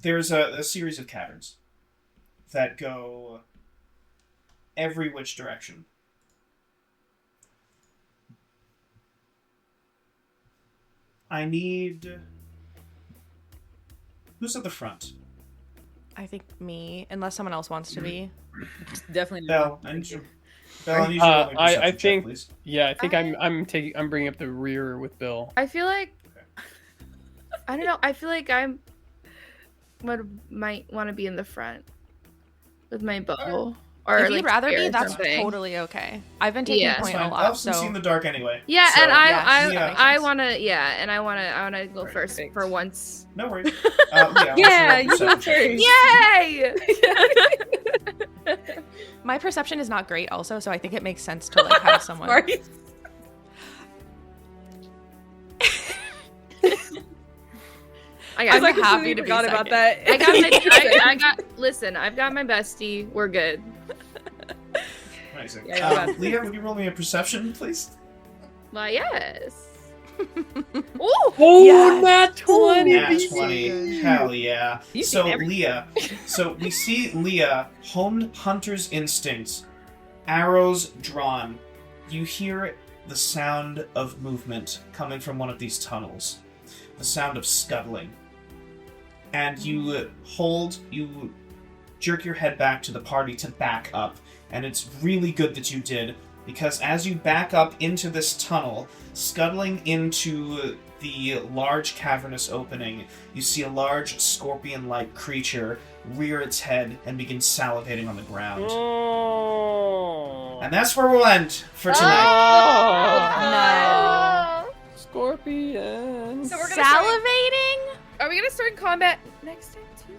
There's a series of caverns that go every which direction. I need... Who's at the front? I think me, unless someone else wants to be. Definitely. Belle, I need you. Belle, I need you to roll me a I perception check, think please. yeah, I think I'm bringing up the rear with Bill. I feel like I don't know. I feel like might want to be in the front with my bow. Or If like you'd rather spear be, or that's something. totally okay. I've been taking Yeah. That's point fine. a lot, Elves so can see in the dark anyway. Yeah, so, and yeah, I yeah. wanna go Right, first thanks. for once. No worries. Yeah, Yeah, what's your you perception? first. Yay! my perception is not great also, so I think it makes sense to like have someone. Sorry. I I'm got, happy to be forgot about second. that. I got my, I got. Listen, I've got my bestie. We're good. Amazing. Yeah, you're right. Leah, would you roll me a perception, please? Why, yes. Ooh! Oh, Yes. Nat 20. Nat baby. 20. Hell yeah. You've So, seen everything. Leah. So, we see Leah, honed hunter's instincts, arrows drawn. You hear the sound of movement coming from one of these tunnels. The sound of scuttling. And you jerk your head back to the party to back up. And it's really good that you did, because as you back up into this tunnel, scuttling into the large cavernous opening, you see a large scorpion-like creature rear its head and begin salivating on the ground. Oh. And that's where we'll end for tonight. No. Scorpions. So we're gonna Salivating? Are we gonna start combat next time too?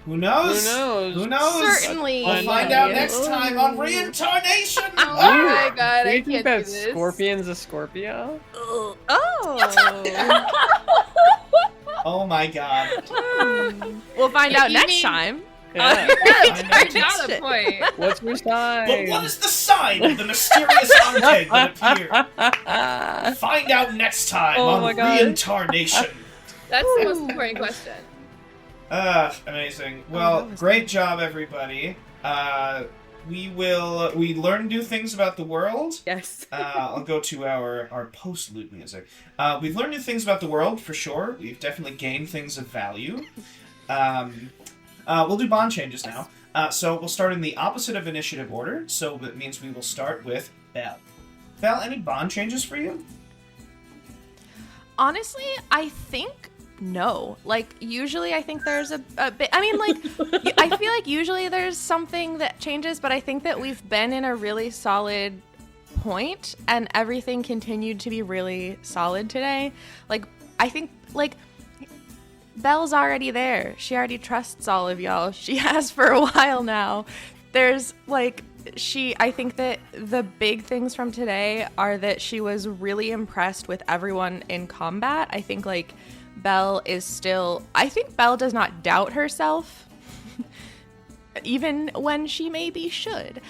Who knows? Who knows? Who knows? Certainly. We'll find out next time on Reincarnation. Oh my god, Do I you can't think do that this. Scorpion's a Scorpio? Oh. Oh my god. We'll find out You next mean- time. Yeah. I got a point. What's your sign? But what is the sign of the mysterious undead that appeared? Find out next time Oh on my God. Reincarnation. That's the most important question. Amazing. Well, great job, everybody. We learn new things about the world. Yes. I'll go to our post-loot music. We've learned new things about the world, for sure. We've definitely gained things of value. We'll do bond changes now. So we'll start in the opposite of initiative order, so that means we will start with Belle. Belle, any bond changes for you? Honestly, I think no. Like, usually I think there's a bit... I mean, like, I feel like usually there's something that changes, but I think that we've been in a really solid point, and everything continued to be really solid today. Like, I think, like... Belle's already there. She already trusts all of y'all. She has for a while now. There's, like... I think that the big things from today are that she was really impressed with everyone in combat. I think, like, Belle does not doubt herself, even when she maybe should.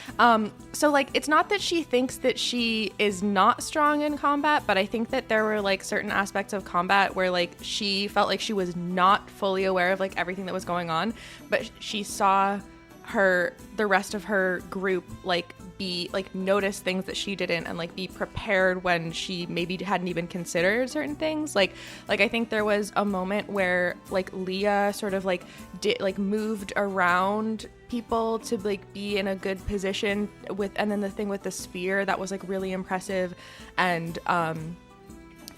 So, like, it's not that she thinks that she is not strong in combat, but I think that there were, like, certain aspects of combat where, like, she felt like she was not fully aware of, like, everything that was going on, but she saw the rest of her group, like, notice things that she didn't, and, like, be prepared when she maybe hadn't even considered certain things. Like I think there was a moment where, like, Leah sort of, like, moved around people to, like, be in a good position and then the thing with the spear, that was, like, really impressive. And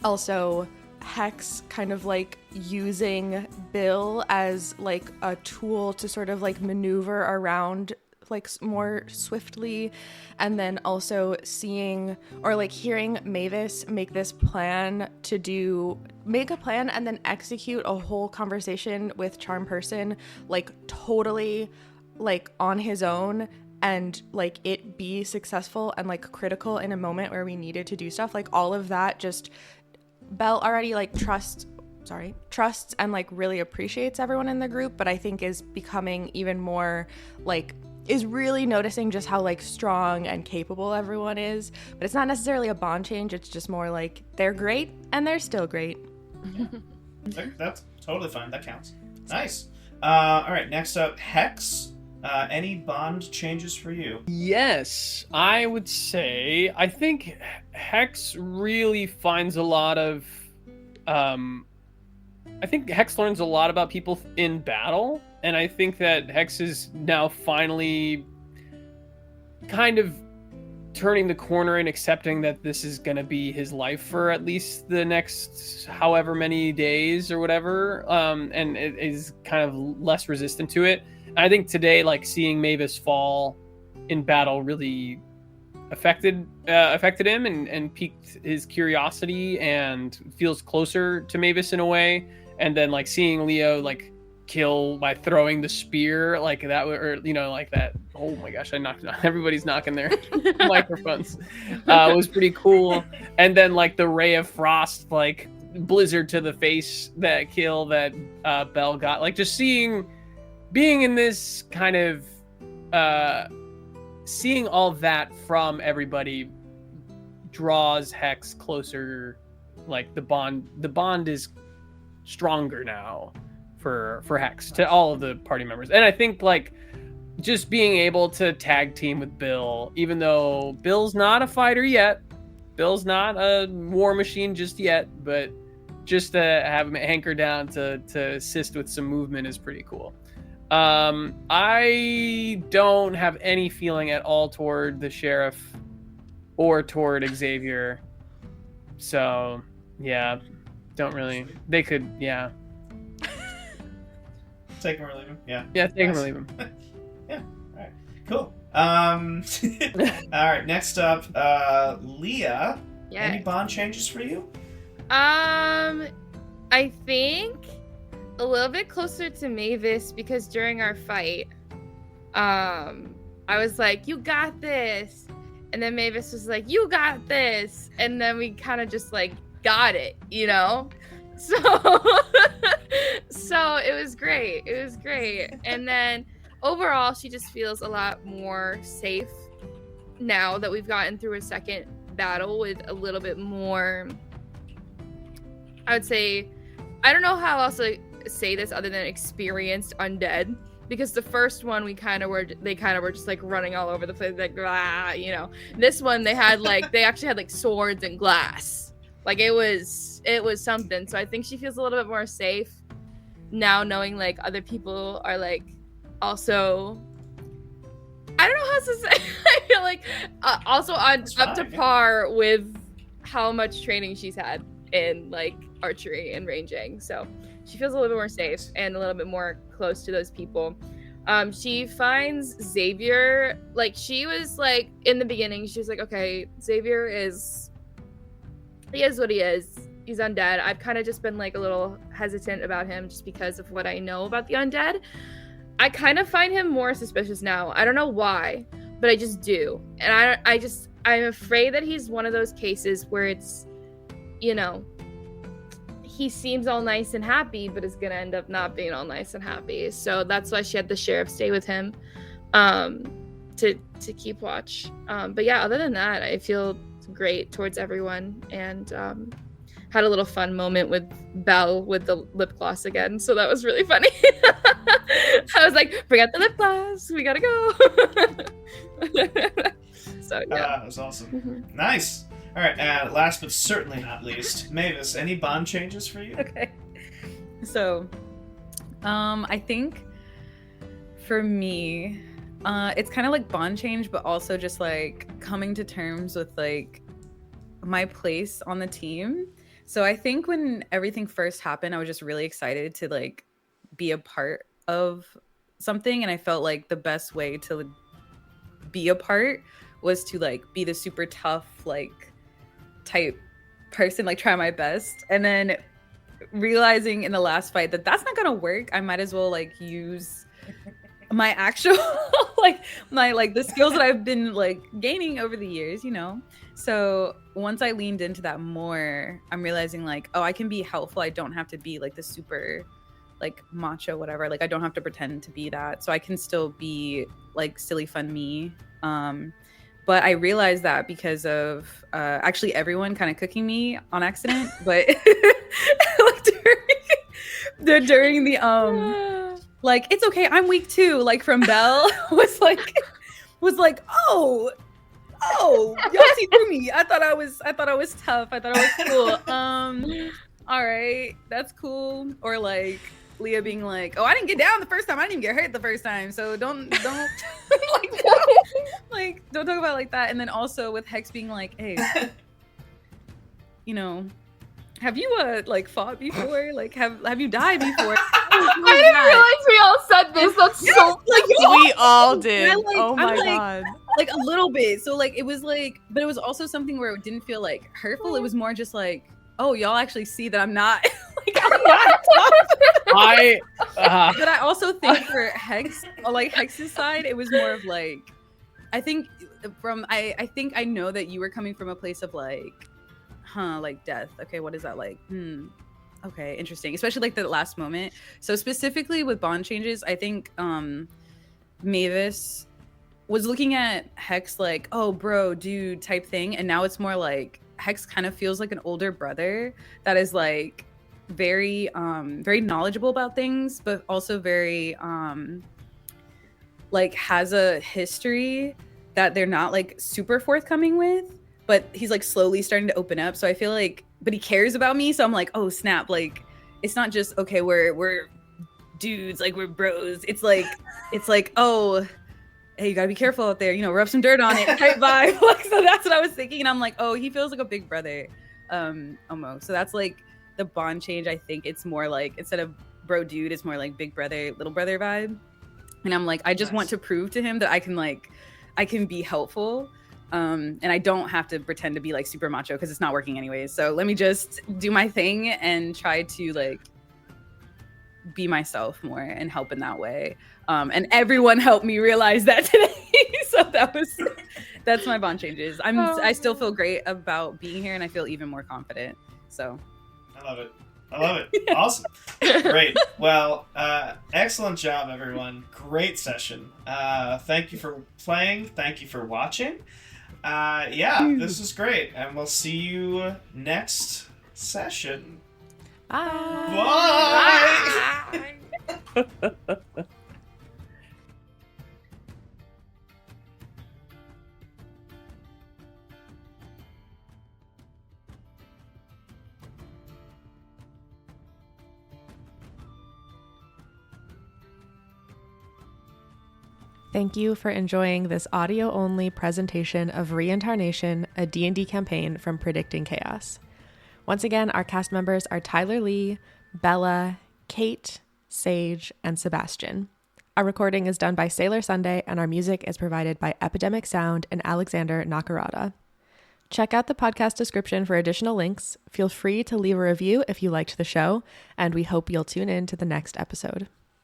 also Hex kind of, like, using Bill as, like, a tool to sort of, like, maneuver around, like, more swiftly, and then also seeing or, like, hearing Mavis make a plan and then execute a whole conversation with Charm Person, like, totally, like, on his own, and, like, it be successful and, like, critical in a moment where we needed to do stuff. Like, all of that, just Belle already, like, trusts and, like, really appreciates everyone in the group, but I think is becoming even more, like, is really noticing just how, like, strong and capable everyone is. But it's not necessarily a bond change, it's just more like they're great and they're still great. That's totally fine. That counts. Nice. All right, next up, Hex. Any bond changes for you? Yes, I would say I think Hex really finds a lot of I think Hex learns a lot about people in battle, and I think that Hex is now finally kind of turning the corner and accepting that this is going to be his life for at least the next however many days or whatever, and it is kind of less resistant to it. And I think today, like, seeing Mavis fall in battle really affected him and piqued his curiosity, and feels closer to Mavis in a way. And then, like, seeing Leo, like, kill by throwing the spear, like that, or, you know, like that. Oh my gosh, I knocked it on. Everybody's knocking their microphones. Was pretty cool. And then, like, the ray of frost, like, blizzard to the face, that kill that Belle got. Like, just being in this kind of seeing all that from everybody draws Hex closer. Like, the bond is stronger now for Hex to all of the party members. And I think, like, just being able to tag team with Bill, even though Bill's not a fighter yet, Bill's not a war machine just yet, but just to have him hanker down to assist with some movement is pretty cool. I don't have any feeling at all toward the sheriff or toward Xavier. So yeah, don't really. They could, yeah. Take him or leave him. Yeah. Yeah, take him or leave him. Yeah. All right. Cool. All right. Next up, Leah. Yeah. Any bond changes for you? I think a little bit closer to Mavis because during our fight, I was like, "You got this," and then Mavis was like, "You got this," and then we kind of just like got it, you know. So, so it was great. It was great, and then overall, she just feels a lot more safe now that we've gotten through a second battle with a little bit more. I would say, I don't know how else to say this other than experienced undead, because the first one they kind of were just like running all over the place, like blah, you know. This one they actually had like swords and glass, like it was something. So I think she feels a little bit more safe now, knowing like other people are like also, I don't know how to say. I feel like also up to par with how much training she's had in like archery and ranging. So she feels a little bit more safe and a little bit more close to those people. She finds Xavier, like she was like in the beginning, she was like, okay, Xavier is what he is. He's undead. I've kind of just been like a little hesitant about him just because of what I know about the undead. I kind of find him more suspicious now. I don't know why, but I just do. And I'm afraid that he's one of those cases where it's, you know, he seems all nice and happy, but is gonna end up not being all nice and happy. So that's why she had the sheriff stay with him, to keep watch. But yeah, other than that, I feel great towards everyone, and had a little fun moment with Belle with the lip gloss again. So that was really funny. I was like, bring out the lip gloss, we gotta go. So yeah, That was awesome. Nice. All right, last but certainly not least, Mavis, any bond changes for you? Okay. So, I think for me, it's kind of like bond change, but also just like coming to terms with like my place on the team. So I think when everything first happened, I was just really excited to like be a part of something, and I felt like the best way to be a part was to like be the super tough like type person, like try my best. And then realizing in the last fight that that's not gonna work, I might as well like use my actual like the skills that I've been like gaining over the years, you know. So once I leaned into that more, I'm realizing like, oh, I can be helpful. I don't have to be like the super like macho whatever, like I don't have to pretend to be that, so I can still be like silly fun me. But I realized that because of actually everyone kind of cooking me on accident, but like during the like, it's okay, I'm weak too, like from Belle was like, oh, y'all see through me. I thought I was tough. I thought I was cool. All right, that's cool. Or like Leah being like, oh, I didn't get down the first time. I didn't even get hurt the first time. So don't like, don't talk about it like that. And then also with Hex being like, hey, you know, have you like fought before? Like have you died before? I didn't realize we all said this. That's so like We all did. Like, oh my like, god. Like a little bit. So like it was like, but it was also something where it didn't feel like hurtful. It was more just like, oh, y'all actually see that I'm not like I'm not tough. But I also think for Hex, like Hex's side, it was more of like, I think I think I know that you were coming from a place of like, like death. Okay, what is that like? Okay, interesting. Especially like the last moment. So specifically with bond changes, I think Mavis was looking at Hex like, oh bro, dude type thing. And now it's more like Hex kind of feels like an older brother that is like very very knowledgeable about things, but also very like has a history that they're not like super forthcoming with, but he's like slowly starting to open up. So I feel like, but he cares about me, so I'm like, oh snap, like it's not just okay, we're dudes, like we're bros. It's like oh, hey, you gotta be careful out there, rub some dirt on it type vibe. Like, so that's what I was thinking. And I'm like, oh, he feels like a big brother, almost. So that's like the bond change. I think it's more like, instead of bro dude, it's more like big brother, little brother vibe. And I'm like, I just want to prove to him that I can be helpful. And I don't have to pretend to be like super macho because it's not working anyways. So let me just do my thing and try to like be myself more and help in that way. And everyone helped me realize that today. So that's my bond changes. I still feel great about being here, and I feel even more confident. So I love it. Yeah. Awesome. Great. Well, excellent job, everyone. Great session. Thank you for playing. Thank you for watching. This is great. And we'll see you next session. Bye. Bye. Thank you for enjoying this audio-only presentation of Reincarnation, a D&D campaign from Predicting Chaos. Once again, our cast members are Tyler Lee, Bella, Kate, Sage, and Sebastian. Our recording is done by Sailor Sunday, and our music is provided by Epidemic Sound and Alexander Nakarada. Check out the podcast description for additional links. Feel free to leave a review if you liked the show, and we hope you'll tune in to the next episode.